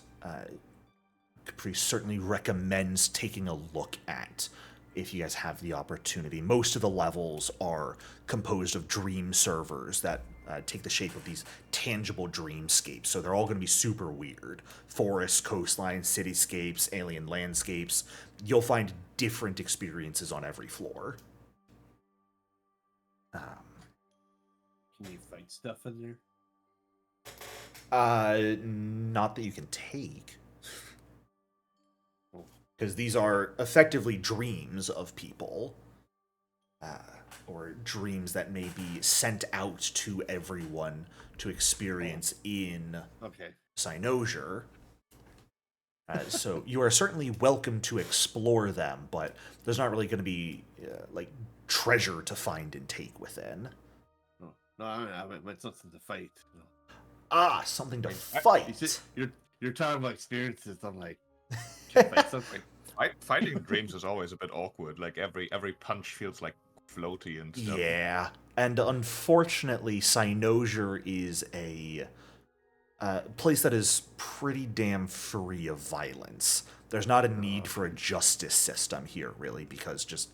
Caprice certainly recommends taking a look at if you guys have the opportunity. Most of the levels are composed of dream servers that take the shape of these tangible dreamscapes, so they're all going to be super weird. Forests, coastlines, cityscapes, alien landscapes. You'll find different experiences on every floor. Can you fight stuff in there? Not that you can take. Because these are effectively dreams of people. Or dreams that may be sent out to everyone to experience in Cynosure. So you are certainly welcome to explore them, but there's not really going to be like treasure to find and take within. Oh, no, I meant something to fight. No. Ah, something to fight. You're talking about experiences. I'm like, can I fight something? Fighting dreams is always a bit awkward. Like every punch feels like floaty and stuff. Yeah, and unfortunately, Cynosure is a place that is pretty damn free of violence. There's not a need for a justice system here, really, because just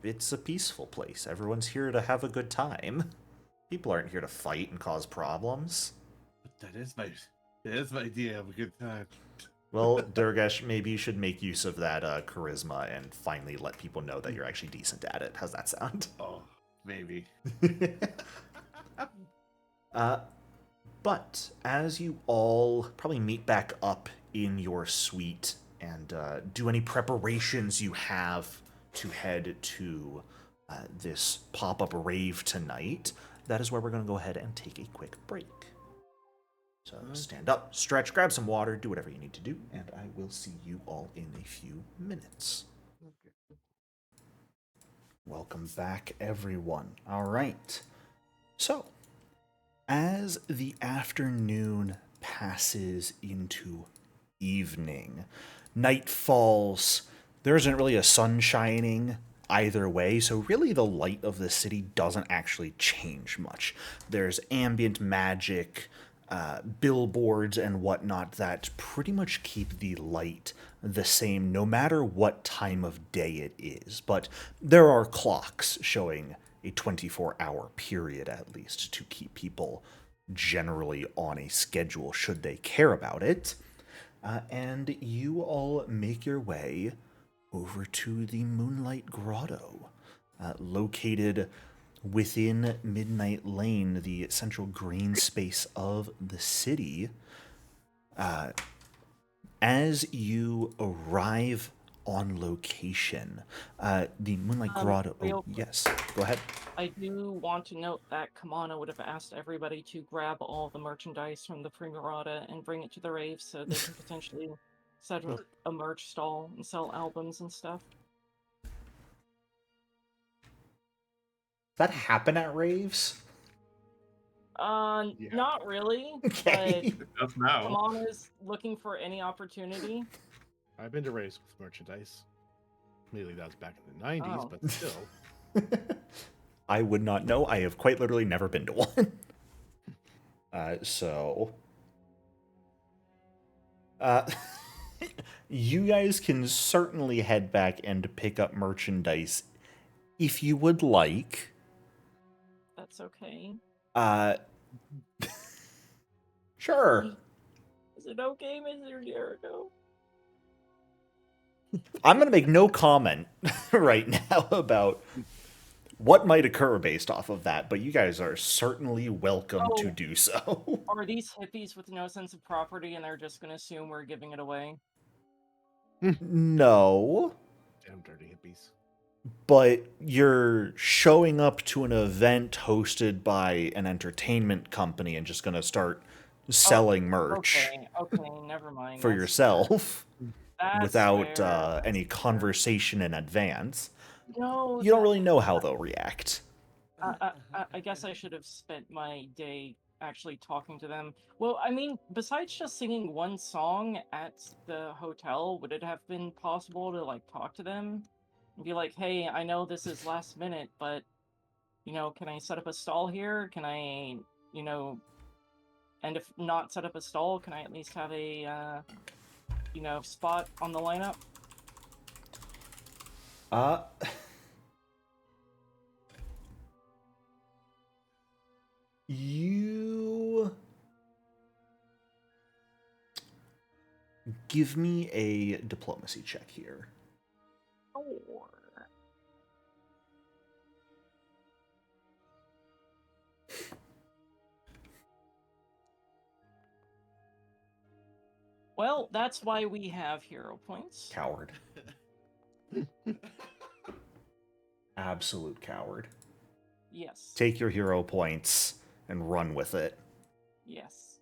it's a peaceful place. Everyone's here to have a good time. People aren't here to fight and cause problems. That is my idea of a good time. Well, Durgesh, maybe you should make use of that charisma and finally let people know that you're actually decent at it. How's that sound? Oh, maybe. But as you all probably meet back up in your suite and do any preparations you have to head to this pop-up rave tonight, that is where we're going to go ahead and take a quick break. So stand up, stretch, grab some water, do whatever you need to do, and I will see you all in a few minutes. Okay. Welcome back, everyone. All right. So, as the afternoon passes into evening, night falls. There isn't really a sun shining either way, so really the light of the city doesn't actually change much. There's ambient magic, billboards and whatnot that pretty much keep the light the same no matter what time of day it is. But there are clocks showing a 24-hour period at least to keep people generally on a schedule should they care about it. And you all make your way over to the Moonlight Grotto, located within Midnight Lane, the central green space of the city. As you arrive on location. The Moonlight Grotto. Oh, real- yes. Go ahead. I do want to note that Kamana would have asked everybody to grab all the merchandise from the Primarata and bring it to the rave so they can potentially set up a merch stall and sell albums and stuff. That happen at raves? Not really, Okay. Just but now. Kamana's looking for any opportunity. I've been to raves with merchandise. Maybe that was back in the 90s, Oh. but still. I would not know. I have quite literally never been to one. So... you guys can certainly head back and pick up merchandise if you would like. That's okay. Sure. Is it okay, Mr. Jericho? I'm going to make no comment right now about what might occur based off of that, but you guys are certainly welcome to Oh. do so. Are these hippies with no sense of property and they're just going to assume we're giving it away? No, Damn dirty hippies. but you're showing up to an event hosted by an entertainment company and just going to start selling merch Okay, never mind. for That's yourself That's without fair. any conversation in advance. No, You don't really know how they'll react. I guess I should have spent my day actually talking to them. Well, I mean, besides just singing one song at the hotel, would it have been possible to like talk to them and be like, "Hey, I know this is last minute, but can I set up a stall here? Can I, and if not set up a stall, can I at least have a spot on the lineup?" You give me a diplomacy check here. Well, that's why we have hero points. Coward. Absolute coward. Yes. Take your hero points and run with it. Yes.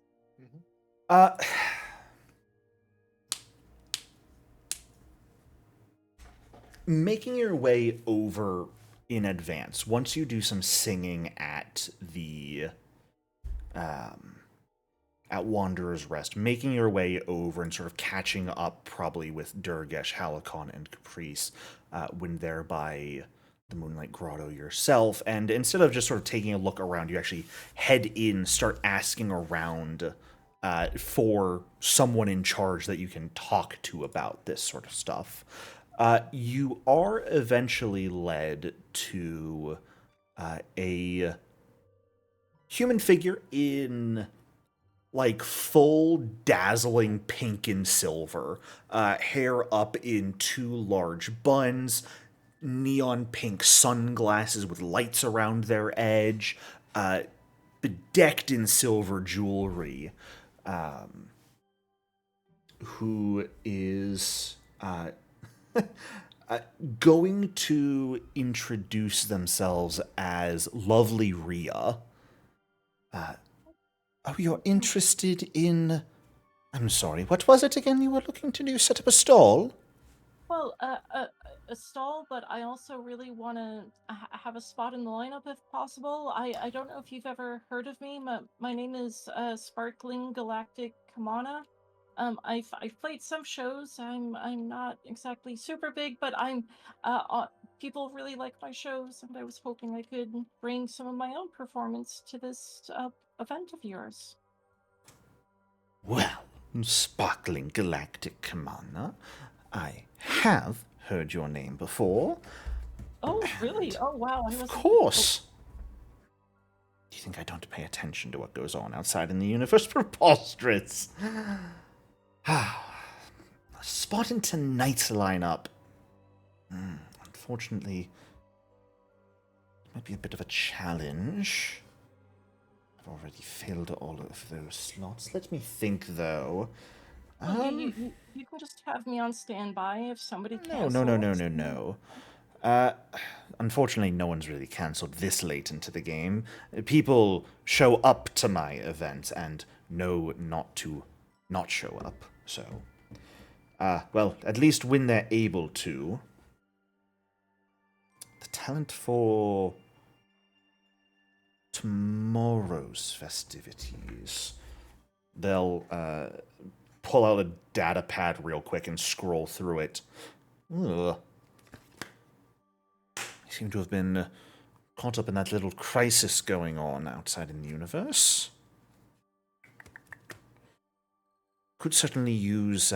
Making your way over in advance, once you do some singing at the at Wanderer's Rest, making your way over and sort of catching up probably with Durgesh, Halikon, and Caprice when they're by the Moonlight Grotto yourself, and instead of just sort of taking a look around, you actually head in, start asking around for someone in charge that you can talk to about this sort of stuff. You are eventually led to a human figure in like full dazzling pink and silver, hair up in two large buns, neon pink sunglasses with lights around their edge, bedecked in silver jewelry, who is going to introduce themselves as Lovely Rhea. Oh, you're interested in... I'm sorry, what was it again you were looking to do? Set up a stall? Well, a stall, but I also really want to have a spot in the lineup if possible. I don't know if you've ever heard of me. My name is Sparkling Galactic Kamana. I've played some shows. I'm not exactly super big, but people really like my shows, and I was hoping I could bring some of my own performance to this event of yours. Well, Sparkling Galactic Commander, I have heard your name before. Oh, really? Oh, wow. Of course. Do you think I don't pay attention to what goes on outside in the universe? Preposterous. A spot in tonight's lineup. Unfortunately, it might be a bit of a challenge. I've already filled all of those slots. Let me think, though. Well, you can just have me on standby if somebody cancels. No. Unfortunately, no one's really cancelled this late into the game. People show up to my event and know not to not show up. So, well, at least when they're able to. The talent for tomorrow's festivities. They'll pull out a data pad real quick and scroll through it. Ugh. I seem to have been caught up in that little crisis going on outside in the universe. Could certainly use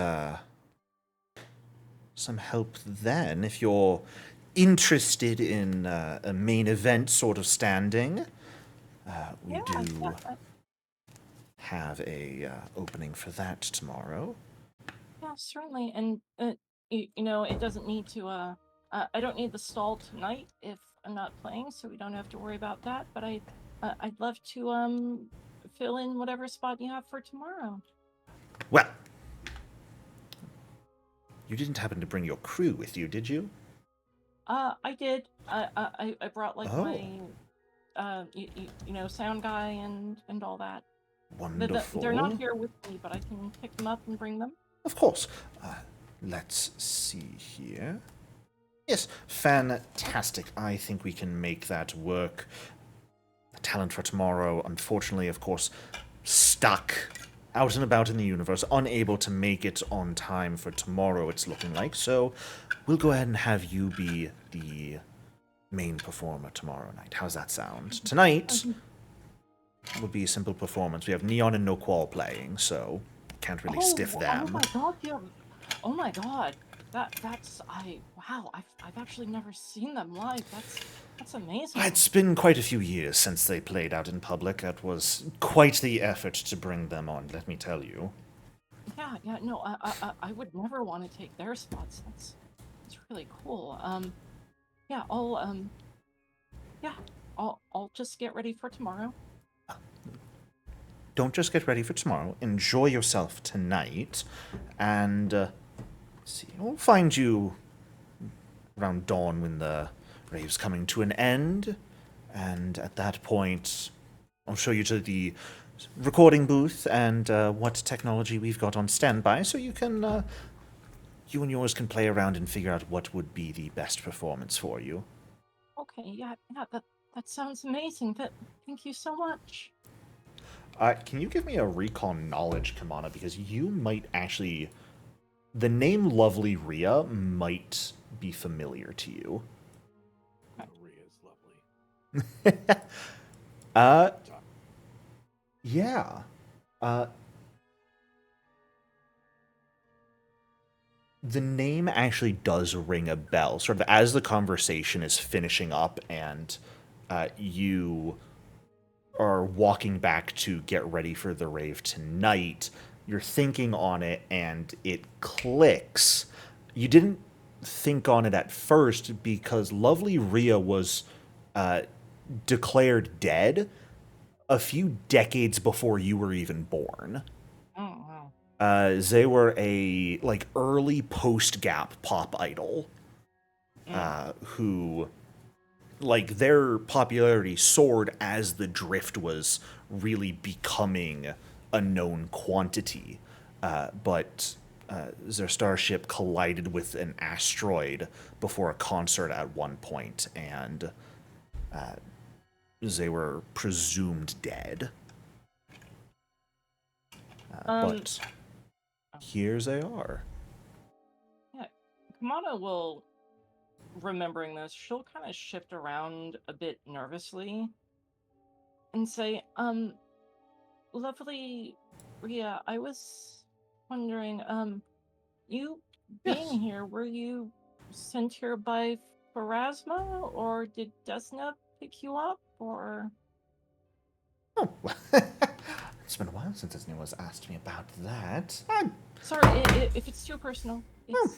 some help then, if you're interested in a main event sort of standing. We do have a opening for that tomorrow. Yeah, certainly. And it doesn't need to. I don't need the stall tonight if I'm not playing, so we don't have to worry about that. But I'd love to fill in whatever spot you have for tomorrow. Well, you didn't happen to bring your crew with you, did you? I did. I brought like my sound guy and all that. Wonderful. They're not here with me, but I can pick them up and bring them. Of course. Let's see here. Yes, fantastic. I think we can make that work. The talent for tomorrow, unfortunately, of course, stuck out and about in the universe, unable to make it on time for tomorrow, it's looking like. So we'll go ahead and have you be the main performer tomorrow night. How's that sound? Tonight will be a simple performance. We have Neon and No Qual playing, so can't really stiff them. Oh my god, yeah. Oh my god. Wow, I've actually never seen them live. That's amazing. It's been quite a few years since they played out in public. It was quite the effort to bring them on, let me tell you. Yeah, no, I would never want to take their spots. That's really cool. I'll just get ready for tomorrow. Don't just get ready for tomorrow. Enjoy yourself tonight, and see, we'll find you around dawn when the rave's coming to an end, and at that point, I'll show you to the recording booth and what technology we've got on standby, so you can, you and yours can play around and figure out what would be the best performance for you. Okay, yeah, that sounds amazing. Thank you so much. Can you give me a recon knowledge, Kamana, because you might actually... The name Lovely Rhea might be familiar to you. Rhea's lovely. Yeah. The name actually does ring a bell, sort of as the conversation is finishing up and you are walking back to get ready for the rave tonight. You're thinking on it, and it clicks. You didn't think on it at first because Lovely Rhea was declared dead a few decades before you were even born. Oh, wow. They were a early post-Gap pop idol who, their popularity soared as the drift was really becoming a known quantity, but their starship collided with an asteroid before a concert at one point, and they were presumed dead. But here they are. Yeah, Kamana will, remembering this, she'll kind of shift around a bit nervously and say, Lovely Rhea, I was wondering, you being here, were you sent here by Pharasma, or did Desna pick you up, or... Oh, it's been a while since Disney was asked me about that. Sorry, if it's too personal.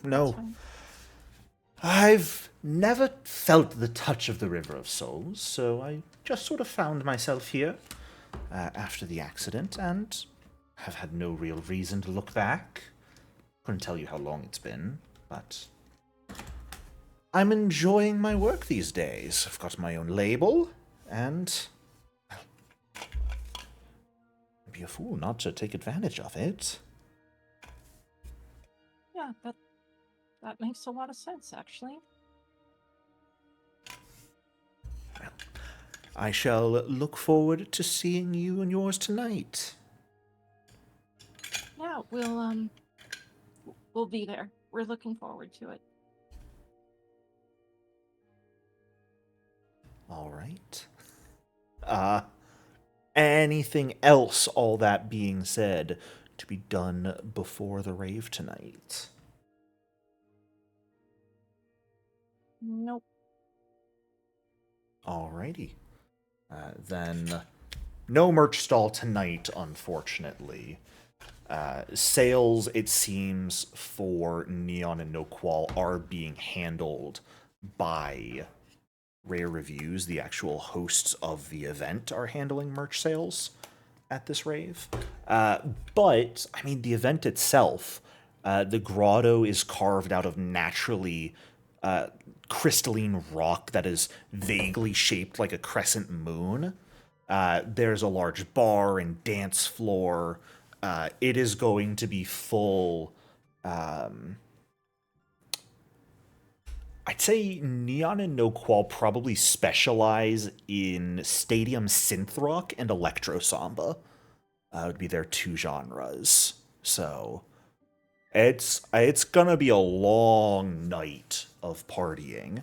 No. I've never felt the touch of the River of Souls, so I just sort of found myself here after the accident, and have had no real reason to look back. Couldn't tell you how long it's been, but I'm enjoying my work these days. I've got my own label, and I'd be a fool not to take advantage of it. Yeah, that makes a lot of sense, actually. Well, I shall look forward to seeing you and yours tonight. Yeah, we'll be there. We're looking forward to it. All right. Anything else, all that being said, to be done before the rave tonight? Nope. Alrighty. Then no merch stall tonight, unfortunately. Sales, it seems, for Neon and No Qual are being handled by Rare Reviews. The actual hosts of the event are handling merch sales at this rave. But, I mean, the event itself, the grotto is carved out of naturally crystalline rock that is vaguely shaped like a crescent moon. There's a large bar and dance floor. It is going to be full. I'd say Neon and No Qual probably specialize in stadium synth rock and electro samba. Would be their two genres. So it's gonna be a long night of partying.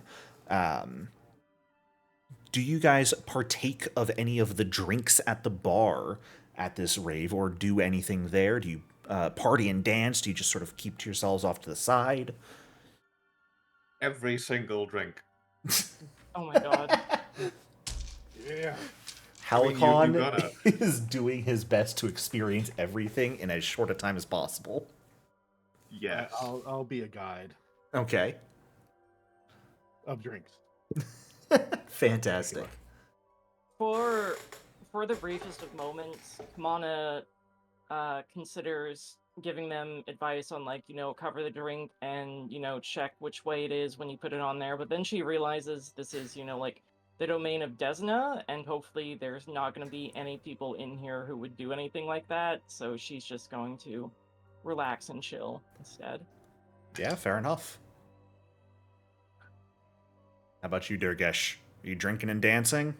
Do you guys partake of any of the drinks at the bar at this rave, or do anything there? Do you party and dance? Do you just sort of keep to yourselves off to the side? Every single drink. Oh my god. Yeah. Halicon you gotta. is doing his best to experience everything in as short a time as possible. Yes. I'll be a guide Okay. of drinks. Fantastic. For the briefest of moments, Kamana considers giving them advice on, like, cover the drink and, check which way it is when you put it on there. But then she realizes this is, like, the domain of Desna, and hopefully there's not going to be any people in here who would do anything like that. So she's just going to relax and chill instead. Yeah, fair enough. How about you, Durgesh? Are you drinking and dancing?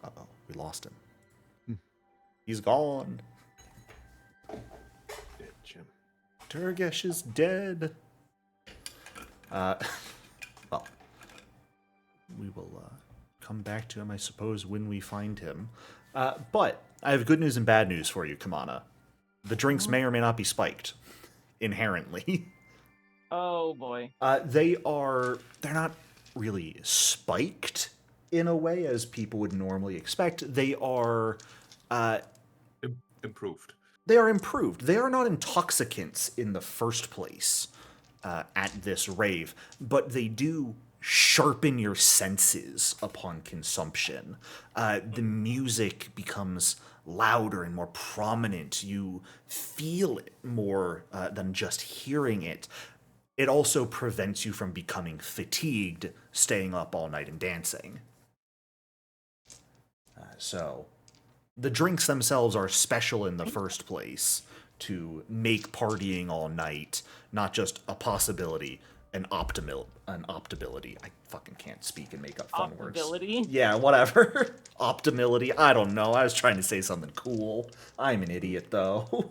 Uh-oh, we lost him. He's gone. Ditch him. Durgesh is dead. Well, we will come back to him, I suppose, when we find him. But I have good news and bad news for you, Kamana. The drinks may or may not be spiked, inherently. Oh boy. They're not really spiked in a way as people would normally expect. They are Improved. They are improved. They are not intoxicants in the first place at this rave, but they do sharpen your senses upon consumption. The music becomes louder and more prominent. You feel it more than just hearing it. It also prevents you from becoming fatigued, staying up all night and dancing. So the drinks themselves are special in the first place to make partying all night not just a possibility, an optability. I fucking can't speak and make up fun words. Optability? Yeah, whatever. Optimility. I don't know. I was trying to say something cool. I'm an idiot, though.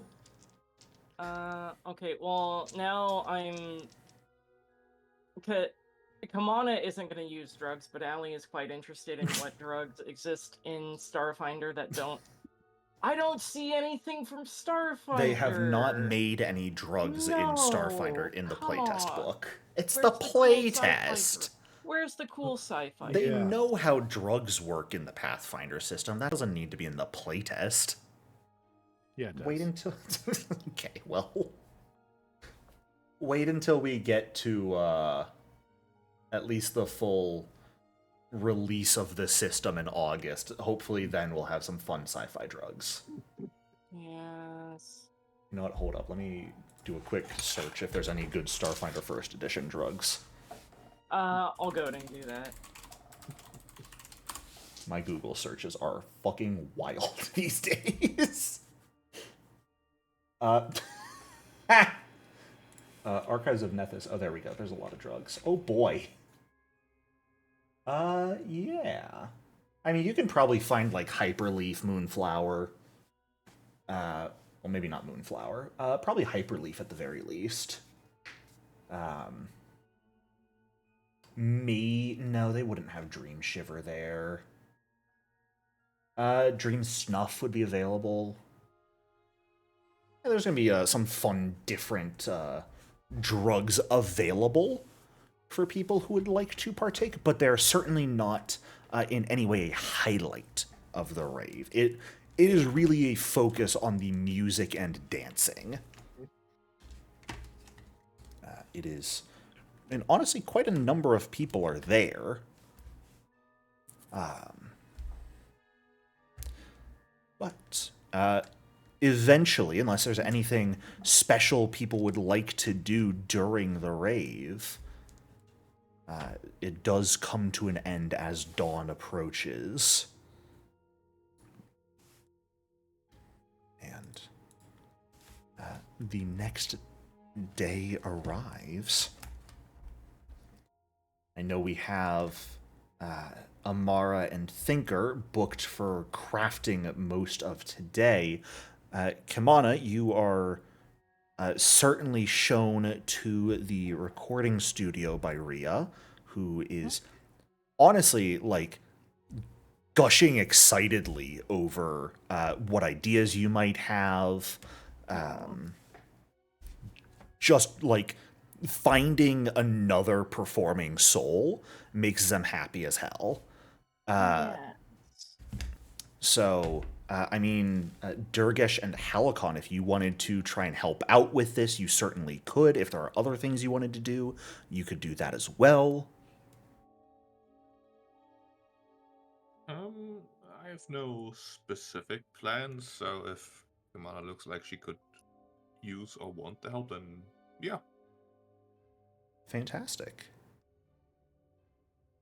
Okay, well, now Kamana isn't going to use drugs, but Allie is quite interested in what drugs exist in Starfinder that don't... I don't see anything from Starfinder! They have not made any drugs in Starfinder in the playtest book. It's the playtest! Where's the cool sci-fi? They know how drugs work in the Pathfinder system. That doesn't need to be in the playtest. Yeah, it does. Wait until... Okay, well... Wait until we get to, at least the full release of the system in August. Hopefully then we'll have some fun sci-fi drugs. Yes. You know what? Hold up. Let me do a quick search if there's any good Starfinder First Edition drugs. I'll go ahead and do that. My Google searches are fucking wild these days. Archives of Nethys. Oh, there we go. There's a lot of drugs. Oh boy. Yeah. I mean, you can probably find like Hyperleaf, Moonflower. Well, maybe not Moonflower. Probably Hyperleaf at the very least. No, they wouldn't have Dream Shiver there. Dream Snuff would be available. Yeah, there's gonna be some fun, different drugs available for people who would like to partake, but they're certainly not in any way a highlight of the rave. It is really a focus on the music and dancing. It is, and honestly, quite a number of people are there. But eventually, unless there's anything special people would like to do during the rave, it does come to an end as dawn approaches. And the next day arrives. I know we have Amara and Thinker booked for crafting most of today. Kimana, you are certainly shown to the recording studio by Rhea, who is honestly like gushing excitedly over what ideas you might have. Just like finding another performing soul makes them happy as hell. So, I mean, Durgesh and Halikon, if you wanted to try and help out with this, you certainly could. If there are other things you wanted to do, you could do that as well. I have no specific plans, so if Kamana looks like she could use or want the help, then yeah. Fantastic.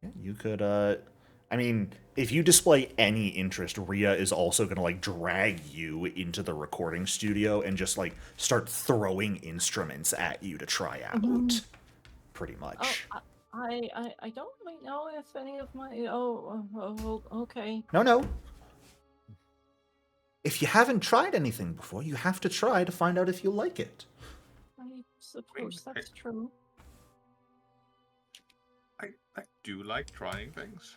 Yeah, you could, I mean, if you display any interest, Rhea is also going to, like, drag you into the recording studio and just, like, start throwing instruments at you to try out. Pretty much. Oh, I don't really know if any of my... okay. No. If you haven't tried anything before, you have to try to find out if you like it. I suppose that's true. I do like trying things.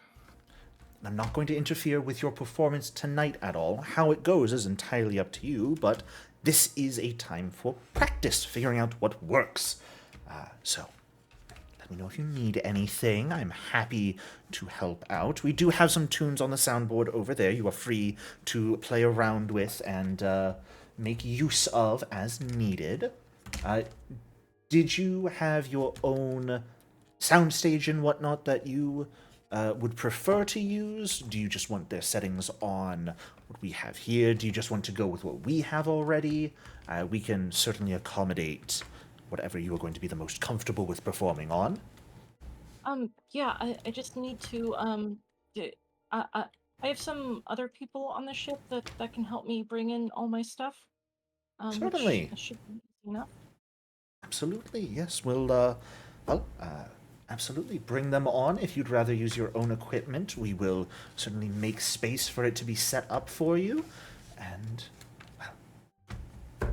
I'm not going to interfere with your performance tonight at all. How it goes is entirely up to you, but this is a time for practice, figuring out what works. So, let me know if you need anything. I'm happy to help out. We do have some tunes on the soundboard over there you are free to play around with and make use of as needed. Did you have your own soundstage and whatnot that you would prefer to use? Do you just want their settings on what we have here? Do you just want to go with what we have already? We can certainly accommodate whatever you are going to be the most comfortable with performing on. Yeah, I just need to, I have some other people on the ship that can help me bring in all my stuff. Certainly. Which should be easy enough. Absolutely, yes. We'll, absolutely bring them on. If you'd rather use your own equipment, we will certainly make space for it to be set up for you. And, well,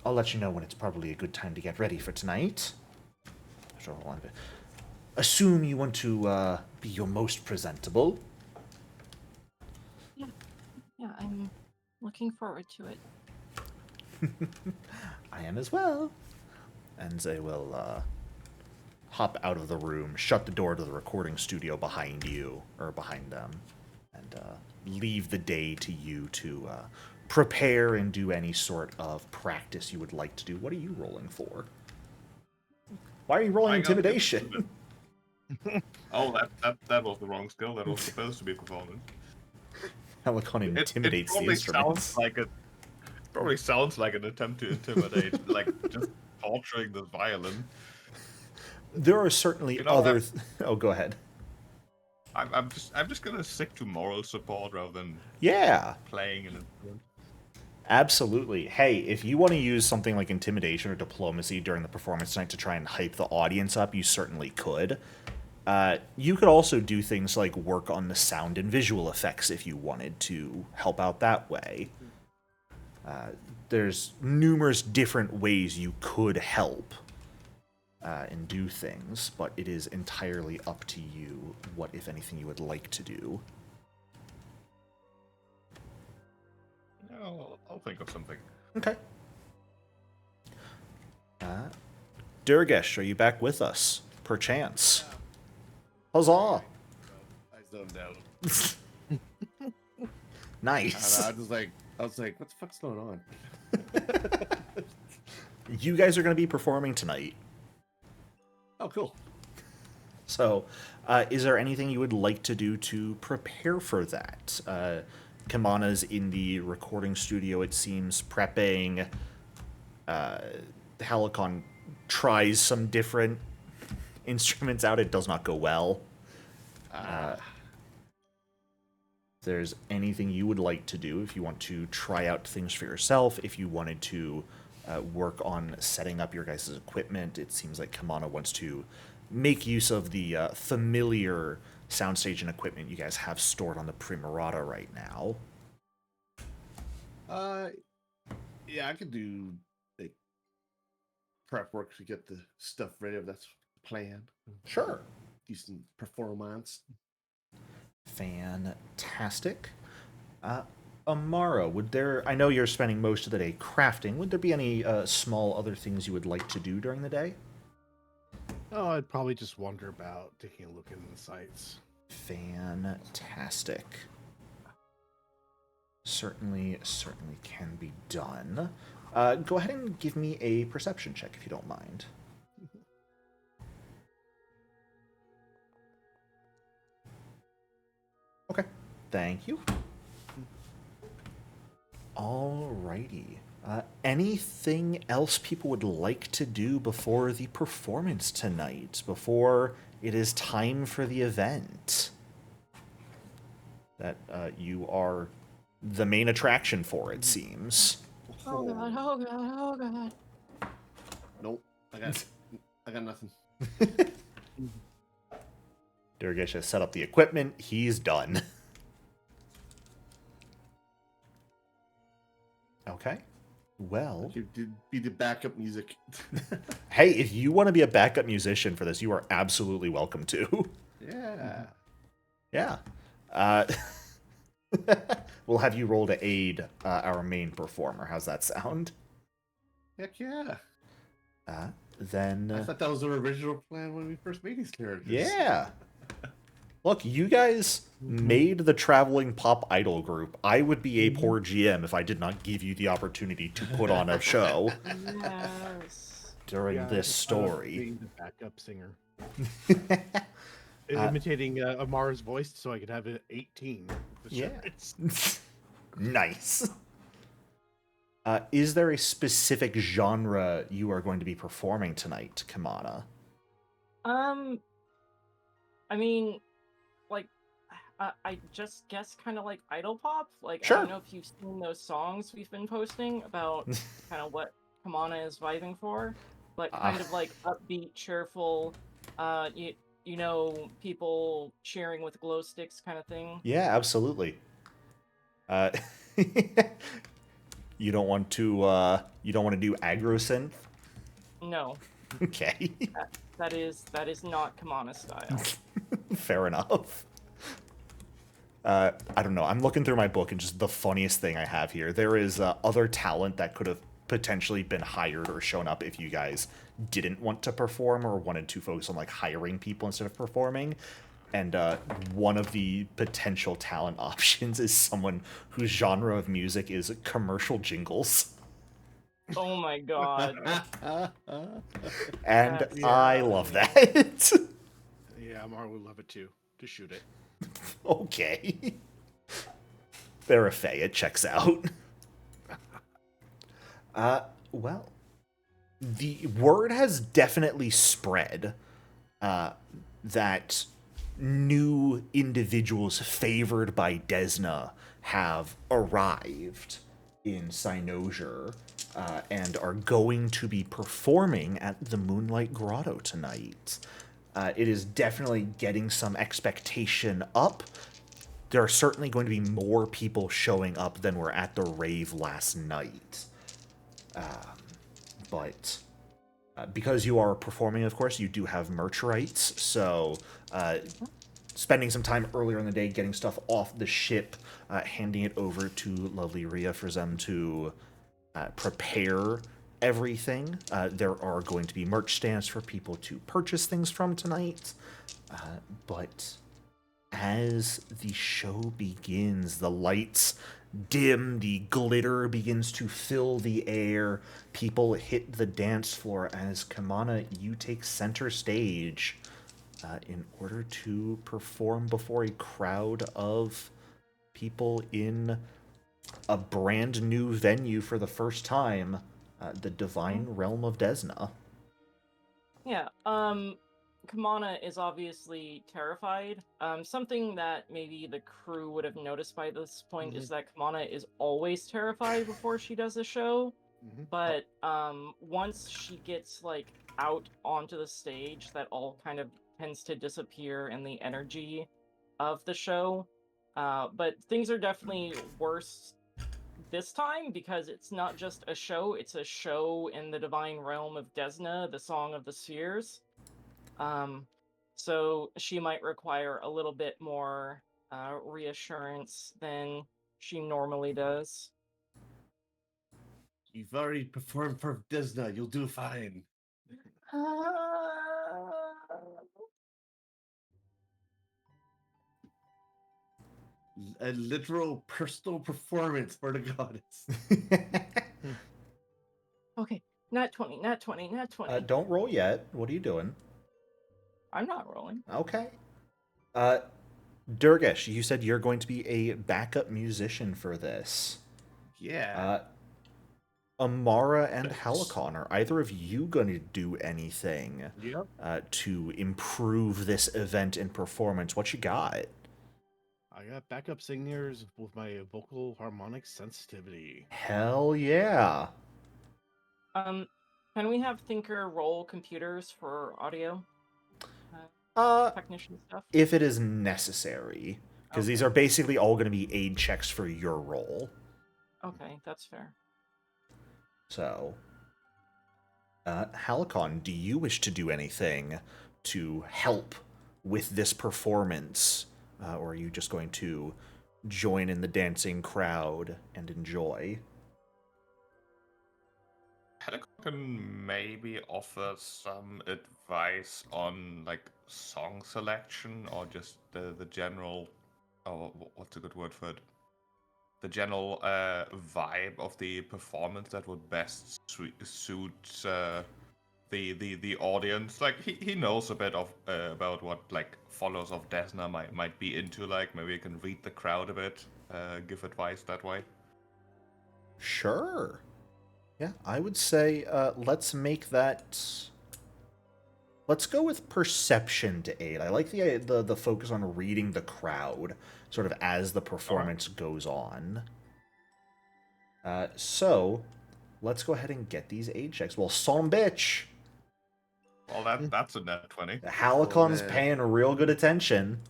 I'll let you know when it's probably a good time to get ready for tonight. So I want to assume you want to be your most presentable. Yeah, I'm looking forward to it. I am as well. And they will hop out of the room, shut the door to the recording studio behind you, or behind them, and leave the day to you to prepare and do any sort of practice you would like to do. What are you rolling for? Why are you rolling intimidation? Oh, that was the wrong skill. That was supposed to be performance. Helicon intimidates the instruments. probably sounds like an attempt to intimidate, like just torturing the violin. There are certainly You know, other... Oh, go ahead. I'm just gonna stick to moral support rather than Yeah, playing an instrument. absolutely. Hey, if you want to use something like intimidation or diplomacy during the performance tonight to try and hype the audience up, you certainly could. You could also do things like work on the sound and visual effects if you wanted to help out that way. There's numerous different ways you could help and do things, but it is entirely up to you what, if anything, you would like to do. I'll think of something. Okay. Durgesh, are you back with us? Perchance. Huzzah! I zoned out. Nice. I was like, what the fuck's going on? You guys are going to be performing tonight. Oh, cool. So, is there anything you would like to do to prepare for that? Kamana's in the recording studio, it seems, prepping. Helicon tries some different instruments out. It does not go well. If there's anything you would like to do, if you want to try out things for yourself, if you wanted to work on setting up your guys' equipment, it seems like Kamana wants to make use of the familiar soundstage and equipment you guys have stored on the Primarata right now. Yeah, I could do like prep work to get the stuff ready if that's the plan. Sure. Decent performance. Fantastic. Amara, I know you're spending most of the day crafting. Would there be any small other things you would like to do during the day? Oh, I'd probably just wander about, taking a look in the sights. Fantastic. Certainly can be done. Go ahead and give me a perception check if you don't mind. Okay, thank you. Alrighty. Anything else people would like to do before the performance tonight? Before it is time for the event? That you are the main attraction for, it seems. Oh god, oh god, oh god. Nope. I got nothing. Durgesh has set up the equipment. He's done. Okay. Well, You did be the backup music. hey, if you want to be a backup musician for this, you are absolutely welcome to. Yeah. Yeah. We'll have you roll to aid our main performer. How's that sound? Heck yeah. Then... I thought that was our original plan when we first made these characters. Yeah. Look, you guys made the traveling pop idol group. I would be a poor GM if I did not give you the opportunity to put on a show Yes. during this story. Being the backup singer. Imitating Amara's voice so I could have it 18. Yeah. Nice. Is there a specific genre you are going to be performing tonight, Kamana? I mean, like, I just guess kind of like idol pop. Like, Sure. I don't know if you've seen those songs we've been posting about kind of what Kamana is vibing for, but kind of like upbeat, cheerful, you know, people cheering with glow sticks kind of thing. Yeah, absolutely. You don't want to do aggro synth? No, Okay. that is not Kamana style. Fair enough. I don't know. I'm looking through my book, and just the funniest thing I have here. There is other talent that could have potentially been hired or shown up if you guys didn't want to perform or wanted to focus on like hiring people instead of performing. And one of the potential talent options is someone whose genre of music is commercial jingles. Oh my god. And That's- I love that. Yeah, Amara would love it too, to shoot it. Okay. Fair affair, it checks out. Well, the word has definitely spread that new individuals favored by Desna have arrived in Cynosure and are going to be performing at the Moonlight Grotto tonight. It is definitely getting some expectation up. There are certainly going to be more people showing up than were at the rave last night. But because you are performing, of course, you do have merch rights. So spending some time earlier in the day getting stuff off the ship, handing it over to lovely Rhea for them to prepare everything. There are going to be merch stands for people to purchase things from tonight. But as the show begins, the lights dim, the glitter begins to fill the air, people hit the dance floor as Kamana, you take center stage in order to perform before a crowd of people in a brand new venue for the first time, the Divine Realm of Desna. Yeah, Kamana is obviously terrified. Something that maybe the crew would have noticed by this point is that Kamana is always terrified before she does a show. But once she gets like out onto the stage, that all kind of tends to disappear in the energy of the show. But things are definitely worse this time because it's not just a show, it's a show in the divine realm of Desna, the Song of the Spheres. So she might require a little bit more reassurance than she normally does. You've already performed for Desna. You'll do fine. A literal personal performance for the goddess. Okay, not 20, not 20, not 20. Don't roll yet. What are you doing? I'm not rolling. Okay. Durgesh, you said you're going to be a backup musician for this. Yeah. Amara and Halicon, are either of you going to do anything Yep. to improve this event in performance? What you got? I got backup singers with my vocal harmonic sensitivity. Hell yeah. Can we have Thinker roll computers for audio technician stuff? If it is necessary, because these are basically all going to be aid checks for your role. Okay, that's fair. So, Halicon, do you wish to do anything to help with this performance? Or are you just going to join in the dancing crowd and enjoy? Helicon can maybe offer some advice on like song selection or just the general, oh, what's a good word for it? The general vibe of the performance that would best suit the audience. Like he knows a bit of about what like followers of Desna might be into. Like maybe you can read the crowd a bit, give advice that way. Sure. Yeah, I would say let's make that. Let's go with perception to aid. I like the focus on reading the crowd, sort of as the performance goes on. So, let's go ahead and get these aid checks. Well, son bitch, Well, that's a net 20. Halicon's man. paying real good attention.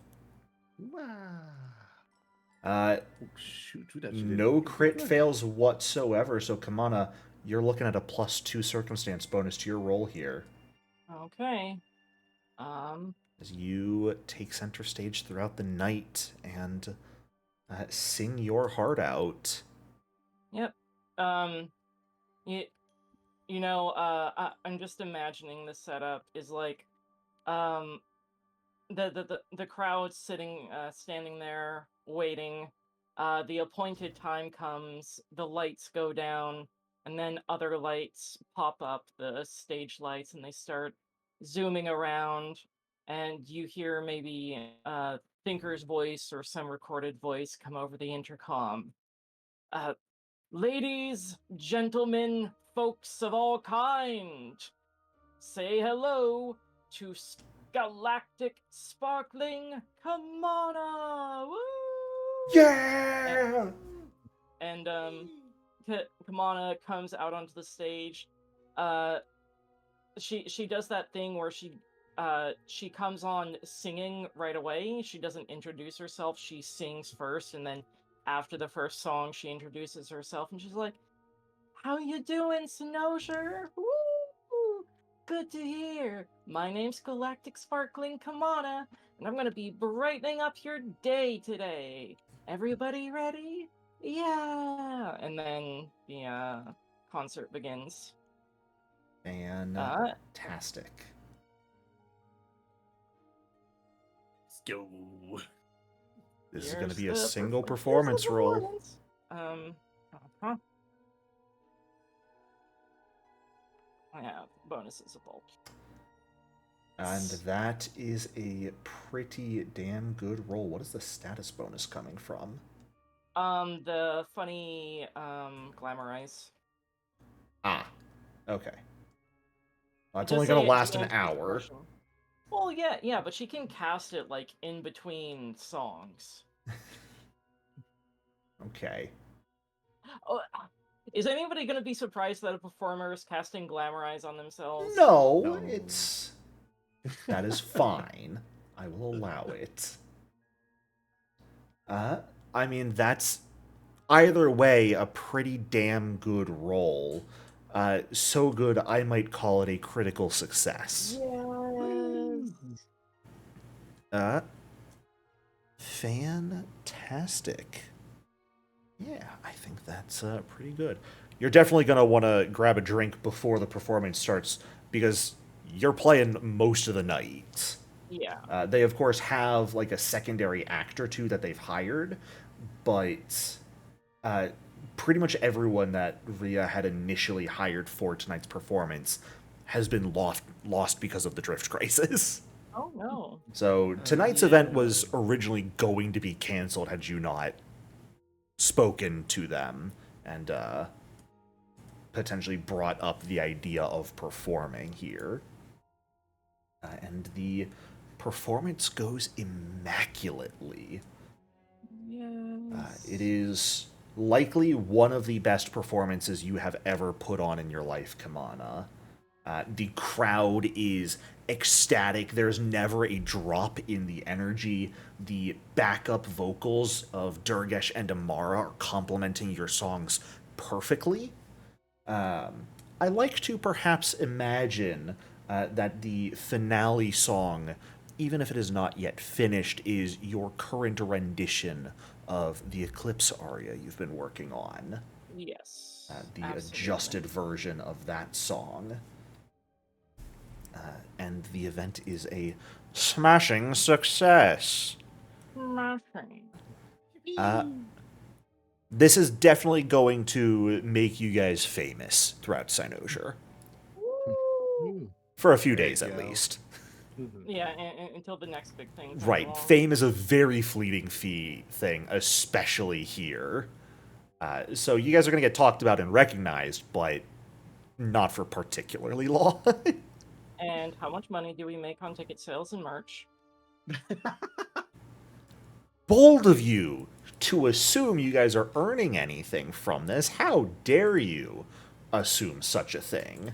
Shoot, who that shit No did? crit fails whatsoever. So, Kamana, you're looking at a +2 circumstance bonus to your roll here. Okay. As you take center stage throughout the night and sing your heart out. Yep. I'm just imagining the setup is like, the crowd standing there waiting. The appointed time comes, the lights go down, and then other lights pop up, the stage lights, and they start zooming around, and you hear maybe Thinker's voice or some recorded voice come over the intercom. Ladies, gentlemen, folks of all kind, say hello to galactic sparkling Kamana! Woo! Yeah! And Kamana comes out onto the stage. She does that thing where she comes on singing right away. She doesn't introduce herself. She sings first, and then after the first song, she introduces herself, and she's like, "How you doing, Cynosure? Woo! Good to hear. My name's Galactic Sparkling Kamana, and I'm gonna be brightening up your day today. Everybody ready? Yeah!" And then the concert begins. Fantastic. Let's go. This is going to Here's be a the single here's the performance roll. performance. Yeah, bonuses of bulk. And that is a pretty damn good roll. What is the status bonus coming from? The funny glamorize. Ah, okay. Well, it's Just only going say to it last an demands hour. discretion. Well, yeah, but she can cast it like in between songs. Okay. Oh, is anybody going to be surprised that a performer is casting glamorize on themselves? No, it's... That is fine. I will allow it. I mean, that's either way a pretty damn good roll. So good, I might call it a critical success. Yes. Fantastic. Yeah, I think that's pretty good. You're definitely going to want to grab a drink before the performance starts, because you're playing most of the night. Yeah. They, of course, have like a secondary act or two that they've hired, but pretty much everyone that Rhea had initially hired for tonight's performance has been lost because of the Drift Crisis. Oh no. So tonight's event was originally going to be canceled had you not spoken to them and potentially brought up the idea of performing here. And the performance goes immaculately. Yes. It is likely one of the best performances you have ever put on in your life, Kamana. The crowd is ecstatic. There's never a drop in the energy. The backup vocals of Durgesh and Amara are complementing your songs perfectly. I like to perhaps imagine that the finale song, even if it is not yet finished, is your current rendition of the Eclipse aria you've been working on. Yes. The absolutely. adjusted version of that song. And the event is a smashing success. Smashing. This is definitely going to make you guys famous throughout Cynosure. Woo! For a few There you days, at go. least. Yeah, until the next big thing. comes Right. along. Fame is a very fleeting thing, especially here. So you guys are going to get talked about and recognized, but not for particularly long. And how much money do we make on ticket sales and merch? Bold of you to assume you guys are earning anything from this. How dare you assume such a thing?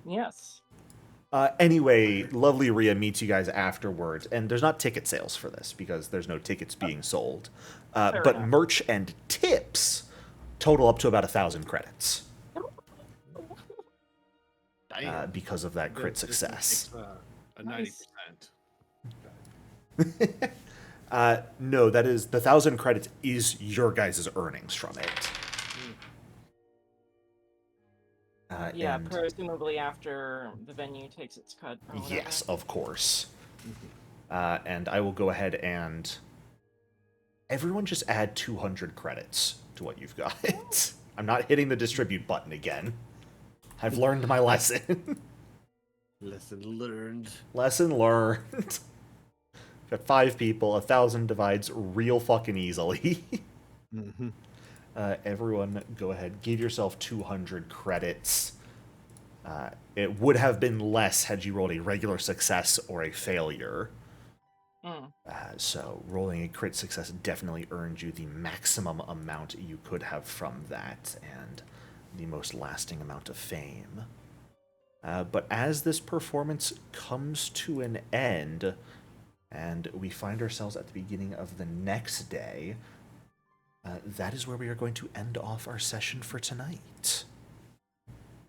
Yes. Anyway, lovely Rhea meets you guys afterwards, and there's not ticket sales for this because there's no tickets being sold. Fair But enough. merch and tips total up to about 1,000 credits Damn. because of that crit success. A Nice. 90%. No, that is the 1,000 credits is your guys' earnings from it. Yeah, and presumably after the venue takes its cut. Or whatever. yes, of course. And I will go ahead and everyone just add 200 credits to what you've got. I'm not hitting the distribute button again. I've learned my lesson. Lesson learned. Lesson learned. Got 5 people, 1,000 divides real fucking easily. Everyone, go ahead. Give yourself 200 credits. It would have been less had you rolled a regular success or a failure. So rolling a crit success definitely earned you the maximum amount you could have from that, and the most lasting amount of fame. But as this performance comes to an end, and we find ourselves at the beginning of the next day, that is where we are going to end off our session for tonight.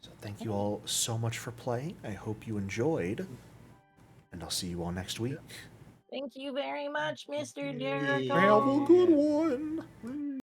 So thank you all so much for playing. I hope you enjoyed, and I'll see you all next week. Thank you very much, Mr. Yay. Jericho. Have a good one.